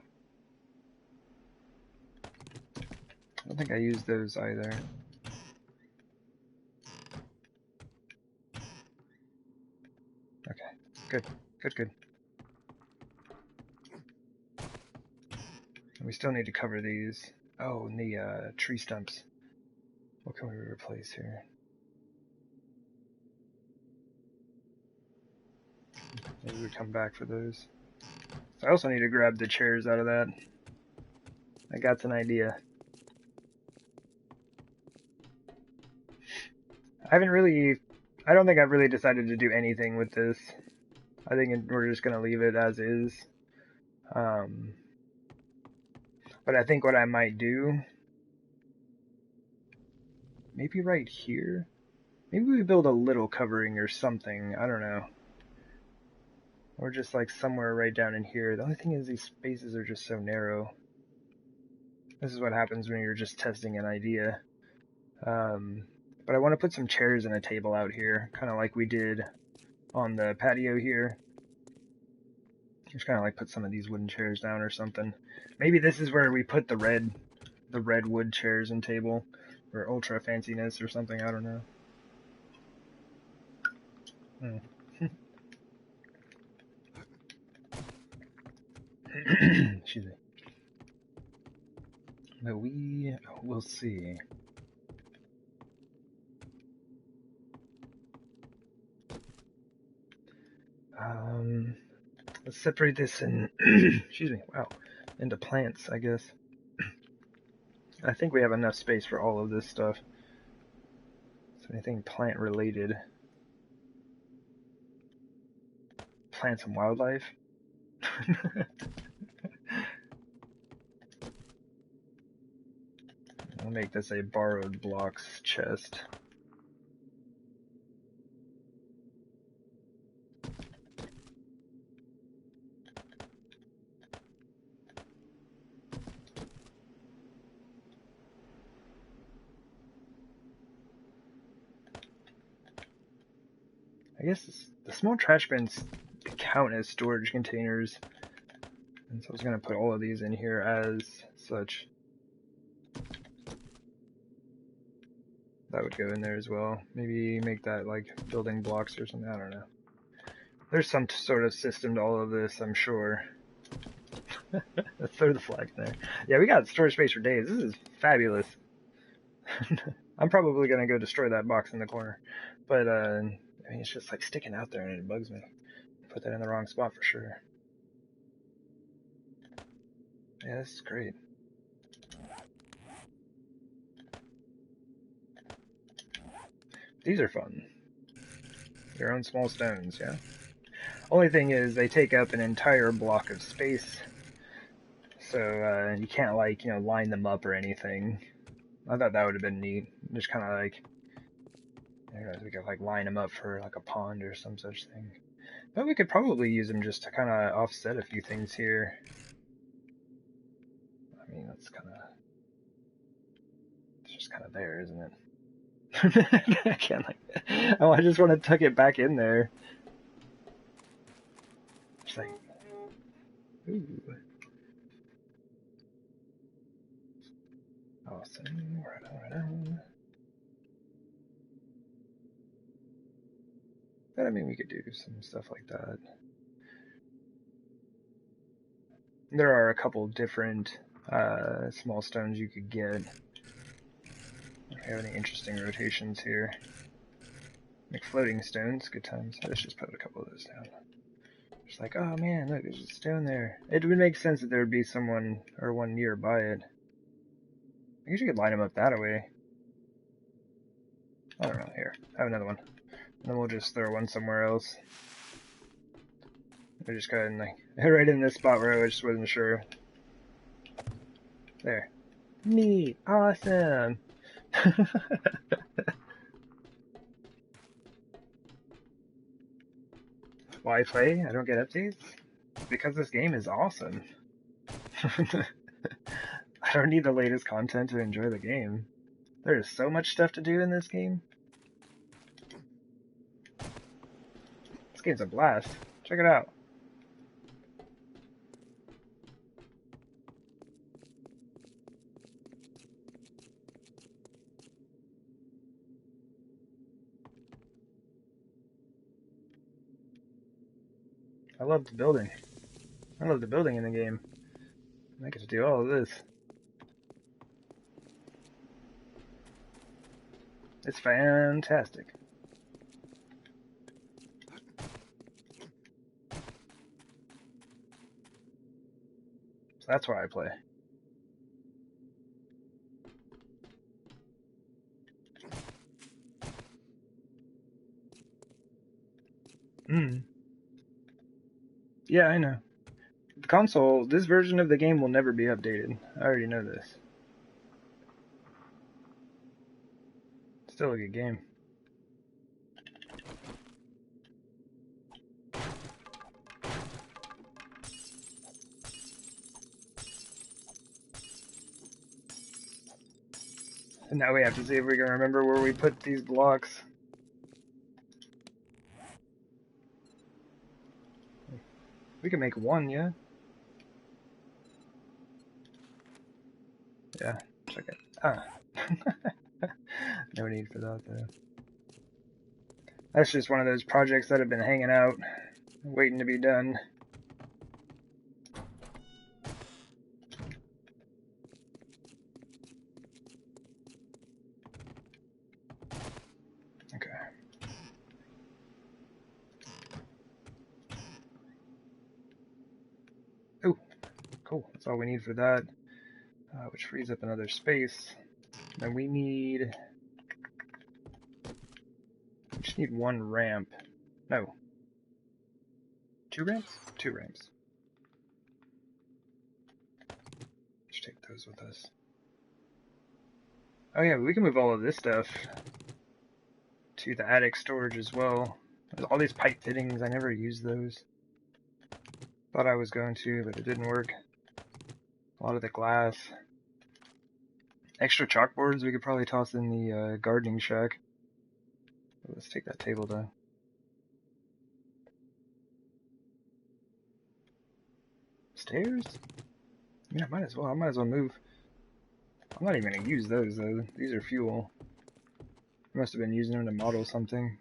I don't think I used those either. Okay, good, good, good. We still need to cover these. Oh, and the tree stumps. What can we replace here? Maybe we come back for those. So I also need to grab the chairs out of that. I got an idea. I don't think I've really decided to do anything with this. I think we're just going to leave it as is. But I think what I might do, maybe right here, maybe we build a little covering or something, I don't know. Or just like somewhere right down in here. The only thing is these spaces are just so narrow. This is what happens when you're just testing an idea. But I want to put some chairs and a table out here, kind of like we did on the patio here. Just kind of like put some of these wooden chairs down or something. Maybe this is where we put the red wood chairs and table for ultra fanciness or something. I don't know. Excuse me. But we'll see. Let's separate this in, excuse me, wow, into plants, I guess. I think we have enough space for all of this stuff. So anything plant related. Plants and wildlife. I'll make this a borrowed blocks chest. I guess the small trash bins count as storage containers, and so I was going to put all of these in here as such. That would go in there as well. Maybe make that like building blocks or something, I don't know. There's some sort of system to all of this, I'm sure. Let's throw the flag in there. Yeah, we got storage space for days. This is fabulous. I'm probably going to go destroy that box in the corner. But, I mean, it's just like sticking out there and it bugs me. Put that in the wrong spot for sure. Yeah, this is great. These are fun. Your own small stones, yeah? Only thing is, they take up an entire block of space. So, you can't, like, you know, line them up or anything. I thought that would have been neat. Just kind of like, we could like line them up for like a pond or some such thing. But we could probably use them just to kind of offset a few things here. I mean, that's kind of, it's just kind of there, isn't it? I can't like, oh, I just want to tuck it back in there. Just like, ooh. Awesome. Right on. But I mean, we could do some stuff like that. There are a couple different small stones you could get. If we have any interesting rotations here. Make floating stones, good times. Let's just put a couple of those down. Just like, oh man, look, there's a stone there. It would make sense that there would be someone or one nearby it. I guess you could line them up that way. I don't know, here, have another one. And then we'll just throw one somewhere else. I just go ahead and like, right in this spot where I just wasn't sure. There. Neat, awesome. Why play? I don't get updates? Because this game is awesome. I don't need the latest content to enjoy the game. There is so much stuff to do in this game. This game's a blast. Check it out. I love the building. I love the building in the game. I get to do all of this. It's fantastic. So that's why I play. Yeah, I know. The console, this version of the game will never be updated. I already know this. Still a good game. And now we have to see if we can remember where we put these blocks. We can make one, yeah? Yeah, check it. Ah. No need for that, though. That's just one of those projects that have been hanging out, waiting to be done. Okay. Oh, cool. That's all we need for that, which frees up another space. And we just need one ramp. No. 2 ramps? 2 ramps. Let's take those with us. Oh yeah, we can move all of this stuff to the attic storage as well. There's all these pipe fittings, I never used those. Thought I was going to, but it didn't work. A lot of the glass. Extra chalkboards we could probably toss in the gardening shack. Let's take that table down. Stairs? Yeah, I might as well. I might as well move. I'm not even gonna use those though. These are fuel. I must have been using them to model something.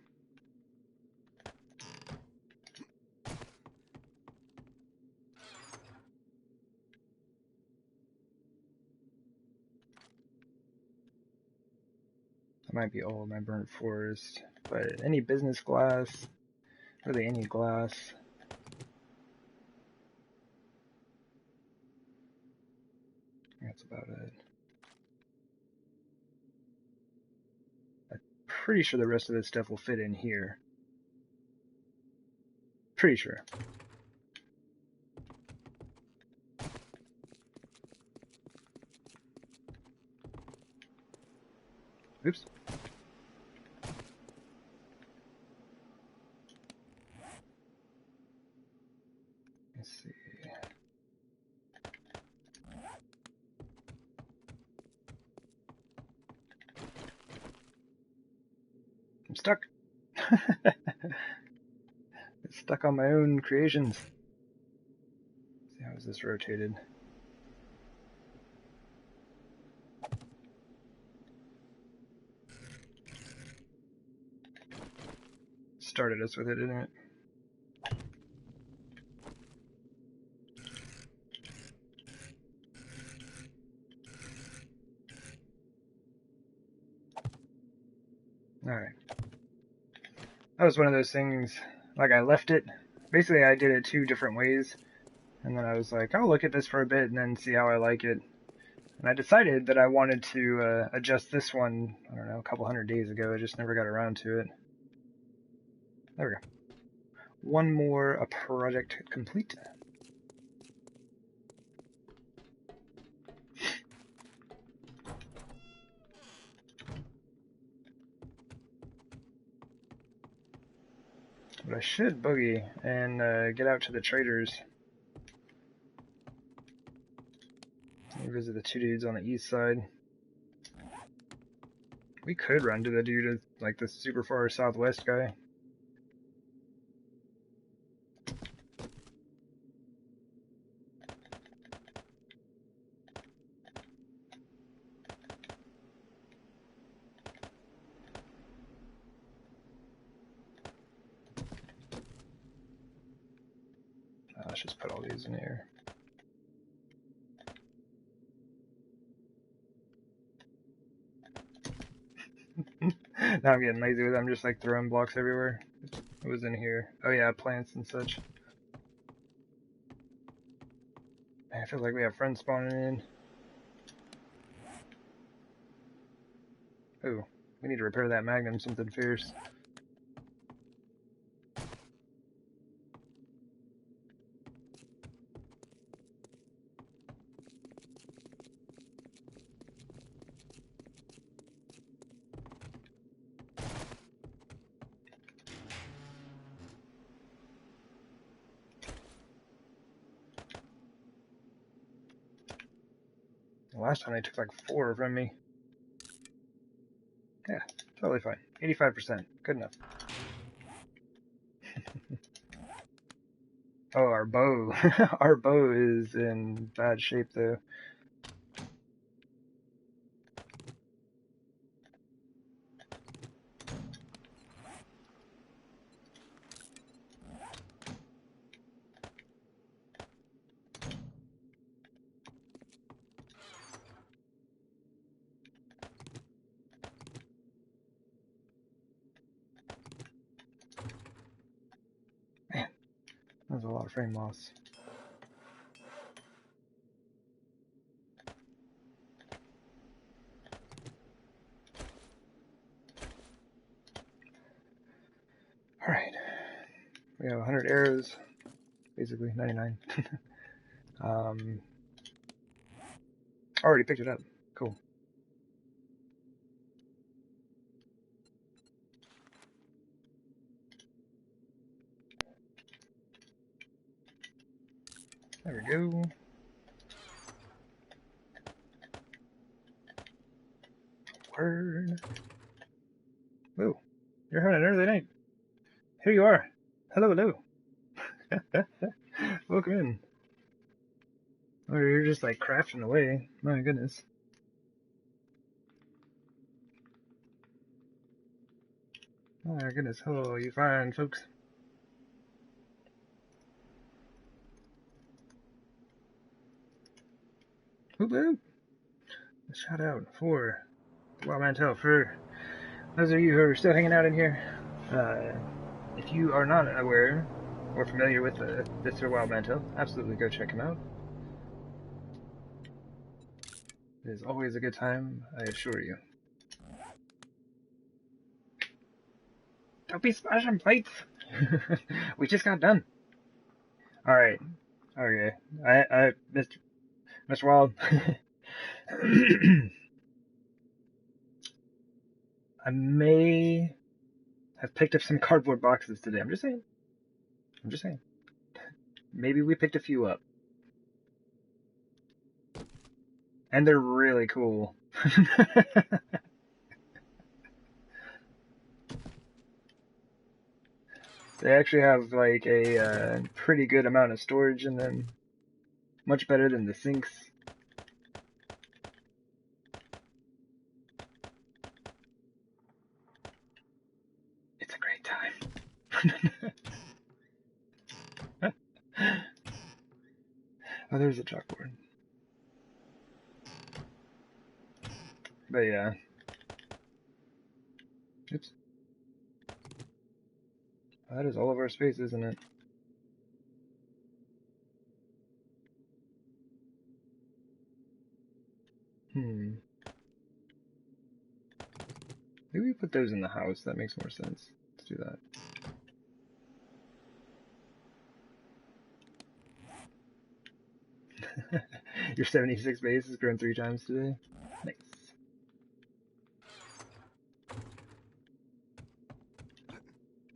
That might be all of my burnt forest. But any business glass, really any glass. That's about it. I'm pretty sure the rest of this stuff will fit in here. Pretty sure. Oops. Let's see. I'm stuck. It's stuck on my own creations. Let's see, how is this rotated? Started us with it, didn't it? Alright. That was one of those things, like I left it. Basically I did it 2 different ways. And then I was like, I'll look at this for a bit and then see how I like it. And I decided that I wanted to adjust this one, I don't know, a couple hundred days ago. I just never got around to it. There we go. One more project complete. But I should boogie and get out to the traders. Visit the 2 dudes on the east side. We could run to the dude, like the super far southwest guy. Let's just put all these in here. Now I'm getting lazy with it. I'm just like throwing blocks everywhere. It was in here. Oh yeah, plants and such. Man, I feel like we have friends spawning in. Oh, we need to repair that magnum, something fierce. Last time they took like 4 from me. Yeah, totally fine. 85%. Good enough. Oh, our bow. Our bow is in bad shape though. Man, that was a lot of frame loss. Alright. We have 100 arrows. Basically, 99. Already picked it up. Cool. we go. Word. Whoa, you're having an early night. Here you are. Hello, hello. Welcome in. Oh, you're just like crafting away. My goodness. My goodness. Hello, you fine folks. Whoop whoop. Shout out for Wild Mantel for those of you who are still hanging out in here. If you are not aware or familiar with Mr. Wild Mantel, absolutely go check him out. It is always a good time, I assure you. Don't be splashing plates! We just got done. Alright. Okay. Mr. Wild. I may have picked up some cardboard boxes today. I'm just saying. Maybe we picked a few up. And they're really cool. They actually have like a pretty good amount of storage in them. Much better than the sinks. It's a great time. Oh, there's a chalkboard. But yeah. Oops. Oh, that is all of our space, isn't it? Maybe we put those in the house. That makes more sense. Let's do that. Your 76 base has grown 3 times today. Nice.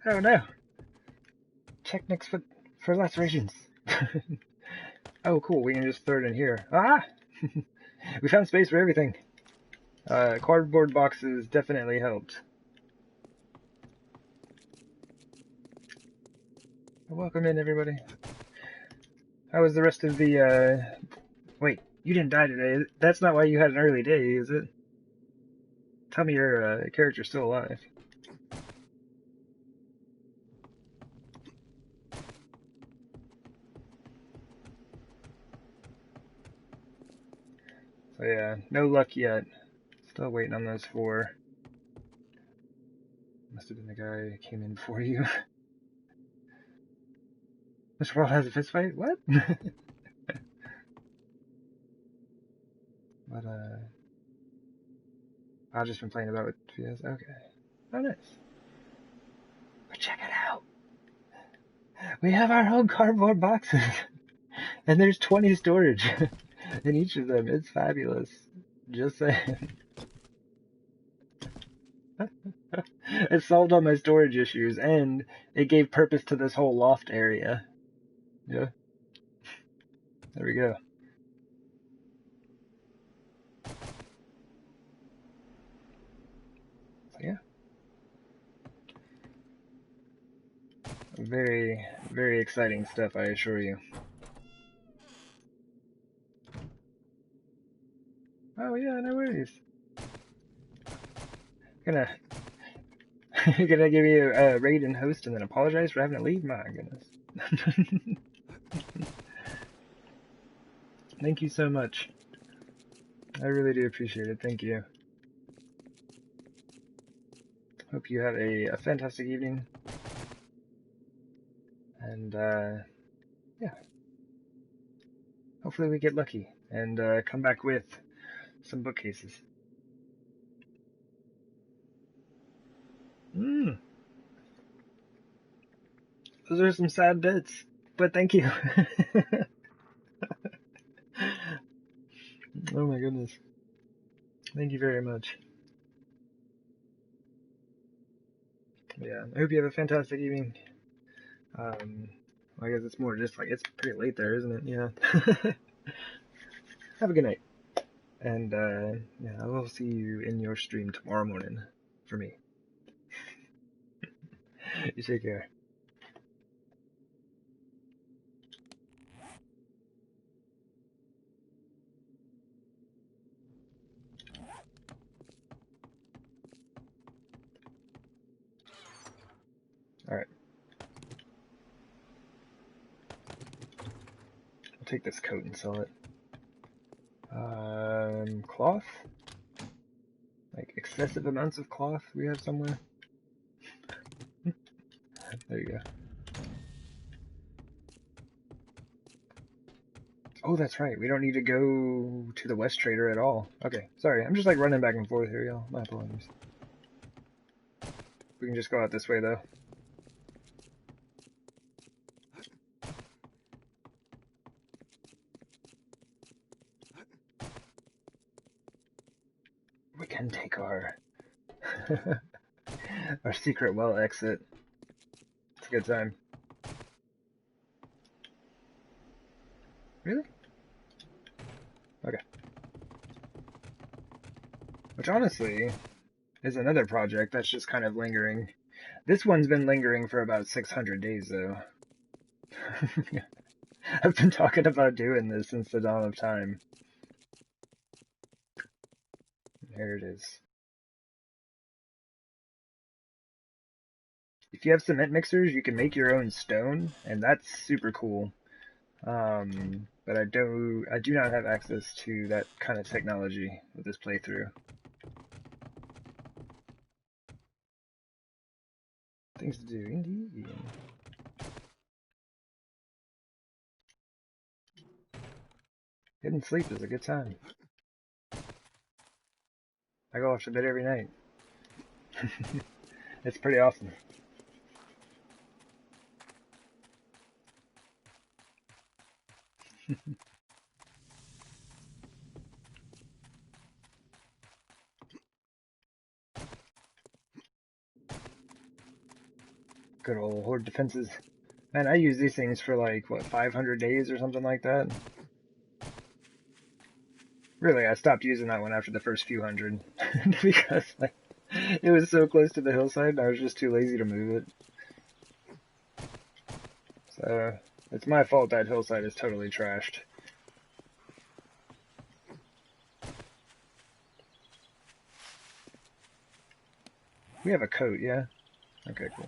Oh no! Check next for lacerations. Oh cool, we can just throw it in here. Ah! We found space for everything. Cardboard boxes definitely helped. Welcome in, everybody. How was the rest of the, Wait, you didn't die today. That's not why you had an early day, is it? Tell me your character's still alive. So yeah, no luck yet. Still waiting on those 4. Must have been the guy who came in before you. This world has a fist fight? What? But, I've just been playing about with PS. Okay. Oh, nice. But check it out. We have our own cardboard boxes. And there's 20 storage in each of them. It's fabulous. Just saying. It solved all my storage issues, and it gave purpose to this whole loft area. Yeah. There we go. So yeah. Very, very exciting stuff, I assure you. Oh yeah, no worries. Gonna gonna give you a raid and host and then apologize for having to leave? My goodness. Thank you so much. I really do appreciate it. Thank you. Hope you have a fantastic evening. And, yeah. Hopefully we get lucky and come back with some bookcases. Those are some sad bits, but thank you. Oh my goodness. Thank you very much. Yeah, I hope you have a fantastic evening. I guess it's more just like, it's pretty late there, isn't it? Yeah. Have a good night. And, yeah, I will see you in your stream tomorrow morning. For me. You take care. Alright. I'll take this coat and sell it. Cloth? Like excessive amounts of cloth we have somewhere? There you go. Oh, that's right. We don't need to go to the West Trader at all. Okay, sorry. I'm just like running back and forth here, y'all. My apologies. We can just go out this way, though. We can take our our secret well exit. It's a good time. Really? Okay. Which honestly is another project that's just kind of lingering. This one's been lingering for about 600 days, though. I've been talking about doing this since the dawn of time. There it is. If you have cement mixers, you can make your own stone, and that's super cool. But I do not have access to that kind of technology with this playthrough. Things to do, indeed. Getting sleep is a good time. I go off to bed every night. It's pretty awesome. Good old horde defenses. Man, I use these things for like, what, 500 days or something like that? Really, I stopped using that one after the first few hundred. Because like, it was so close to the hillside and I was just too lazy to move it. So, it's my fault that hillside is totally trashed. We have a coat, yeah? Okay, cool.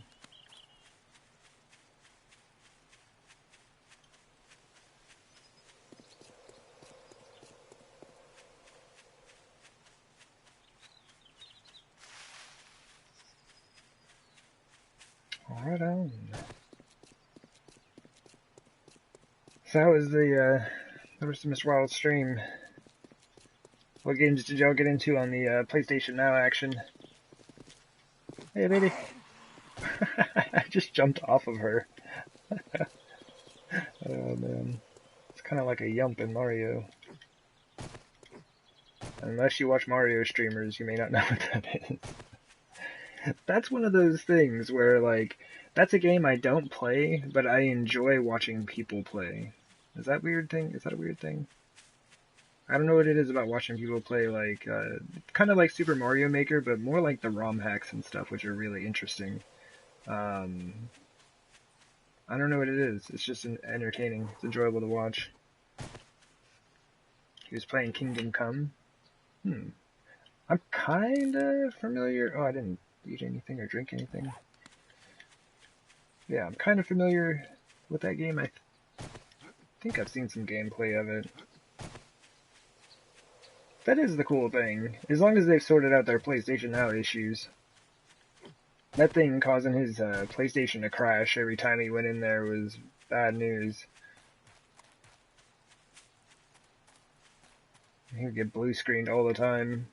Right on. So how was the rest of Mr. Wild's stream? What games did y'all get into on the PlayStation Now action? Hey, lady. I just jumped off of her. Oh, man. It's kind of like a yump in Mario. Unless you watch Mario streamers, you may not know what that is. That's one of those things where, like, that's a game I don't play, but I enjoy watching people play. Is that weird thing? Is that a weird thing? I don't know what it is about watching people play, like, kind of like Super Mario Maker, but more like the ROM hacks and stuff, which are really interesting. I don't know what it is. It's just entertaining. It's enjoyable to watch. He was playing Kingdom Come. I'm kinda familiar. Oh, I didn't eat anything or drink anything. Yeah, I'm kind of familiar with that game. I think I've seen some gameplay of it. That is the cool thing. As long as they've sorted out their PlayStation Now issues. That thing causing his PlayStation to crash every time he went in there was bad news. He would get blue screened all the time.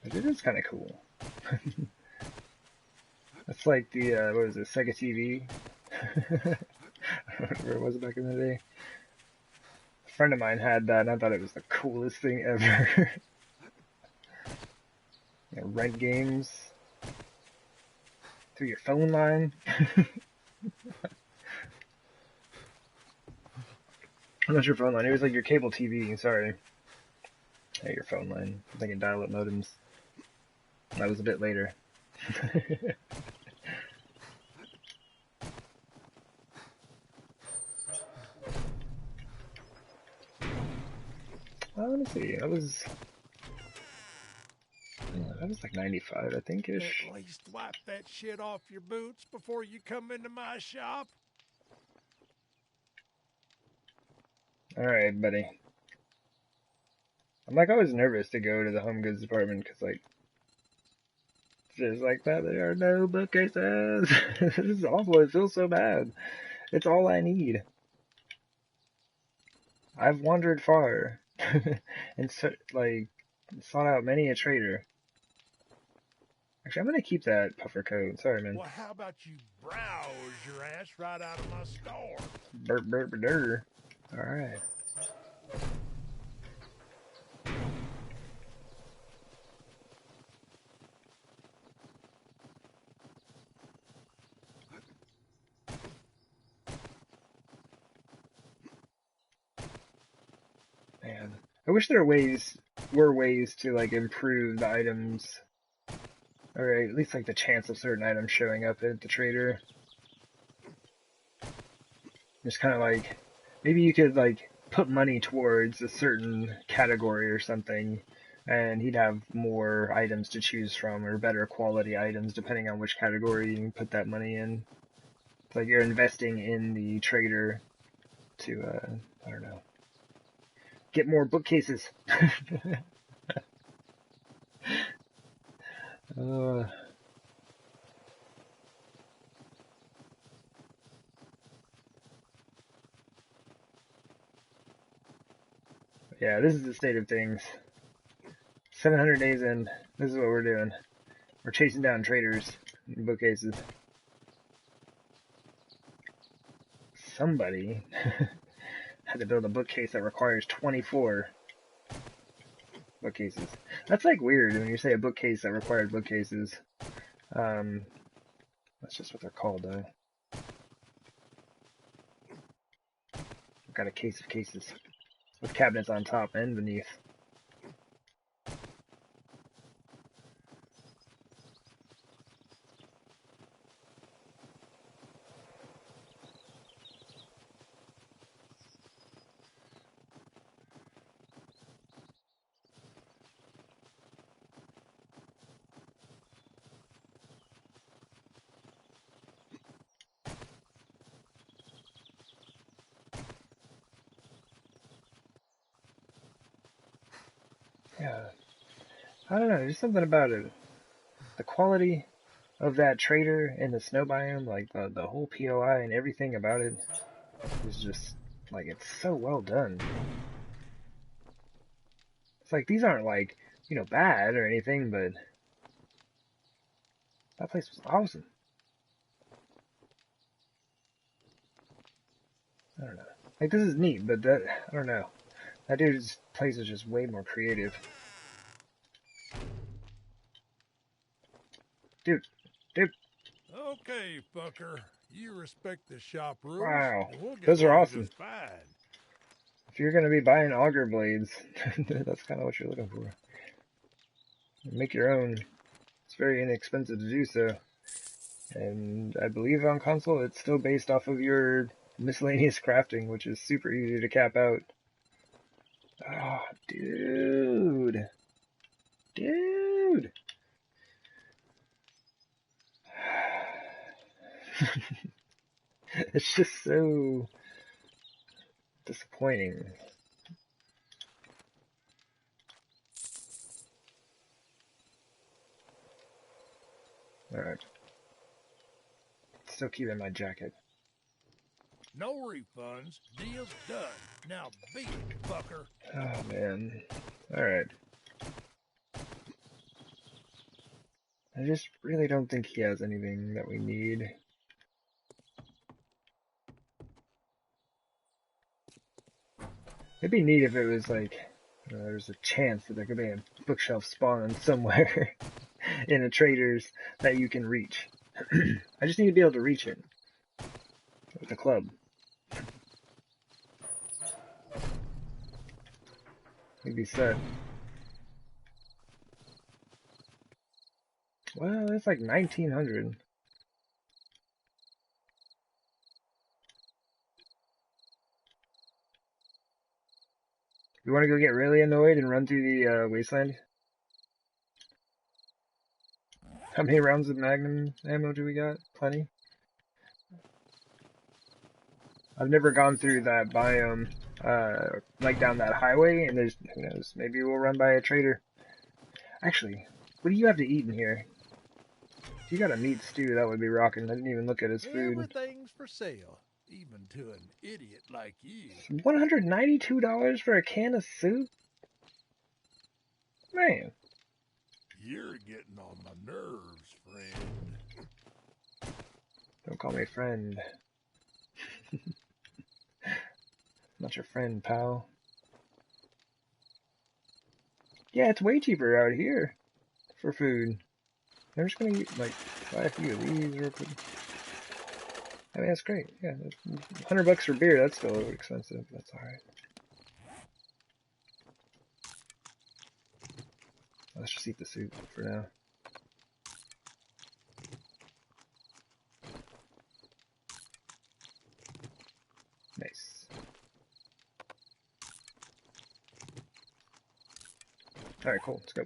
But it is kind of cool. That's like the, what was it, Sega TV? Whatever it was back in the day. friend of mine had that, and I thought it was the coolest thing ever. You know, rent games through your phone line. Not your phone line. It was like your cable TV. Sorry. Yeah, your phone line. I'm thinking dial-up modems. That was a bit later. Let me see. That was like 95, I think ish. At least wipe that shit off your boots before you come into my shop. All right, buddy. I'm like always nervous to go to the home goods department because like just like that there are no bookcases. This is awful. It feels so bad. It's all I need. I've wandered far and like sought out many a trader. Actually, I'm gonna keep that puffer coat. Sorry, man. Well, how about you browse your ass right out of my store? Burp, burp, burr. All right. Man, I wish there were ways to like improve the items, or at least like the chance of certain items showing up at the trader. Just kind of like maybe you could like put money towards a certain category or something, and he'd have more items to choose from or better quality items depending on which category you can put that money in. It's like you're investing in the trader to I don't know, get more bookcases. uh, yeah, this is the state of things. 700 days in, this is what we're doing. We're chasing down traders in bookcases. Somebody had to build a bookcase that requires 24 bookcases. That's like weird when you say a bookcase that requires bookcases. That's just what they're called, though. I've got a case of cases with cabinets on top and beneath. Yeah, I don't know, there's something about it. The quality of that trader in the snow biome, like the whole POI and everything about it is just, like, it's so well done. It's like, these aren't like, you know, bad or anything, but that place was awesome. I don't know. Like, this is neat, but that, I don't know. That dude's place is just way more creative. Dude, dude, Okay, fucker. You respect the shop rules, wow. and we'll get Those are along awesome. just fine. If you're gonna be buying auger blades, that's kind of what you're looking for. Make your own. It's very inexpensive to do so. And I believe on console it's still based off of your miscellaneous crafting, which is super easy to cap out. Oh, dude. Dude. It's just so disappointing. Alright. Still keeping my jacket. No refunds. Deal's done. Now beat it, fucker. Oh, man. Alright. I just really don't think he has anything that we need. It'd be neat if it was like there's a chance that there could be a bookshelf spawning somewhere in a trader's that you can reach. I just need to be able to reach it with a club. We'd be set. Well, it's like 1900. You want to go get really annoyed and run through the wasteland? How many rounds of magnum ammo do we got? Plenty. I've never gone through that biome, like down that highway, and there's, who knows, maybe we'll run by a trader. Actually, what do you have to eat in here? If you got a meat stew, that would be rocking. I didn't even look at his food. Everything's for sale, even to an idiot like you. $192 for a can of soup? Man. You're getting on my nerves, friend. Don't call me friend. Not your friend, pal. Yeah, it's way cheaper out here for food. I'm just gonna like buy a few of these real quick. I mean, that's great. Yeah, $100 for beer. That's still a little expensive. That's all right. Let's just eat the soup for now. Nice. All right, cool. Let's go.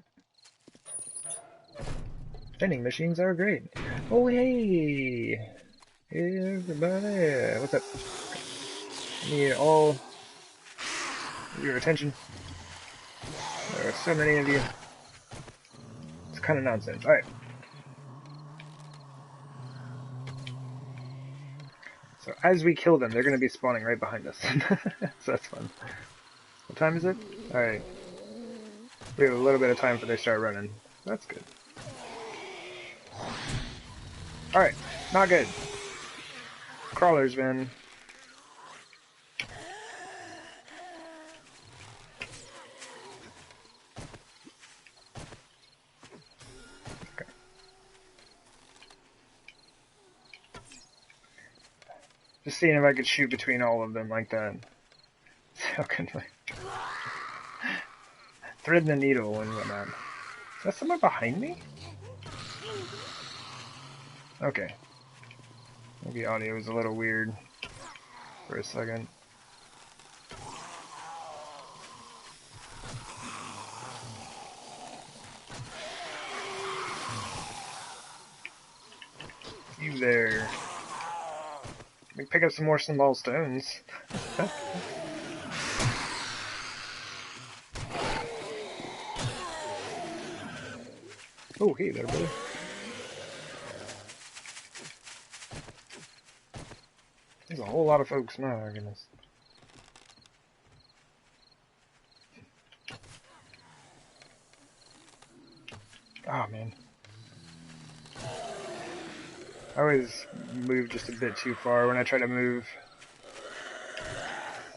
Vending machines are great. Oh, hey, everybody. What's up? I need all of your attention. There are so many of you. It's kind of nonsense. All right. So as we kill them, they're going to be spawning right behind us. So that's fun. What time is it? All right. We have a little bit of time before they start running. That's good. All right. Not good. Crawlers, man. Okay. Just seeing if I could shoot between all of them like that. How can I? Thread the needle and whatnot. Is that someone behind me? Okay. Maybe audio was a little weird for a second. You there. We pick up some more small stones. Oh, hey there, brother. There's a whole lot of folks. My goodness. Oh, man. I always move just a bit too far when I try to move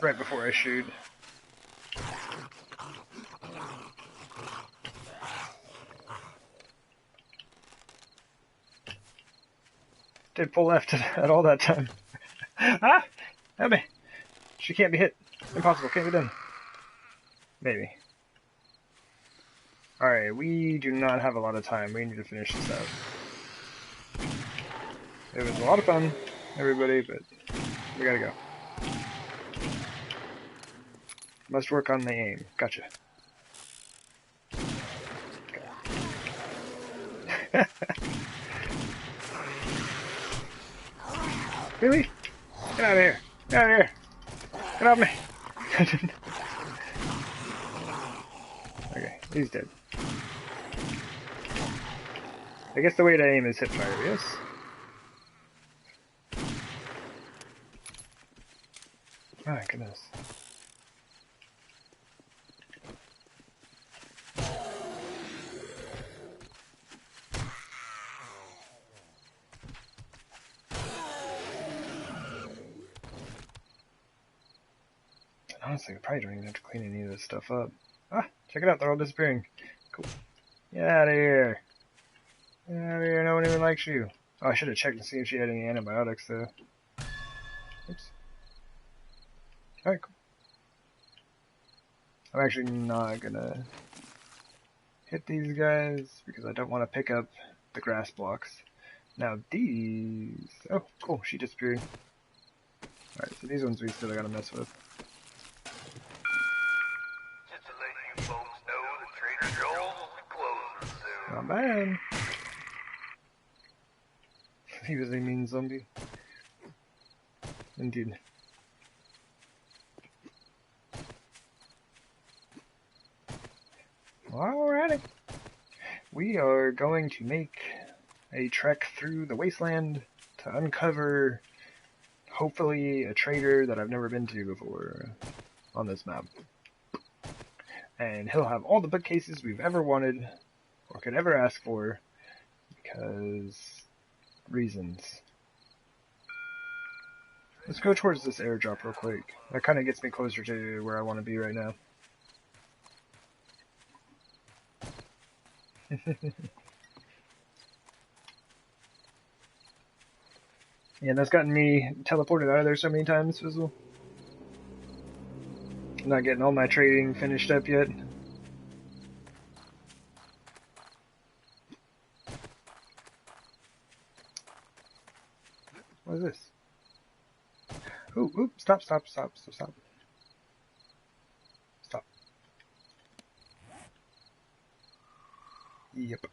right before I shoot. Did pull left at all that time. Ah! Help me! She can't be hit. Impossible. Can't be done. Maybe. Alright, we do not have a lot of time. We need to finish this out. It was a lot of fun, everybody, but we gotta go. Must work on the aim. Gotcha. Really? Get out of here! Get out of here! Get off me! Okay, he's dead. I guess the way to aim is hip fire, yes? Oh my goodness. Honestly, I probably don't even have to clean any of this stuff up. Ah, check it out, they're all disappearing. Cool. Get out of here. Get out of here, no one even likes you. Oh, I should have checked to see if she had any antibiotics, though. Oops. Alright, cool. I'm actually not gonna hit these guys because I don't want to pick up the grass blocks. Now these... Oh, cool, she disappeared. Alright, so these ones we still gotta mess with. Just to let you folks know that Trader Joel's will be closing soon. Not bad. He was a mean zombie. Indeed. Alrighty. We are going to make a trek through the wasteland to uncover, hopefully, a trader that I've never been to before on this map. And he'll have all the bookcases we've ever wanted or could ever ask for because reasons. Let's go towards this airdrop real quick. That kind of gets me closer to where I want to be right now. Yeah, that's gotten me teleported out of there so many times, Fizzle. I'm not getting all my trading finished up yet. What is this? Ooh, stop. Stop. Yep.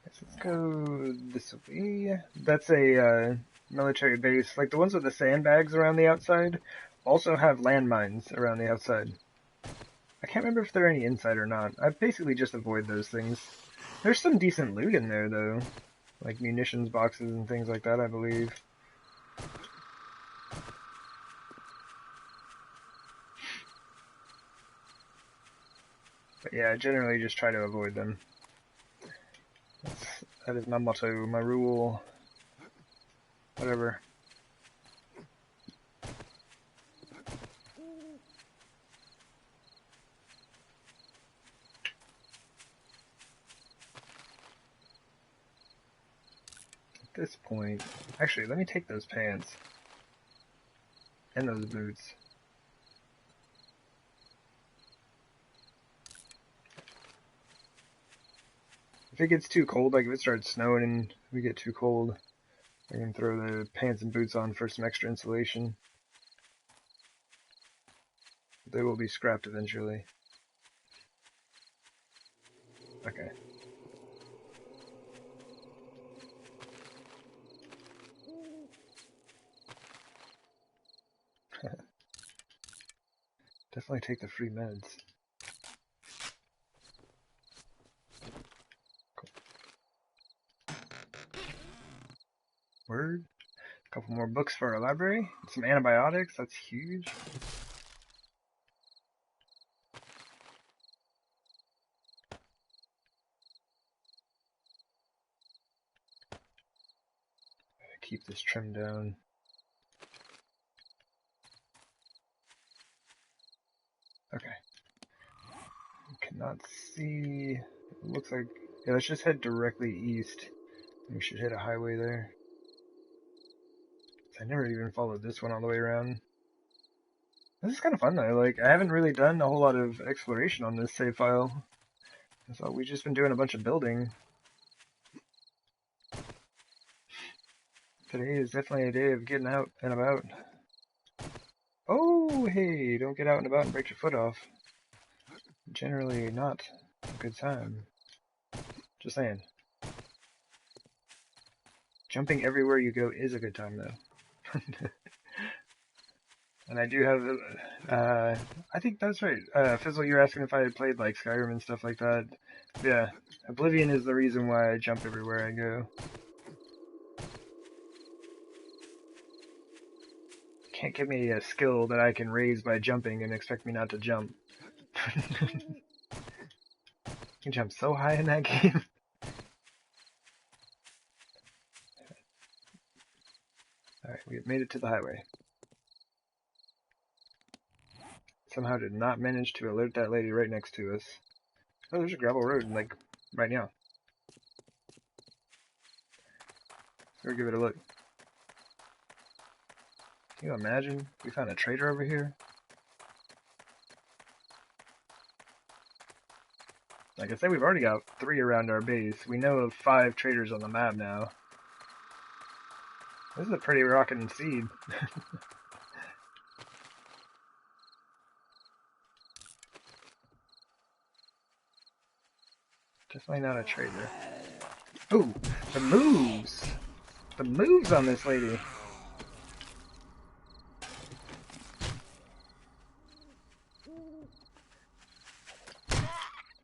Let's go this way. That's a military base. Like the ones with the sandbags around the outside also have landmines around the outside. I can't remember if there are any inside or not. I basically just avoid those things. There's some decent loot in there though. Like munitions boxes and things like that, I believe. But yeah, I generally just try to avoid them. That is my motto, my rule, whatever. At this point, actually, let me take those pants and those boots. If it gets too cold, like if it starts snowing and we get too cold, I can throw the pants and boots on for some extra insulation. They will be scrapped eventually. Okay. Definitely take the free meds. Cool. Word. A couple more books for our library. Some antibiotics, that's huge. Gotta keep this trimmed down. Okay. Cannot see. It looks like. Yeah, let's just head directly east. We should hit a highway there. I never even followed this one all the way around. This is kind of fun though. Like, I haven't really done a whole lot of exploration on this save file. So we've just been doing a bunch of building. Today is definitely a day of getting out and about. Oh, hey, don't get out and about and break your foot off. Generally not a good time. Just saying. Jumping everywhere you go is a good time though. And I do have, I think that's right. Fizzle, you're asking if I had played like Skyrim and stuff like that. Yeah, Oblivion is the reason why I jump everywhere I go. Can't give me a skill that I can raise by jumping and expect me not to jump. You can jump so high in that game. Alright, we have made it to the highway. somehow did not manage to alert that lady right next to us. Oh, there's a gravel road, like, right now. Let's go give it a look. Can you imagine? We found a trader over here. Like I said, we've already got 3 around our base. We know of 5 traders on the map now. This is a pretty rockin' seed. Definitely not a trader. Ooh, the moves! The moves on this lady!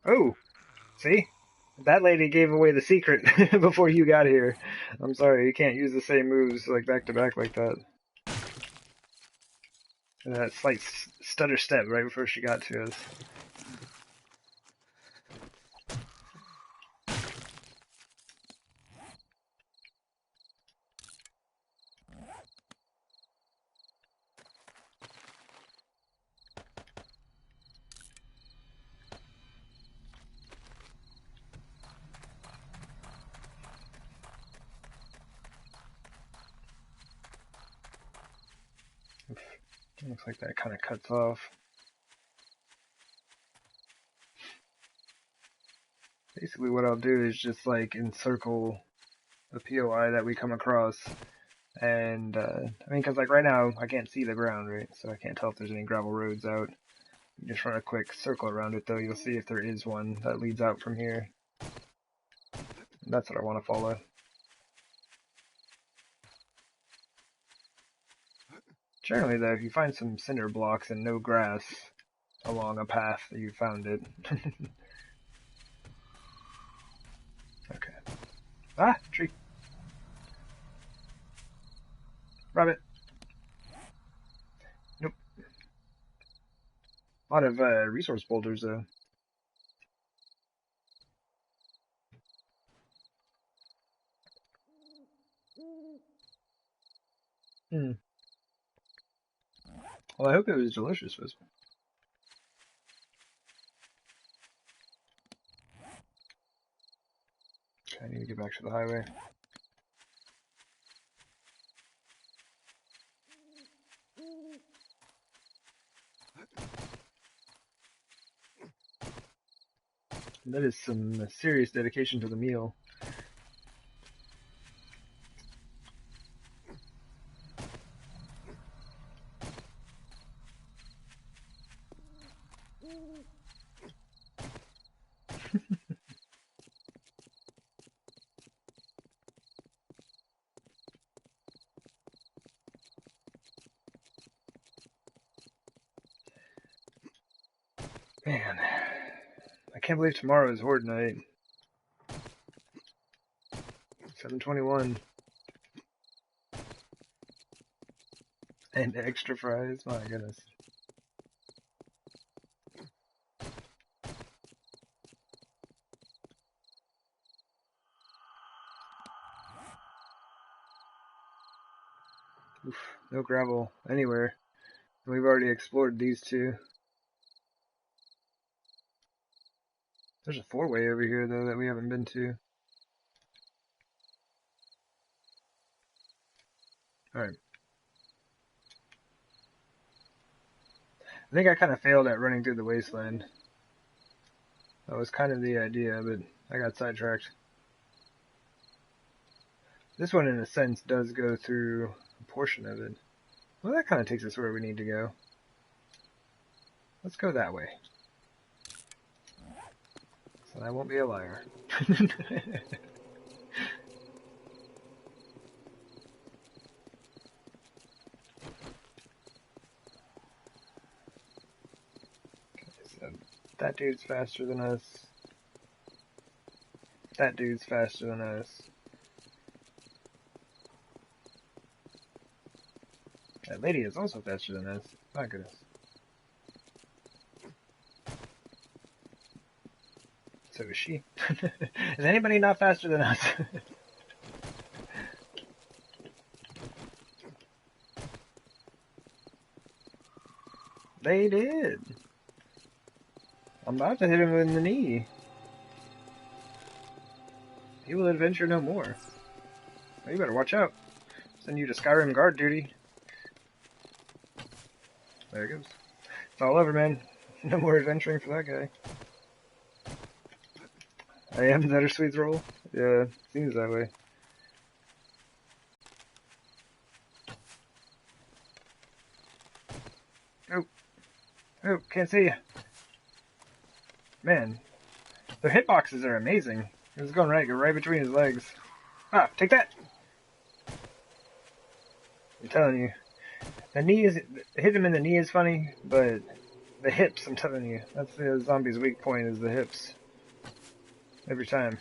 Oh! See? That lady gave away the secret before you got here. I'm sorry, you can't use the same moves like back to back like that. And that slight stutter step right before she got to us. Looks like that kind of cuts off. Basically what I'll do is just like encircle the POI that we come across. And, I mean, cause like right now I can't see the ground, right? So I can't tell if there's any gravel roads out. You just run a quick circle around it though, you'll see if there is one that leads out from here. And that's what I want to follow. Generally though, if you find some cinder blocks and no grass along a path, you found it. Okay. Ah! Tree! Rabbit! Nope. A lot of resource boulders though. Hmm. Well, I hope it was delicious, Wisp. Okay, I need to get back to the highway. That is some serious dedication to the meal. Man, I can't believe tomorrow is Horde night. 7:21. And extra fries, my goodness. Oof, no gravel anywhere. We've already explored these 2. There's a 4-way over here though that we haven't been to. Alright. I think I kind of failed at running through the wasteland. That was kind of the idea, but I got sidetracked. This one, in a sense, does go through a portion of it. Well, that kind of takes us where we need to go. Let's go that way. So I won't be a liar. So that dude's faster than us. That dude's faster than us. That lady is also faster than us. My goodness. So is she. Is anybody not faster than us? They did. I'm about to hit him in the knee. He will adventure no more. Oh, you better watch out. Send you to Skyrim guard duty. There it goes. It's all over, man. No more adventuring for that guy. I am Better Sweets roll? Yeah, seems that way. Oh. Oh, can't see you. Man, their hitboxes are amazing. It was going right between his legs. Ah, take that! I'm telling you. The knee is, hit him in the knee is funny, but the hips, I'm telling you, that's the zombie's weak point, is the hips. Every time.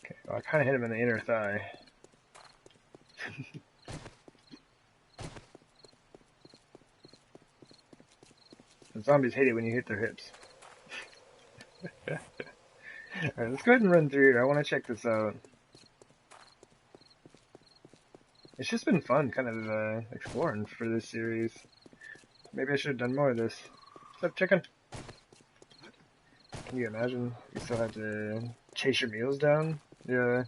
Okay, well, I kind of hit him in the inner thigh. The zombies hate it when you hit their hips. Alright, let's go ahead and run through here. I want to check this out. It's just been fun kind of exploring for this series. Maybe I should have done more of this. What's up, chicken? Can you imagine? You still have to chase your meals down? Yeah.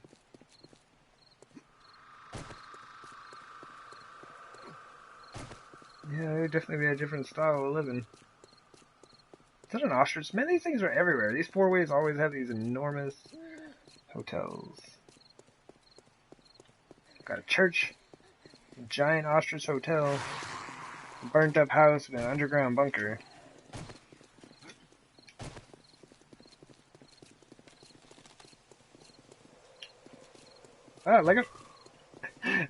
Yeah, it would definitely be a different style of living. Is that an ostrich? Man, these things are everywhere. These four-ways always have these enormous hotels. Got a church, a giant ostrich hotel, a burnt-up house, and an underground bunker. Ah, like it. I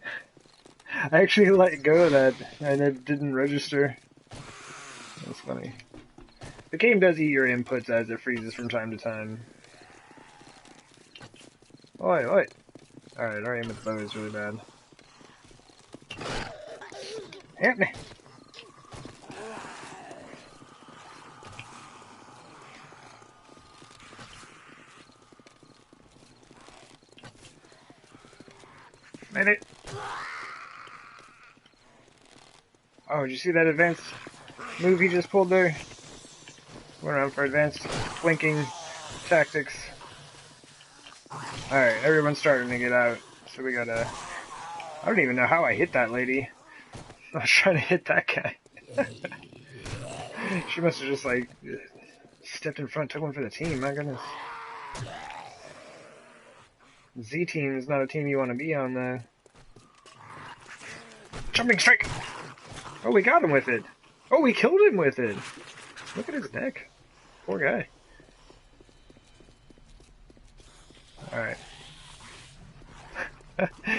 actually let go of that, and it didn't register. That's funny. The game does eat your inputs as it freezes from time to time. Oi, oi! Alright, our aim with the bow is really bad. Hit me! Made it! Oh, did you see that advanced move he just pulled there? Went around for advanced flanking tactics. Alright, everyone's starting to get out. So we gotta... I don't even know how I hit that lady. I was trying to hit that guy. She must have just, like, stepped in front, took one for the team. My goodness. Z team is not a team you want to be on, though. Jumping strike! Oh, we got him with it. Oh, we killed him with it. Look at his neck. Poor guy. Alright.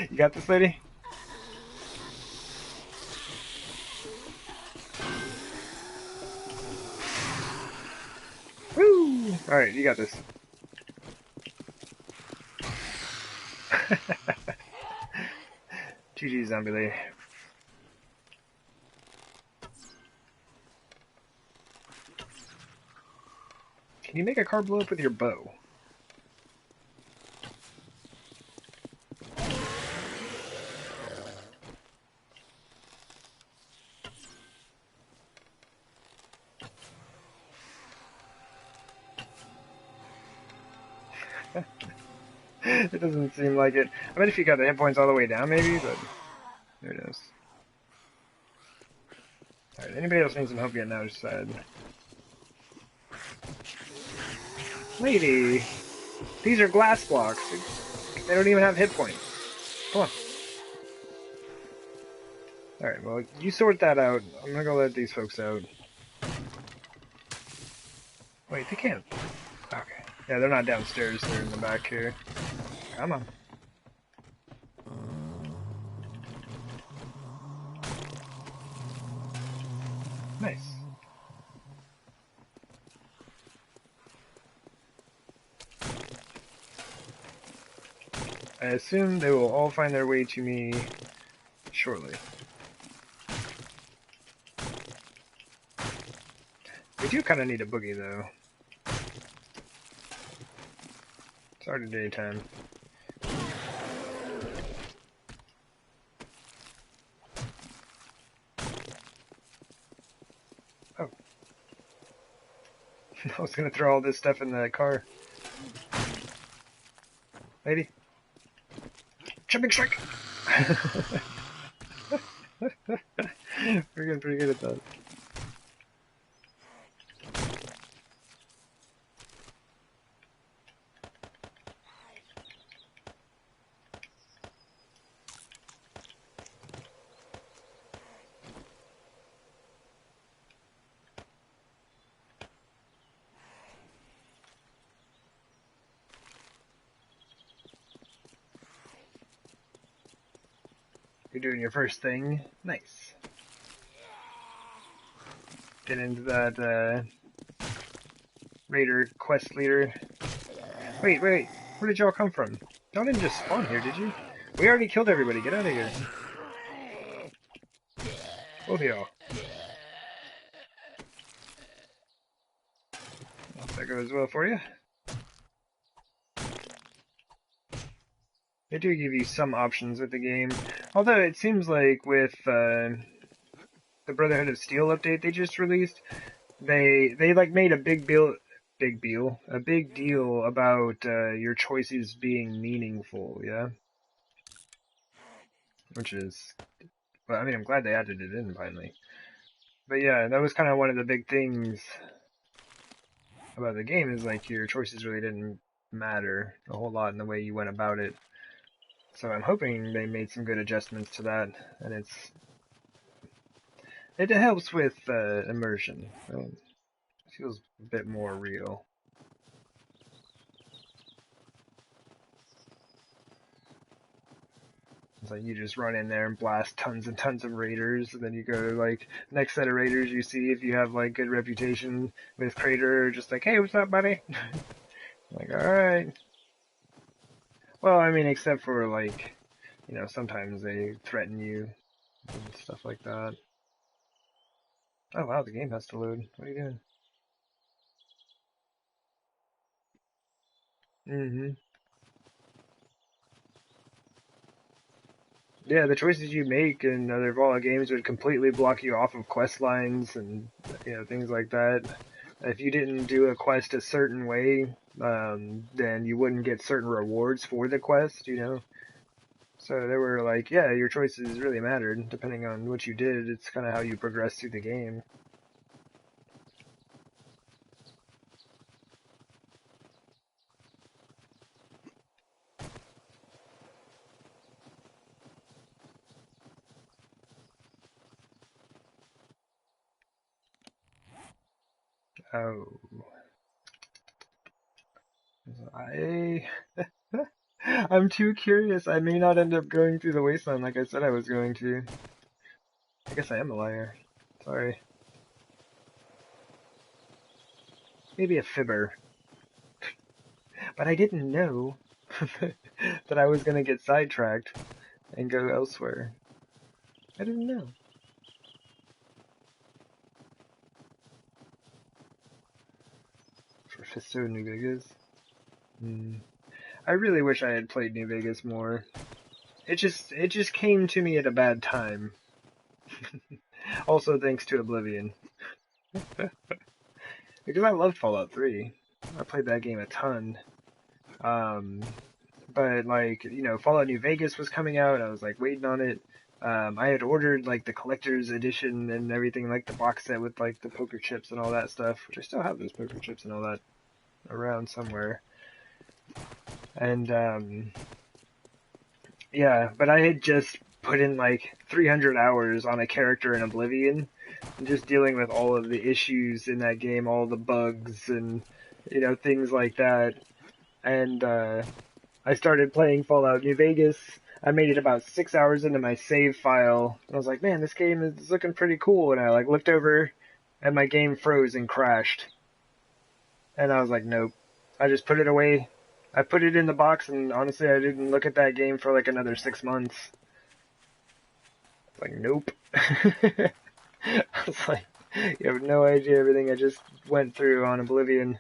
You got this, lady? Woo! Alright, you got this. GG, zombie lady. Can you make a car blow up with your bow? It doesn't seem like it. I bet if you got the hit points all the way down, maybe, but there it is. Alright, anybody else needs some help getting out of side? Lady! These are glass blocks. They don't even have hit points. Come on. Alright, well, you sort that out. I'm gonna go let these folks out. Wait, they can't. Okay. Yeah, they're not downstairs. They're in the back here. Come on. Nice. I assume they will all find their way to me shortly. We do kind of need a boogie, though. It's already daytime. I was gonna throw all this stuff in the car. Lady. Jumping strike! We're getting pretty good at that. You're doing your first thing. Nice. Get into that Raider quest leader. Wait. Where did y'all come from? Y'all didn't just spawn here, did you? We already killed everybody. Get out of here. Both of y'all. Hope that goes well for you. They do give you some options with the game. Although it seems like with the Brotherhood of Steel update they just released, they like made a big deal about your choices being meaningful, yeah? Which is, well, I mean, I'm glad they added it in finally. But yeah, that was kind of one of the big things about the game, is like your choices really didn't matter a whole lot in the way you went about it. So I'm hoping they made some good adjustments to that, and it helps with immersion. It feels a bit more real. It's like you just run in there and blast tons and tons of raiders, and then you go to like next set of raiders you see if you have like good reputation with Crater, just like, hey, what's up, buddy? Like, alright. Well, I mean, except for like, you know, sometimes they threaten you and stuff like that. Oh wow, the game has to load. What are you doing? Mm-hmm. Yeah, the choices you make in other Fallout games would completely block you off of quest lines and, you know, things like that. If you didn't do a quest a certain way, then you wouldn't get certain rewards for the quest, you know? So they were like, yeah, your choices really mattered, depending on what you did. It's kind of how you progress through the game. Oh. I... I'm too curious. I may not end up going through the wasteland like I said I was going to. I guess I am a liar. Sorry. Maybe a fibber. But I didn't know that I was going to get sidetracked and go elsewhere. I didn't know. For Fisto New Vegas? I really wish I had played New Vegas more. It just came to me at a bad time. Also thanks to Oblivion. Because I loved Fallout 3. I played that game a ton. But like, you know, Fallout New Vegas was coming out. I was like waiting on it. I had ordered like the collector's edition and everything, like the box set with like the poker chips and all that stuff, which I still have those poker chips and all that around somewhere. And yeah, but I had just put in like 300 hours on a character in Oblivion, and just dealing with all of the issues in that game, all the bugs and, you know, things like that. And I started playing Fallout New Vegas. I made it about 6 hours into my save file. And I was like, man, this game is looking pretty cool. And I like looked over and my game froze and crashed. And I was like, nope. I just put it away. I put it in the box, and honestly, I didn't look at that game for like another 6 months. Like, nope. I was like, you have no idea everything I just went through on Oblivion.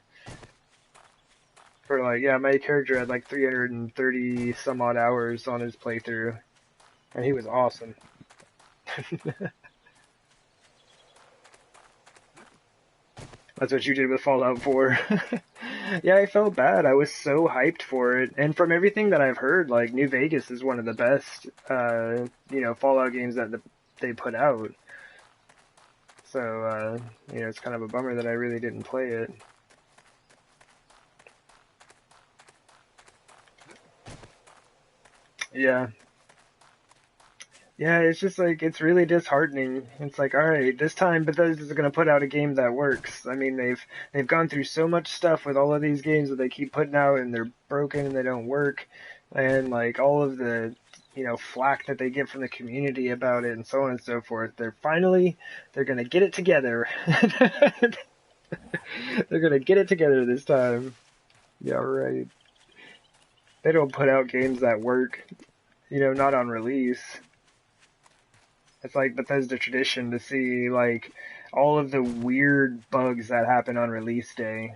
For like, yeah, my character had like 330 some odd hours on his playthrough, and he was awesome. That's what you did with Fallout 4. Yeah, I felt bad. I was so hyped for it, and from everything that I've heard, like New Vegas is one of the best, Fallout games that they put out. So, it's kind of a bummer that I really didn't play it. Yeah. Yeah, it's just like, it's really disheartening. It's like, alright, this time Bethesda's gonna put out a game that works. I mean, they've gone through so much stuff with all of these games that they keep putting out and they're broken and they don't work. And like all of the, flack that they get from the community about it and so on and so forth. They're gonna get it together. They're gonna get it together this time. Yeah, right. They don't put out games that work, not on release. It's like Bethesda tradition to see like all of the weird bugs that happen on release day.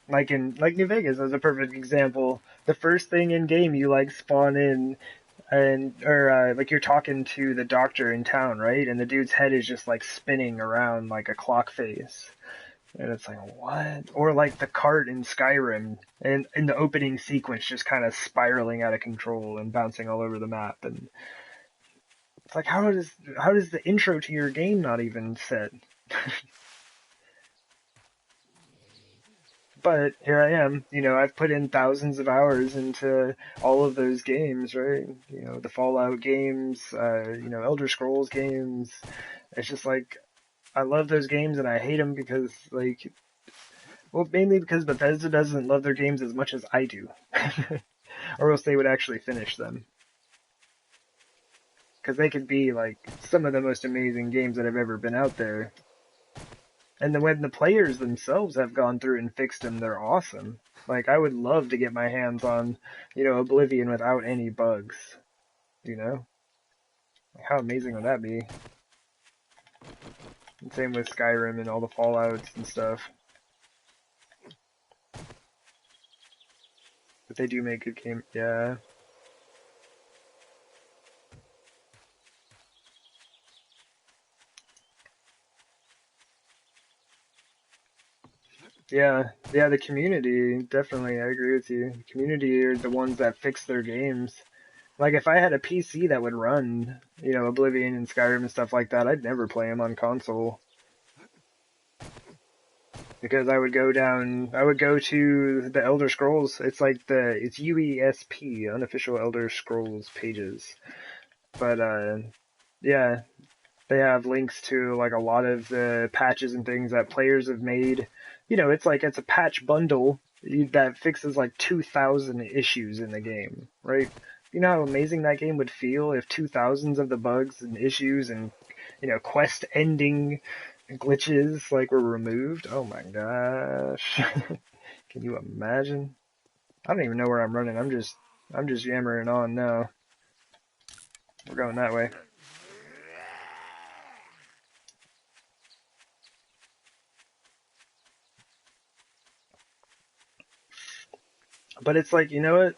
Like New Vegas is a perfect example. The first thing in game you like spawn in or like you're talking to the doctor in town, right? And the dude's head is just like spinning around like a clock face. And it's like, what? Or like the cart in Skyrim and in the opening sequence just kind of spiraling out of control and bouncing all over the map. And it's like, how does the intro to your game not even set? But here I am, I've put in thousands of hours into all of those games, right? The Fallout games, Elder Scrolls games. It's just like, I love those games and I hate them because, like, well, mainly because Bethesda doesn't love their games as much as I do. Or else they would actually finish them. Because they could be, like, some of the most amazing games that have ever been out there. And then when the players themselves have gone through and fixed them, they're awesome. Like, I would love to get my hands on, Oblivion without any bugs. Like, how amazing would that be? And same with Skyrim and all the Fallouts and stuff. But they do make good games, yeah. Yeah, the community, definitely, I agree with you. The community are the ones that fix their games. Like, if I had a PC that would run, Oblivion and Skyrim and stuff like that, I'd never play them on console. Because I would go to the Elder Scrolls, it's UESP, Unofficial Elder Scrolls pages. But, yeah, they have links to, like, a lot of the patches and things that players have made. It's a patch bundle that fixes like 2,000 issues in the game, right? You know how amazing that game would feel if 2,000s of the bugs and issues and, quest ending glitches like were removed? Oh my gosh. Can you imagine? I don't even know where I'm running. I'm just yammering on now. We're going that way. But it's like, you know what?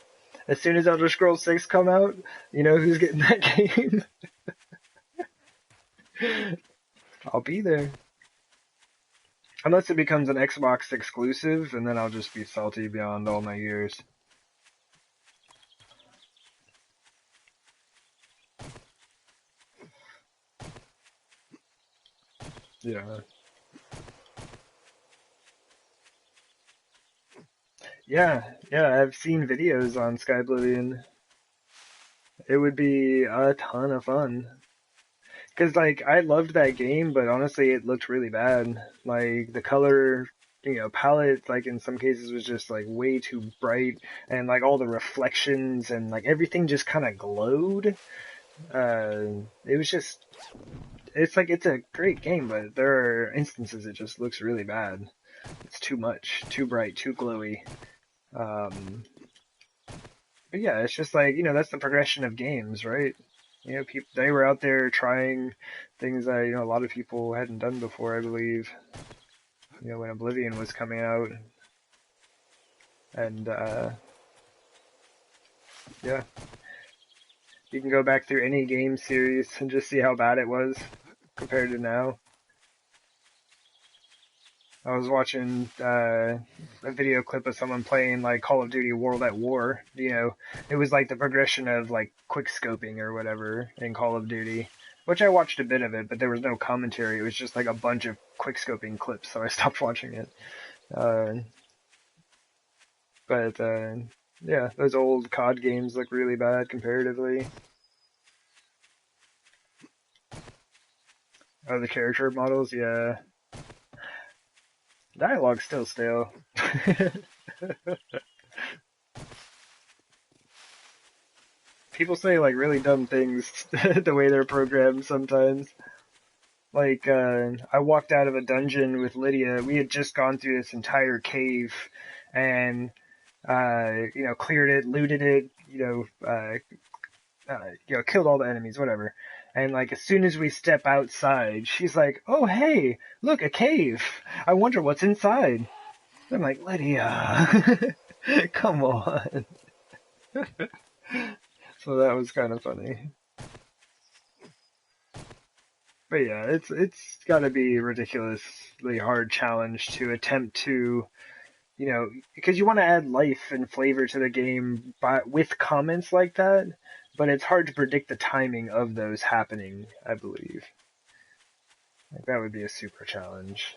As soon as Elder Scrolls 6 come out, you know who's getting that game? I'll be there. Unless it becomes an Xbox exclusive, and then I'll just be salty beyond all my years. Yeah. Yeah, I've seen videos on Skyblivion. It would be a ton of fun. Cause like, I loved that game, but honestly it looked really bad. Like, the color, palette, like in some cases was just like way too bright, and like all the reflections and like everything just kinda glowed. It was just, it's like, it's a great game, but there are instances it just looks really bad. It's too much, too bright, too glowy. But yeah, it's just like, that's the progression of games, right? People, they were out there trying things that, a lot of people hadn't done before, I believe. When Oblivion was coming out. And, yeah. You can go back through any game series and just see how bad it was compared to now. I was watching a video clip of someone playing like Call of Duty World at War. You know, it was like the progression of like quick scoping or whatever in Call of Duty, which I watched a bit of it, but there was no commentary. It was just like a bunch of quick scoping clips, so I stopped watching it. Uh, but yeah, those old COD games look really bad comparatively. Oh, the character models, yeah. Dialogue's still stale. People say like really dumb things the way they're programmed sometimes. Like, I walked out of a dungeon with Lydia. We had just gone through this entire cave and, cleared it, looted it, killed all the enemies, whatever. And like, as soon as we step outside, she's like, "Oh, hey, look, a cave. I wonder what's inside." I'm like, Lydia, come on. So that was kind of funny. But yeah, it's got to be a ridiculously hard challenge to attempt to, because you want to add life and flavor to the game with comments like that, but it's hard to predict the timing of those happening, I believe. Like that would be a super challenge.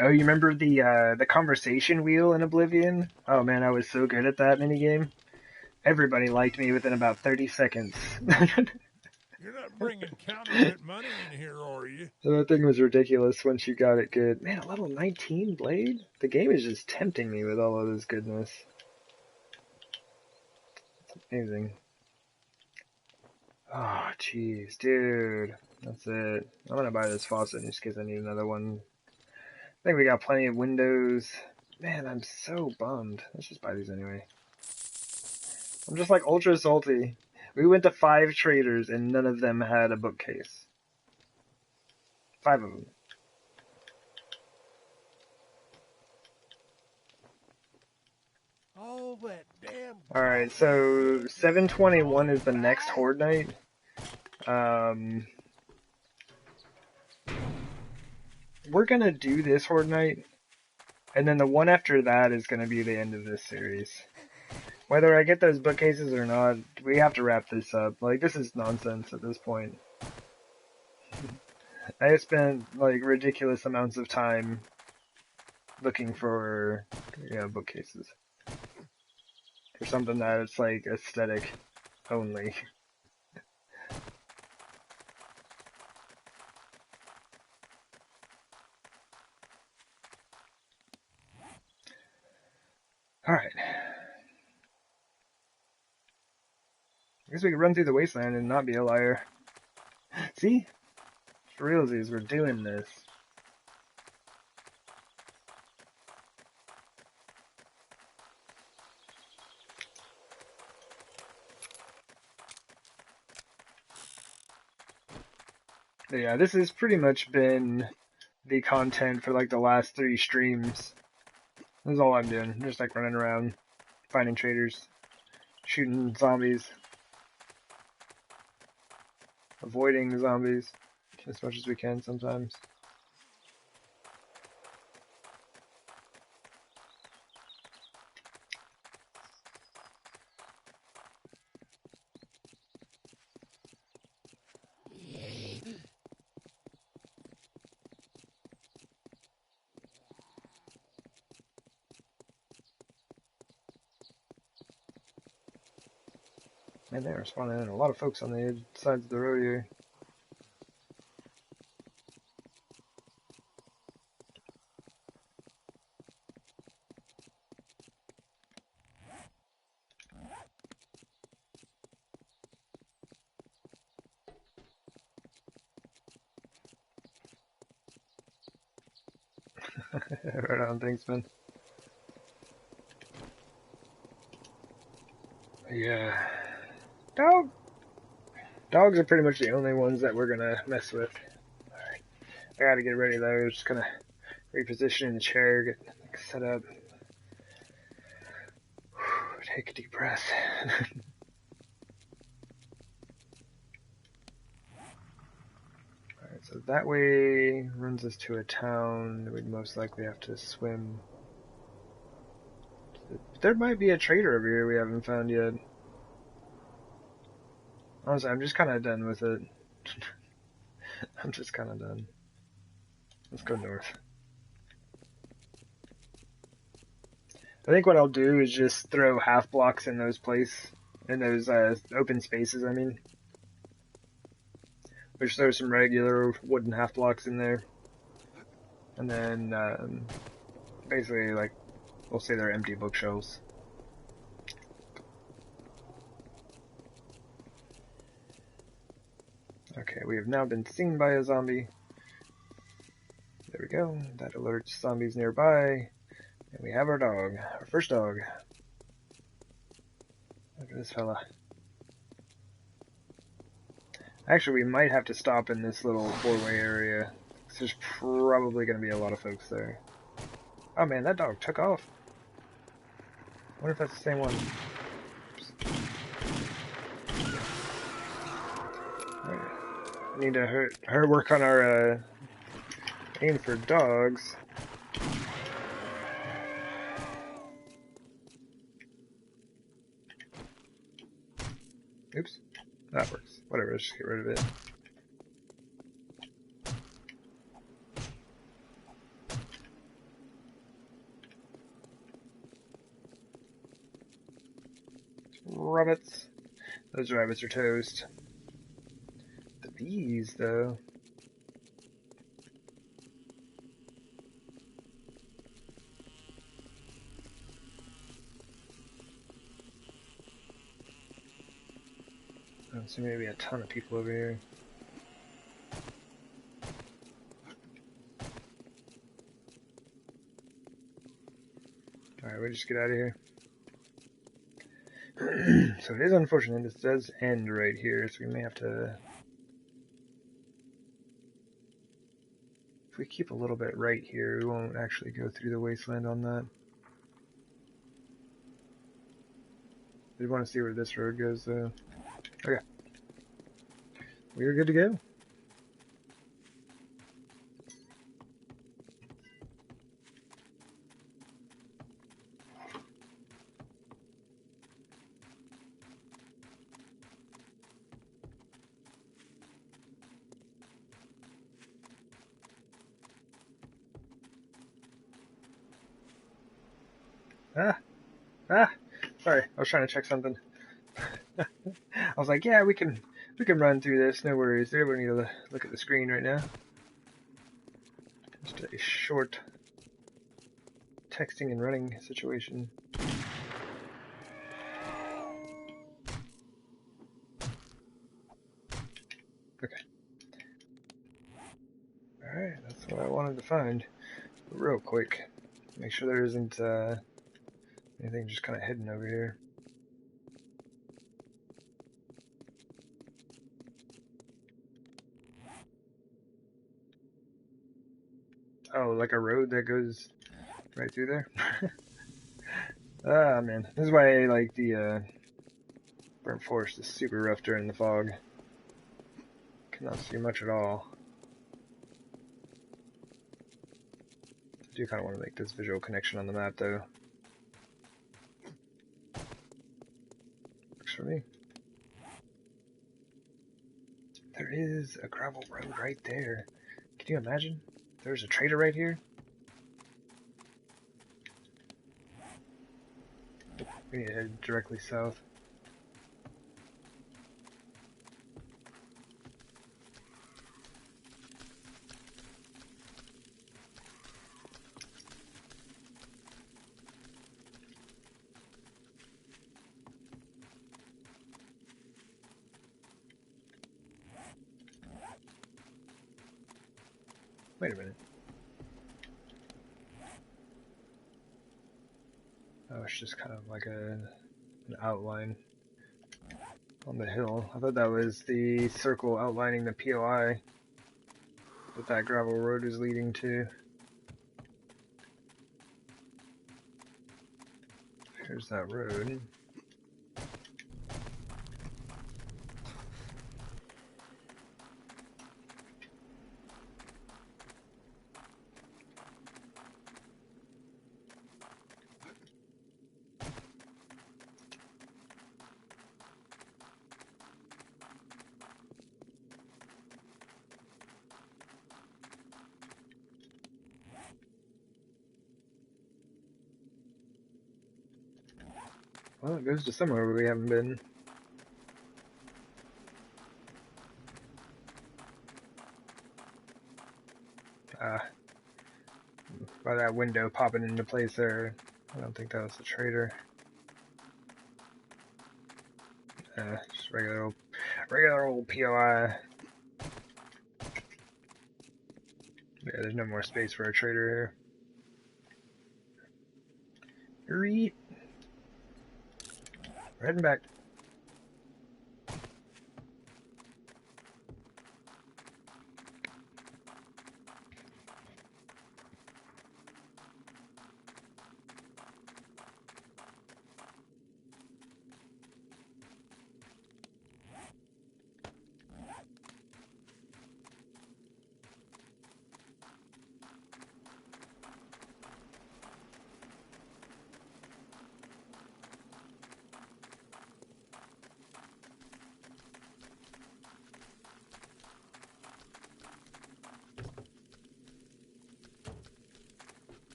Oh, you remember the conversation wheel in Oblivion? Oh man, I was so good at that minigame. Everybody liked me within about 30 seconds. You're not bringing counterfeit money in here, are you? So that thing was ridiculous once you got it good. Man, a level 19 blade? The game is just tempting me with all of this goodness. It's amazing. Oh, jeez, dude. That's it. I'm gonna buy this faucet just because I need another one. I think we got plenty of windows. Man, I'm so bummed. Let's just buy these anyway. I'm just like ultra salty. We went to 5 traders and none of them had a bookcase. 5 of them. All that damn. Alright, so 721 is the next Horde Night. We're gonna do this Horde Night, and then the one after that is gonna be the end of this series. Whether I get those bookcases or not, we have to wrap this up. Like, this is nonsense at this point. I have spent, like, ridiculous amounts of time looking for, bookcases. For something that it's, like, aesthetic only. Alright. I guess we could run through the wasteland and not be a liar. See? For realsies, we're doing this. But yeah, this has pretty much been the content for like the last 3 streams. This is all I'm doing. Just like running around, finding traders, shooting zombies, avoiding zombies as much as we can sometimes. Man, they are spawning in a lot of folks on the sides of the road here. Right on, thanks, man. Yeah. Dogs are pretty much the only ones that we're gonna mess with. Alright. I gotta get ready though. Just gonna reposition in the chair, get set up. Take a deep breath. So that way runs us to a town that we'd most likely have to swim. There might be a trader over here we haven't found yet. Honestly, I'm just kind of done with it. I'm just kind of done. Let's go north. I think what I'll do is just throw half blocks in those open spaces, I mean. Just throw some regular wooden half blocks in there. And then, basically, like, we'll say they're empty bookshelves. Okay, we have now been seen by a zombie. There we go. That alerts zombies nearby. And we have our dog. Our first dog. Look at this fella. Actually, we might have to stop in this little four-way area. There's probably going to be a lot of folks there. Oh man, that dog took off. I wonder if that's the same one. Right. We need to her work on our aim for dogs. Oops. That works. Whatever, let's just get rid of it. Rabbits. Those rabbits are toast. The bees, though. Oh, so maybe a ton of people over here. Alright, we'll just get out of here. So it is unfortunate, this does end right here, so we may have to... If we keep a little bit right here, we won't actually go through the wasteland on that. We want to see where this road goes, though. Okay. We are good to go. Sorry, I was trying to check something. I was like, yeah, we can run through this, no worries. We don't need to look at the screen right now. Just a short texting and running situation. Okay. Alright, that's what I wanted to find. Real quick. Make sure there isn't anything just kind of hidden over here. Oh, like a road that goes right through there? Ah, man. This is why, like, the burnt forest is super rough during the fog. Cannot see much at all. I do kind of want to make this visual connection on the map, though. Works for me. There is a gravel road right there. Can you imagine? There's a trader right here. We need to head directly south. Wait a minute. Oh, it's just kind of like an outline on the hill. I thought that was the circle outlining the POI that gravel road is leading to. Here's that road. Well, it goes to somewhere where we haven't been. By that window popping into place there. I don't think that was the trader. Just regular old POI. Yeah, there's no more space for a trader here. Reet. We're heading back.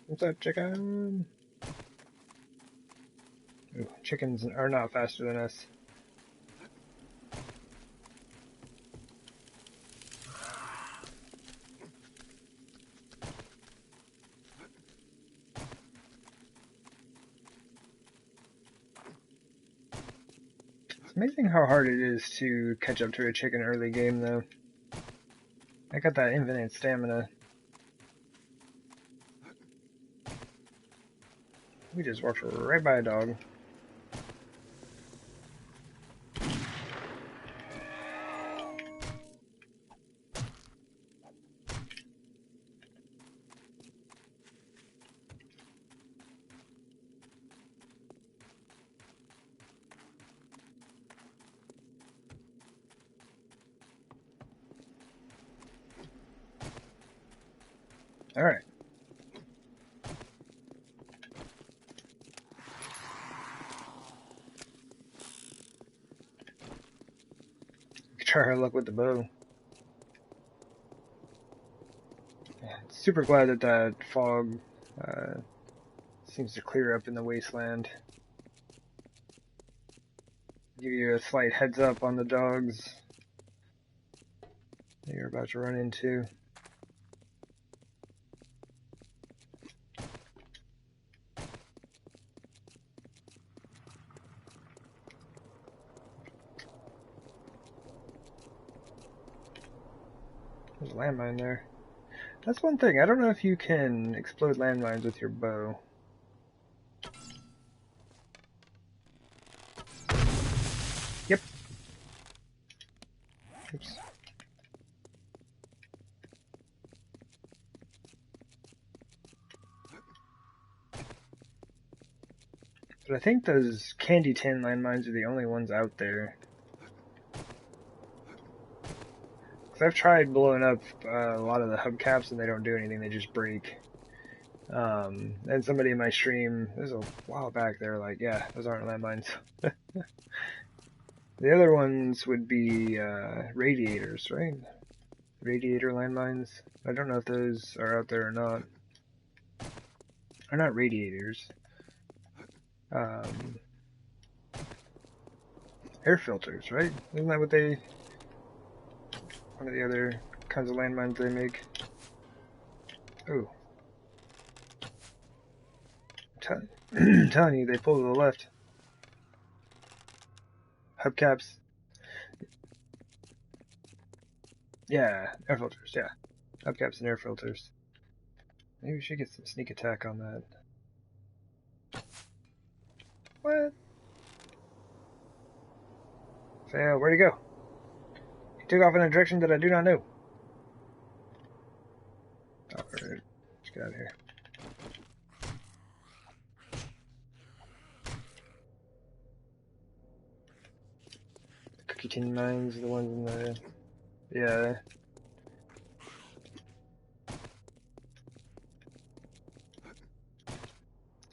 What's up, chicken? Ooh, chickens are not faster than us. It's amazing how hard it is to catch up to a chicken early game, though. I got that infinite stamina. We just walked right by a dog. Alright. Try our luck with the bow. Yeah, super glad that that fog seems to clear up in the wasteland. Give you a slight heads up on the dogs that you're about to run into. There's a landmine there. That's one thing. I don't know if you can explode landmines with your bow. Yep. Oops. But I think those candy tin landmines are the only ones out there. Because I've tried blowing up a lot of the hubcaps and they don't do anything, they just break. And somebody in my stream, this was a while back, they were like, yeah, those aren't landmines. The other ones would be radiators, right? Radiator landmines. I don't know if those are out there or not. They're not radiators. Air filters, right? Isn't that what they... one of the other kinds of landmines they make? Ooh. I'm telling you, they pull to the left. Hubcaps. Yeah, air filters, yeah. Hubcaps and air filters. Maybe we should get some sneak attack on that. What? Fail, where'd he go? He took off in a direction that I do not know. Alright, let's get out of here. The cookie tin mines are the ones in the... yeah.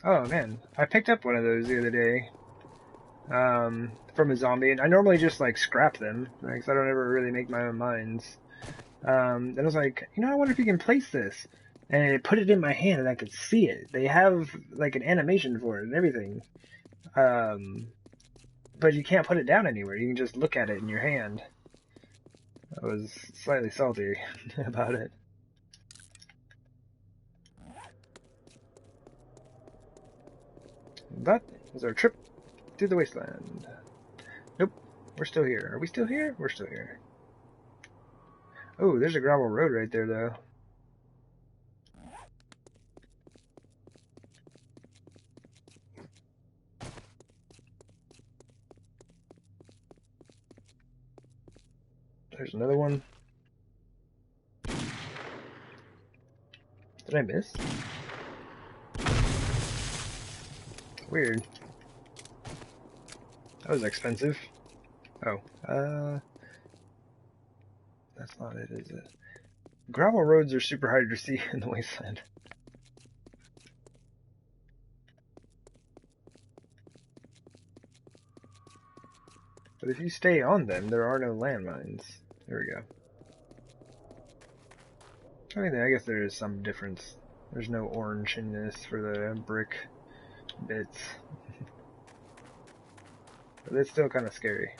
Oh man, I picked up one of those the other day. From a zombie, and I normally just like scrap them, because I don't ever really make my own mines. Then I was like, I wonder if you can place this. And it put it in my hand and I could see it. They have like an animation for it and everything. But you can't put it down anywhere. You can just look at it in your hand. I was slightly salty about it. That is our trip through the wasteland. Nope, we're still here. Are we still here? We're still here. Oh, there's a gravel road right there, though. There's another one. Did I miss? Weird. That was expensive. Oh, that's not it, is it? Gravel roads are super hard to see in the wasteland. But if you stay on them, there are no landmines. There we go. I guess there is some difference. There's no orange in this for the brick bits. But it's still kind of scary.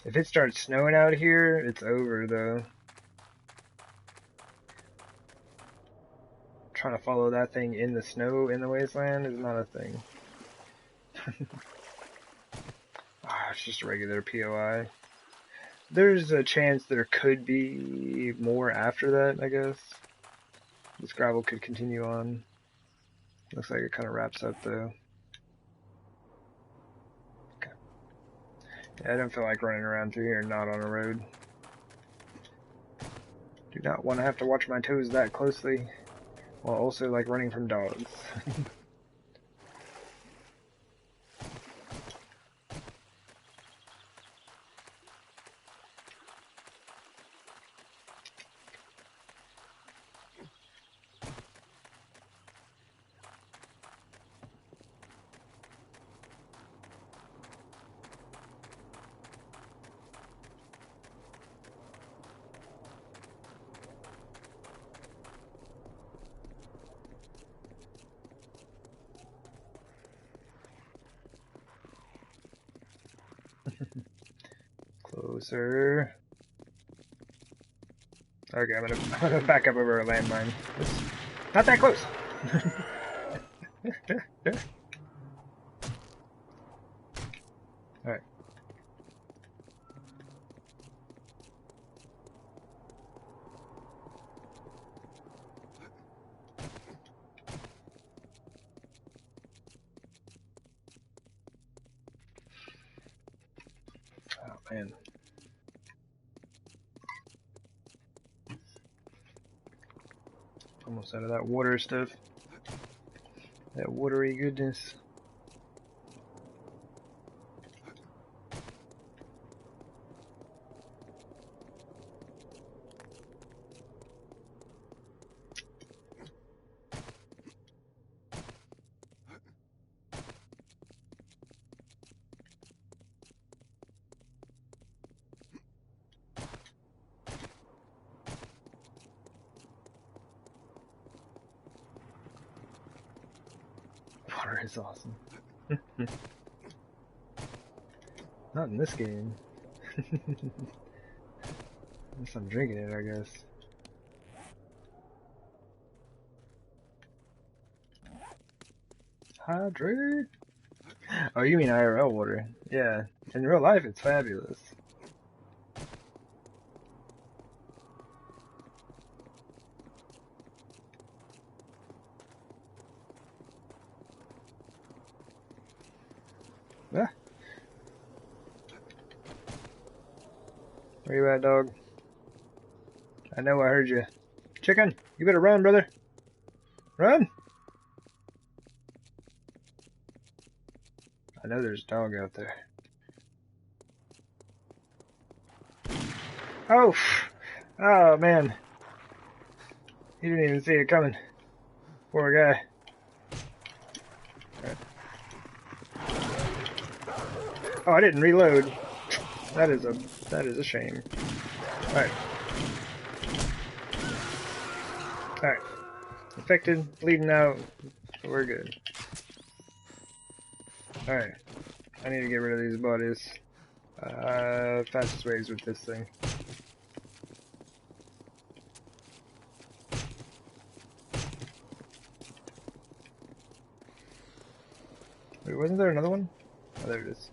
If it starts snowing out here, it's over though. Trying to follow that thing in the snow in the wasteland is not a thing. It's just a regular POI. There's a chance there could be more after that, I guess. This gravel could continue on. Looks like it kind of wraps up though. Okay. Yeah, I don't feel like running around through here not on a road. Do not want to have to watch my toes that closely, while also like running from dogs. Closer. Okay, I'm gonna back up over a landmine. Oops. Not that close. All right. Oh man. Almost out of that water stuff. That watery goodness. Water is awesome. Not in this game. Unless I'm drinking it, I guess. Hydrate! Oh, you mean IRL water. Yeah. In real life, it's fabulous. Ah. Where you at, dog? I know I heard you. Chicken, you better run, brother. Run! I know there's a dog out there. Oh! Oh, man. He didn't even see it coming. Poor guy. Oh, I didn't reload. That is a shame. Alright. Alright. Infected, bleeding out. We're good. Alright. I need to get rid of these bodies. Fastest way is with this thing. Wait, wasn't there another one? Oh, there it is.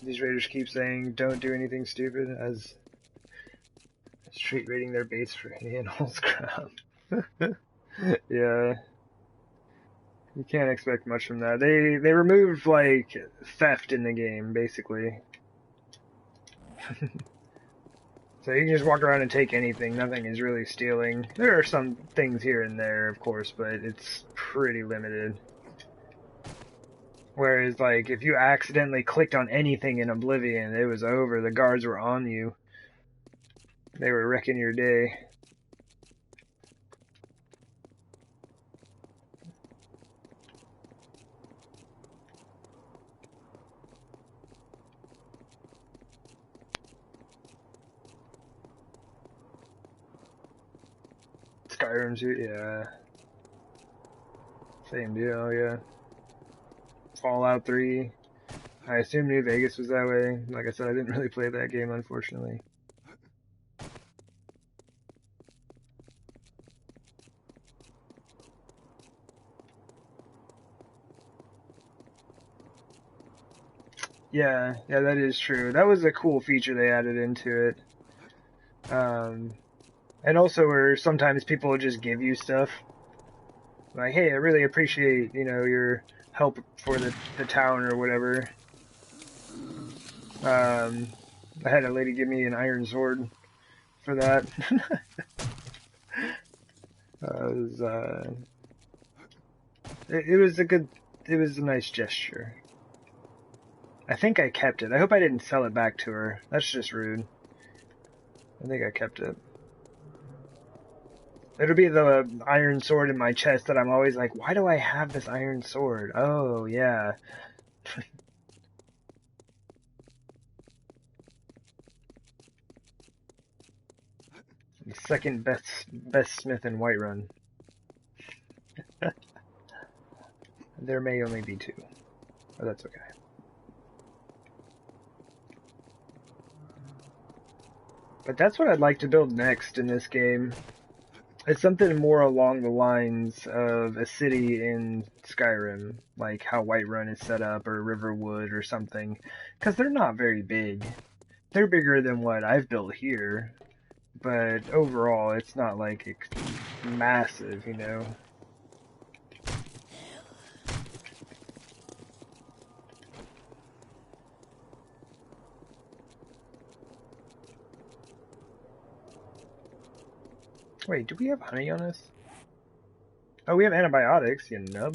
These raiders keep saying, don't do anything stupid, as street raiding their base for any animals crap. Yeah. You can't expect much from that. They removed, like, theft in the game, basically. So you can just walk around and take anything. Nothing is really stealing. There are some things here and there, of course, but it's pretty limited. Whereas, like, if you accidentally clicked on anything in Oblivion, it was over. The guards were on you. They were wrecking your day. Skyrim too, yeah. Same deal, yeah. Fallout 3. I assume New Vegas was that way. Like I said, I didn't really play that game, unfortunately. Yeah, that is true. That was a cool feature they added into it. And also where sometimes people will just give you stuff. Like, hey, I really appreciate, your help for the town or whatever. I had a lady give me an iron sword for that. It was a nice gesture. I think I kept it. I hope I didn't sell it back to her. That's just rude. I think I kept it. It'll be the iron sword in my chest that I'm always like, why do I have this iron sword? Oh, yeah. The second best smith in Whiterun. There may only be two. But that's okay. But that's what I'd like to build next in this game. It's something more along the lines of a city in Skyrim, like how Whiterun is set up, or Riverwood, or something. Because they're not very big. They're bigger than what I've built here, but overall, it's not like it's massive, Wait, do we have honey on us? Oh, we have antibiotics, you nub.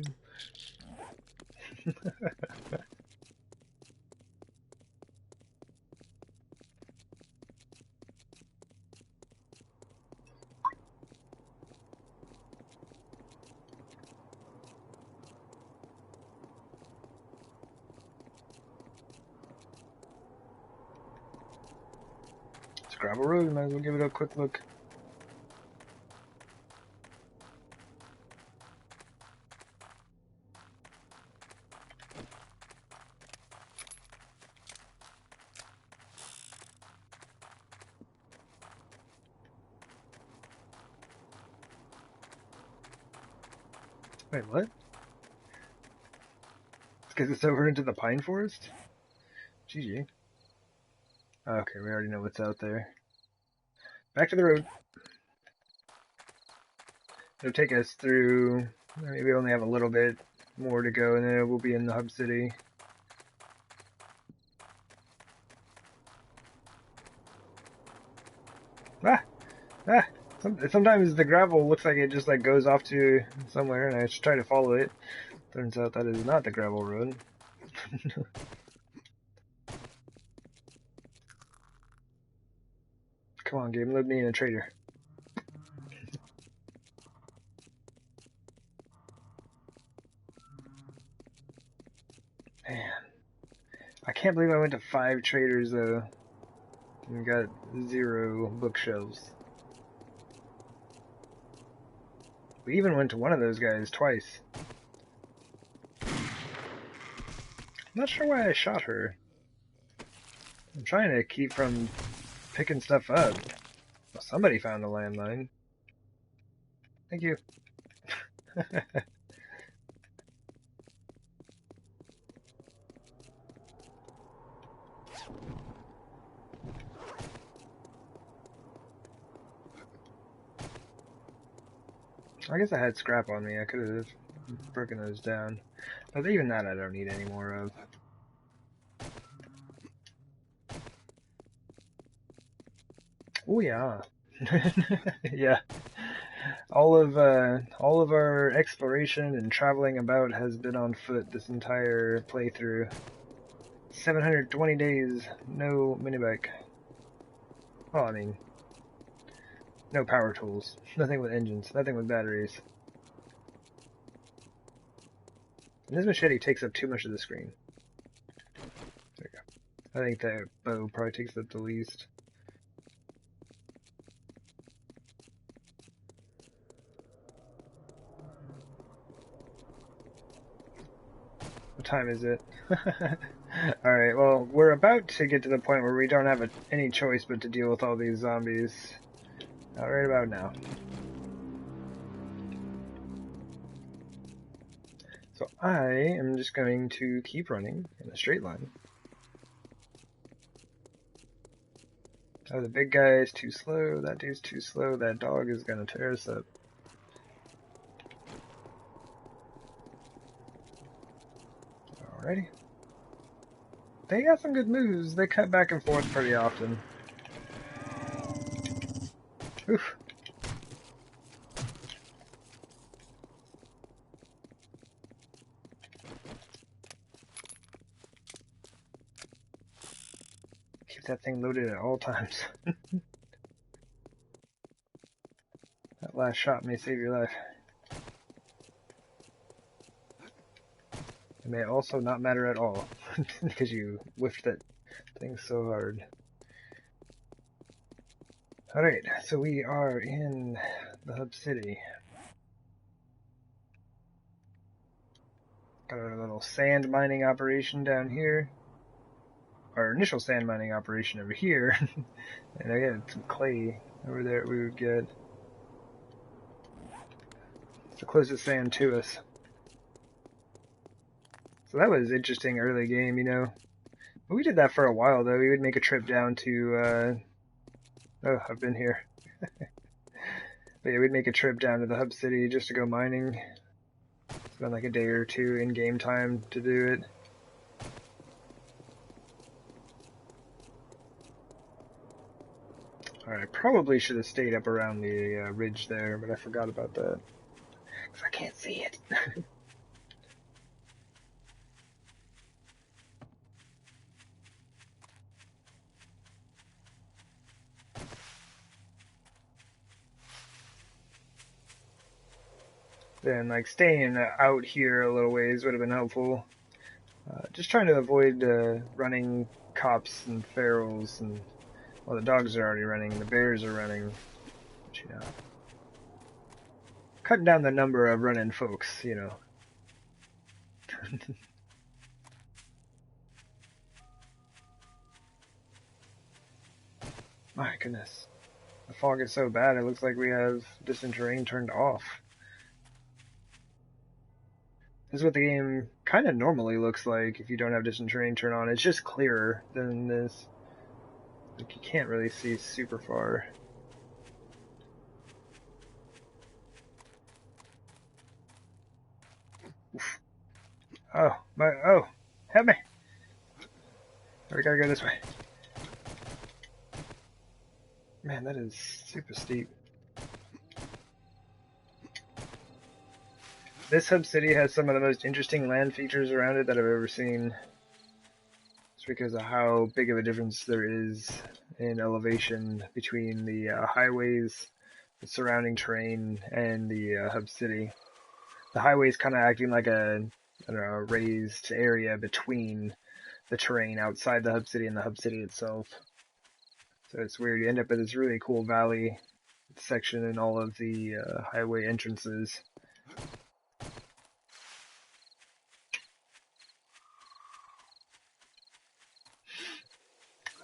It's gravel road, might as well give it a quick look. Wait, what? Let's get this over into the pine forest? GG. Okay, we already know what's out there. Back to the road. It'll take us through, maybe we only have a little bit more to go, and then we'll be in the hub city. Ah! Ah! Sometimes the gravel looks like it just like goes off to somewhere, and I just try to follow it. Turns out that is not the gravel road. Come on, game, load me in a trader. Man. I can't believe I went to 5 traders though and got 0 bookshelves. We even went to one of those guys twice. I'm not sure why I shot her. I'm trying to keep from picking stuff up. Well, somebody found a landmine. Thank you. I guess I had scrap on me. I could have broken those down. But even that I don't need any more of. Oh yeah. Yeah. All of our exploration and traveling about has been on foot this entire playthrough. 720 days, no minibike. Well, I mean, no power tools, nothing with engines, nothing with batteries. And this machete takes up too much of the screen. There we go. I think that bow probably takes up the least. What time is it? Alright, well, we're about to get to the point where we don't have any choice but to deal with all these zombies. Right about now. So I am just going to keep running in a straight line. Oh, the big guy is too slow, that dude's too slow, that dog is gonna tear us up. Alrighty. They got some good moves. They cut back and forth pretty often. Oof. Keep that thing loaded at all times. That last shot may save your life. It may also not matter at all, because you whiffed that thing so hard. Alright, so we are in the hub city. Got our little sand mining operation down here. Our initial sand mining operation over here. And I got some clay over there we would get. It's the closest sand to us. So that was interesting early game, you know. But we did that for a while though. We would make a trip down to oh, I've been here. But yeah, we'd make a trip down to the hub city just to go mining. Spend like a day or two in game time to do it. Alright, probably should have stayed up around the ridge there, but I forgot about that. Because I can't see it. Then, like, staying out here a little ways would have been helpful. Just trying to avoid running cops and ferals, and well, the dogs are already running, and the bears are running. But, you know, cutting down the number of running folks, you know. My goodness. The fog is so bad, it looks like we have distant terrain turned off. This is what the game kind of normally looks like if you don't have distant terrain turned on. It's just clearer than this. Like, you can't really see super far. Oof. Oh, help me! We gotta go this way. Man, that is super steep. This hub city has some of the most interesting land features around it that I've ever seen. It's because of how big of a difference there is in elevation between the highways, the surrounding terrain, and the hub city. The highway is kind of acting like a, I don't know, a raised area between the terrain outside the hub city and the hub city itself. So it's weird. You end up with this really cool valley section in all of the highway entrances.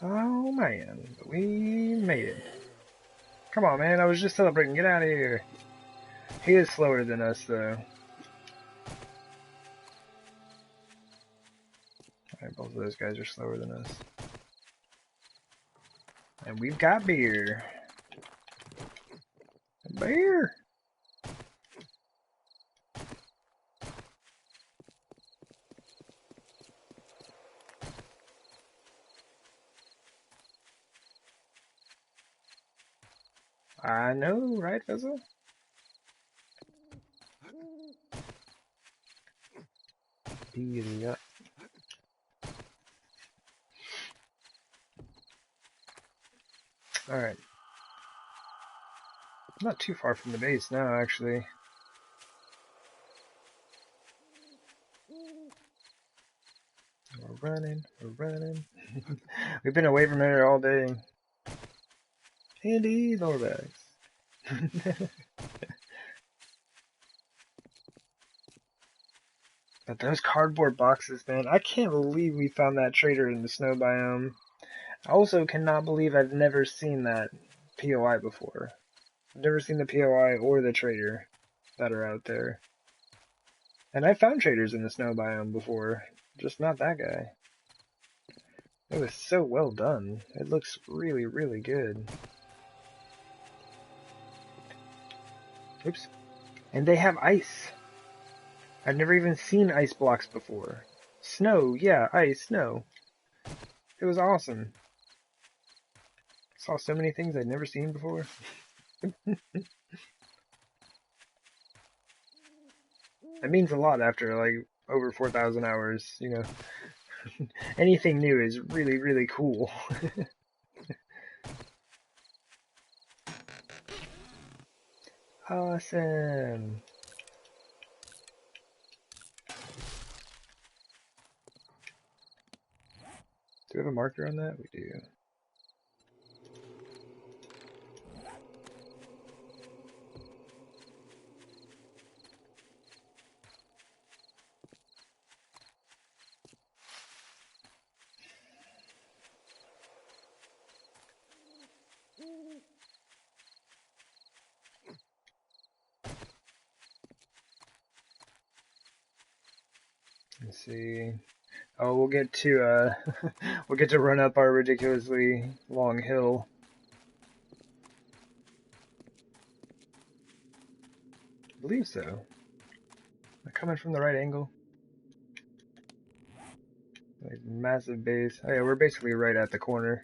Oh man, we made it. Come on, man, I was just celebrating. Get out of here. He is slower than us, though. Alright, both of those guys are slower than us. And we've got beer. Beer! I know, right, Fizzle? Beer up. Alright. Not too far from the base now, actually. We're running, we're running. We've been away from here all day. Indeed, Lorbex. But those cardboard boxes, man, I can't believe we found that trader in the snow biome. I also cannot believe I've never seen that POI before. I've never seen the POI or the trader that are out there. And I found traders in the snow biome before, just not that guy. It was so well done. It looks really, really good. Oops. And they have ice. I've never even seen ice blocks before. Snow, yeah, ice, snow. It was awesome. Saw so many things I'd never seen before. That means a lot after, like, over 4,000 hours, you know. Anything new is really, really cool. Awesome. Do we have a marker on that? We do. Let's see. Oh, we'll get to we'll get to run up our ridiculously long hill. I believe so. Am I coming from the right angle? Like massive base. Oh yeah, we're basically right at the corner.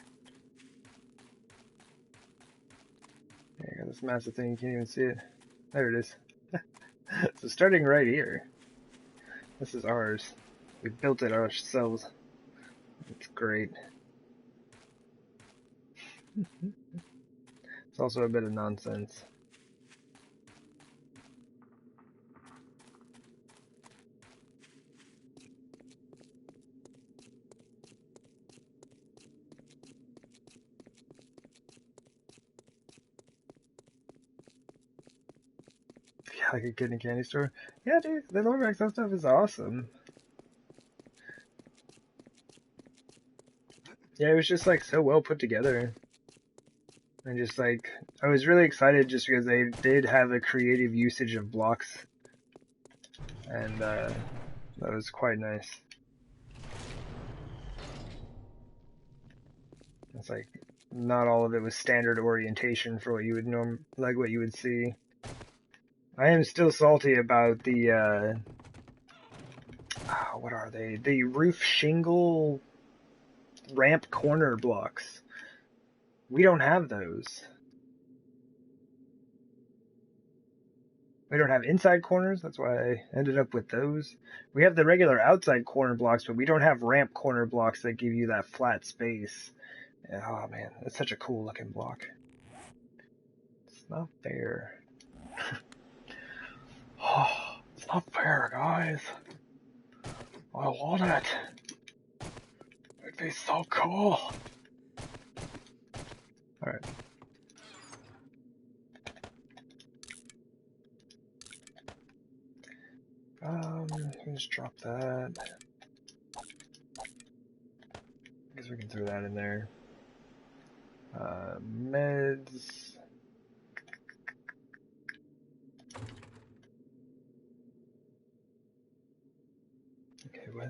Yeah, I got this massive thing, you can't even see it. There it is. So starting right here. This is ours. We built it ourselves. It's great. It's also a bit of nonsense. Yeah, like a kid in a candy store. Yeah, dude, the Lorbex, that stuff is awesome. Yeah, it was just like so well put together. And just like, I was really excited just because they did have a creative usage of blocks. And that was quite nice. It's like, not all of it was standard orientation for what you would like what you would see. I am still salty about the, what are they? The roof shingle ramp corner blocks. We don't have those. We don't have inside corners, that's why I ended up with those. We have the regular outside corner blocks, but we don't have ramp corner blocks that give you that flat space. And, oh man, that's such a cool looking block. It's not fair. Oh, it's not fair, guys. I want it. It'd be so cool. Alright. Let's drop that. I guess we can throw that in there. Meds. Okay, what?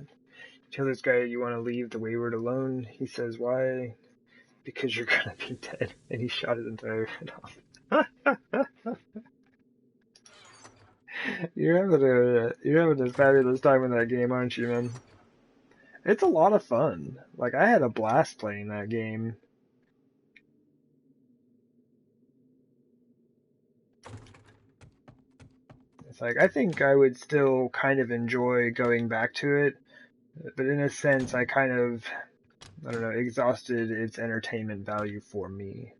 Tell this guy you want to leave the wayward alone. He says, why? Because you're gonna be dead. And he shot his entire head off. You're having a fabulous time in that game, aren't you, man? It's a lot of fun. Like, I had a blast playing that game. It's like, I think I would still kind of enjoy going back to it, but in a sense, I kind of, I don't know, exhausted its entertainment value for me.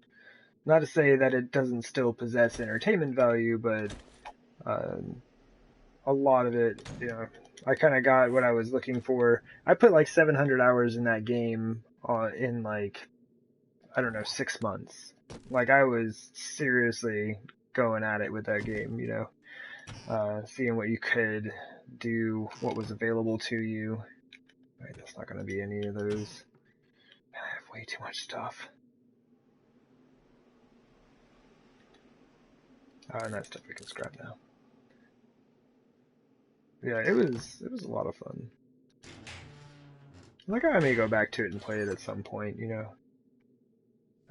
Not to say that it doesn't still possess entertainment value, but a lot of it, you know, I kind of got what I was looking for. I put like 700 hours in that game in like, I don't know, 6 months. Like, I was seriously going at it with that game, you know, seeing what you could do, what was available to you. Right, that's not going to be any of those. Man, I have way too much stuff. And that stuff we can scrap now. Yeah, it was a lot of fun. Like, I may go back to it and play it at some point, you know.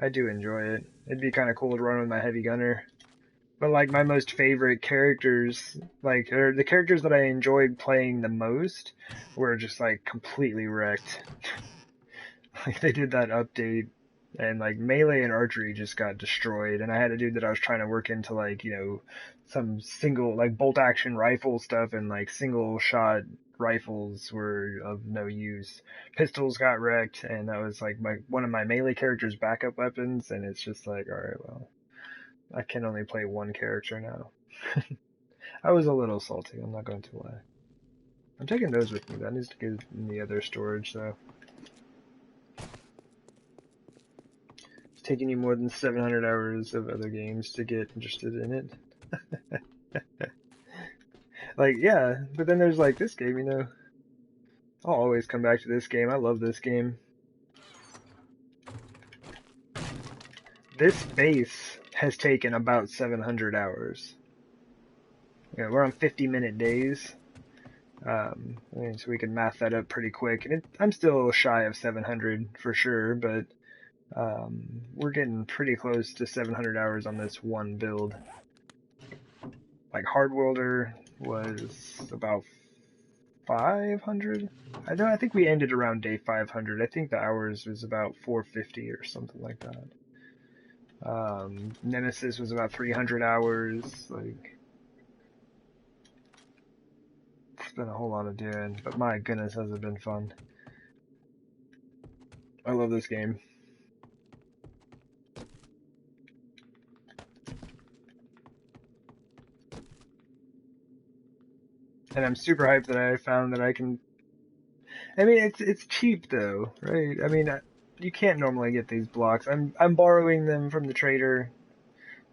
I do enjoy it. It'd be kind of cool to run with my heavy gunner. But like, my most favorite characters, like, or the characters that I enjoyed playing the most were just like completely wrecked. Like, they did that update and like melee and archery just got destroyed, and I had a dude that I was trying to work into like, you know, some single like bolt action rifle stuff, and like single shot rifles were of no use. Pistols got wrecked, and that was like one of my melee character's backup weapons, and it's just like, alright, well, I can only play one character now. I was a little salty, I'm not going to lie. I'm taking those with me. That needs to get in the other storage, though. It's taking you more than 700 hours of other games to get interested in it. Like, yeah, but then there's like this game, you know. I'll always come back to this game. I love this game. This base has taken about 700 hours. Yeah, we're on 50-minute days. So we can math that up pretty quick. And I'm still shy of 700 for sure, but we're getting pretty close to 700 hours on this one build. Like, Hardworlder was about 500? I think we ended around day 500. I think the hours was about 450 or something like that. Nemesis was about 300 hours. Like, it's been a whole lot of doing, but my goodness, has it been fun. I love this game. And I'm super hyped that I found that I can. I mean, it's cheap though, right? I mean, you can't normally get these blocks. I'm borrowing them from the trader,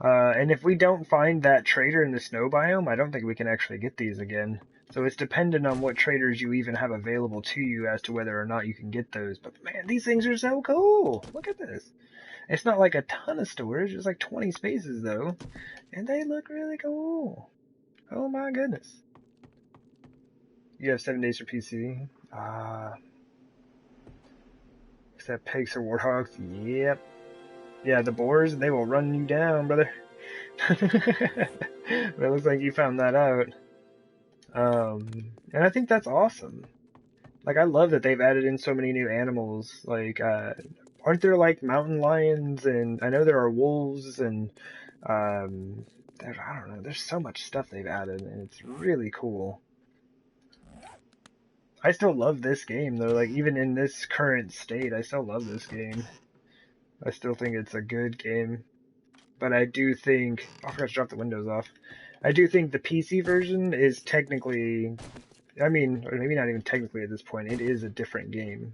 and if we don't find that trader in the snow biome, I don't think we can actually get these again. So it's dependent on what traders you even have available to you as to whether or not you can get those. But man, these things are so cool. Look at this. It's not like a ton of stores, just like 20 spaces though, and they look really cool. Oh my goodness. You have 7 days for PC. Except pigs or warthogs. Yep. Yeah, the boars, they will run you down, brother. But it looks like you found that out. And I think that's awesome. Like, I love that they've added in so many new animals. Like, aren't there like mountain lions, and I know there are wolves and I don't know, there's so much stuff they've added, and it's really cool. I still love this game, though. Like, even in this current state, I still love this game. I still think it's a good game. But I do think... Oh, I forgot to drop the windows off. I do think the PC version is technically... I mean, or maybe not even technically at this point. It is a different game.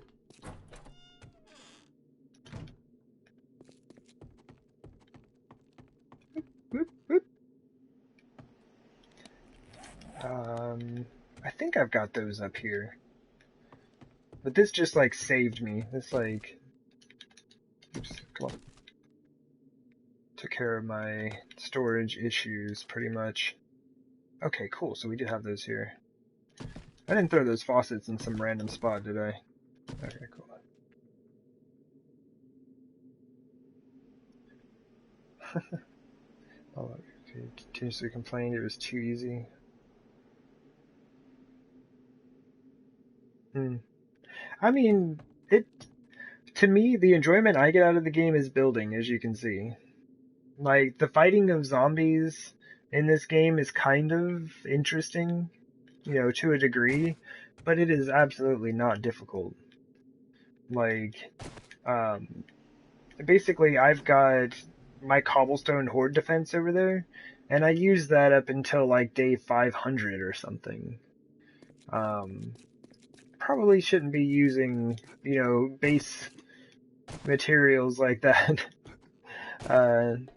Whoop, whoop. I think I've got those up here. But this just, like, saved me. This, like... Oops, come on. Took care of my storage issues, pretty much. Okay, cool, so we did have those here. I didn't throw those faucets in some random spot, did I? Okay, cool. Oh, he continuously complained it was too easy. I mean, to me, the enjoyment I get out of the game is building, as you can see. Like, the fighting of zombies in this game is kind of interesting, you know, to a degree, but it is absolutely not difficult. Like, basically, I've got my cobblestone horde defense over there, and I use that up until, like, day 500 or something. Probably shouldn't be using, you know, base materials like that, and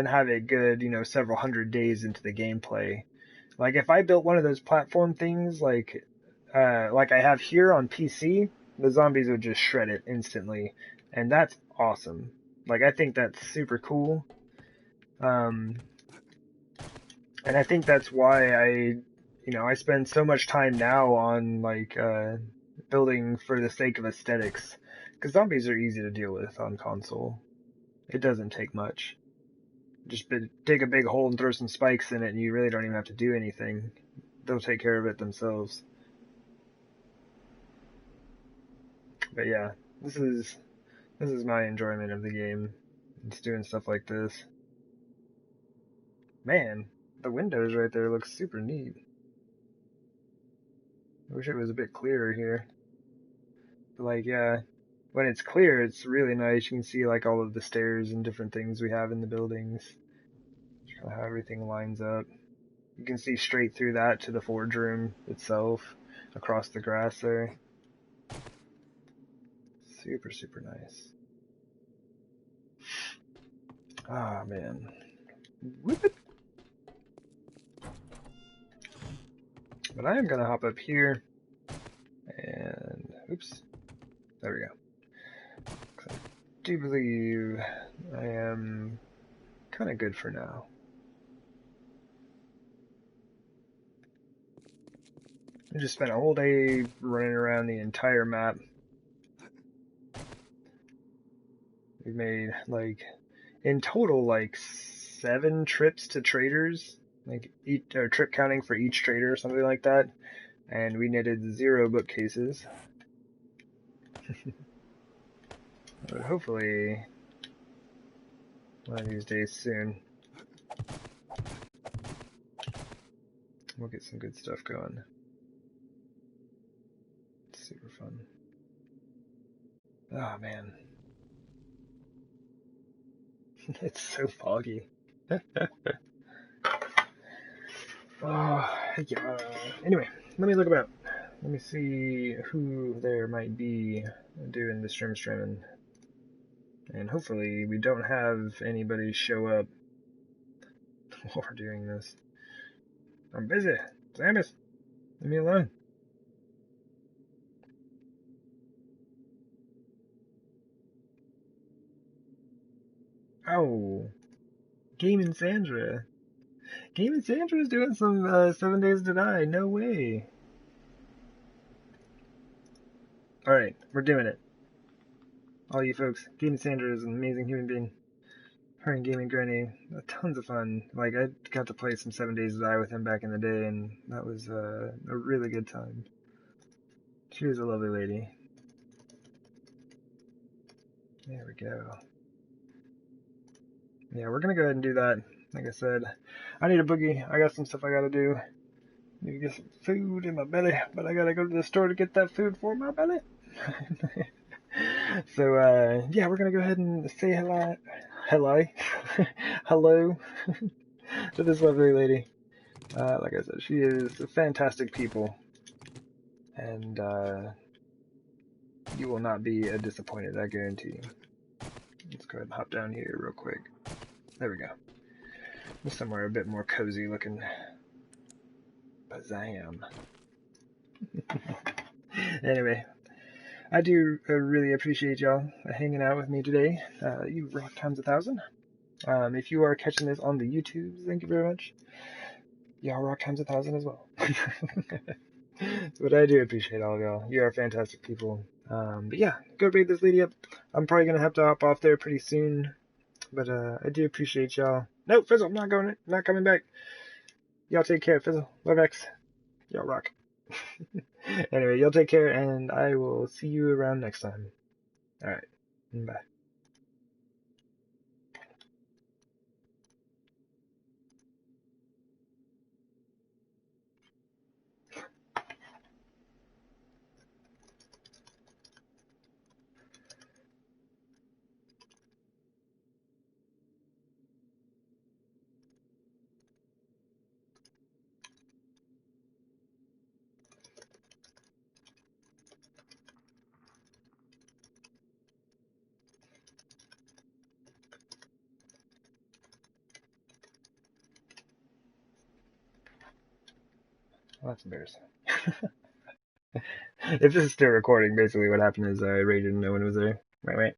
have it good, you know, several hundred days into the gameplay. Like, if I built one of those platform things, like I have here on PC, the zombies would just shred it instantly, and that's awesome. Like, I think that's super cool. And I think that's why I spend so much time now on, like, building for the sake of aesthetics. Because zombies are easy to deal with on console. It doesn't take much. Just dig a big hole and throw some spikes in it, and you really don't even have to do anything. They'll take care of it themselves. But yeah, this is my enjoyment of the game. It's doing stuff like this. Man, the windows right there look super neat. I wish it was a bit clearer here. But, like, yeah, when it's clear, it's really nice. You can see, like, all of the stairs and different things we have in the buildings. Just kind of how everything lines up. You can see straight through that to the forge room itself, across the grass there. Super, super nice. Ah, man. Whoop it. But I am going to hop up here, and, oops, there we go. I do believe I am kind of good for now. I just spent a whole day running around the entire map. We've made, like, in total, like, 7 trips to traders, like, trip counting for each trader or something like that, and we netted 0 bookcases. But hopefully, one of these days soon, we'll get some good stuff going. It's super fun. Oh, man. It's so foggy. Oh, yeah. Anyway, let me look about. Let me see who there might be doing the streaming. And hopefully we don't have anybody show up while we're doing this. I'm busy. Samus, leave me alone. Oh, Game Sandra. Game Sandra's doing some 7 Days to Die. No way. Alright, we're doing it. All you folks, Game Sandra is an amazing human being. Her and Gaming Granny, tons of fun. Like, I got to play some 7 Days to Die with him back in the day, and that was a really good time. She was a lovely lady. There we go. Yeah, we're gonna go ahead and do that. like I said, I need a boogie. I got some stuff I gotta do. Need to get some food in my belly, but I gotta go to the store to get that food for my belly. So, yeah, we're gonna go ahead and say hello, hello to this lovely lady. Like I said, she is a fantastic people, and you will not be disappointed, I guarantee you. Let's go ahead and hop down here real quick. There we go. Just somewhere a bit more cozy looking. Bazam. Anyway, I do really appreciate y'all hanging out with me today. You rock times 1,000. If you are catching this on the YouTube, thank you very much. Y'all rock times 1,000 as well. But I do appreciate all of y'all. You are fantastic people. But yeah, go read this lady up. I'm probably gonna have to hop off there pretty soon. But I do appreciate y'all. No, Fizzle, I'm not going. Not coming back. Y'all take care, Fizzle. Love X. Y'all rock. Anyway, y'all take care, and I will see you around next time. Alright. Bye. Well, that's embarrassing. If this is still recording, basically what happened is I raided and no one was there. Right, right.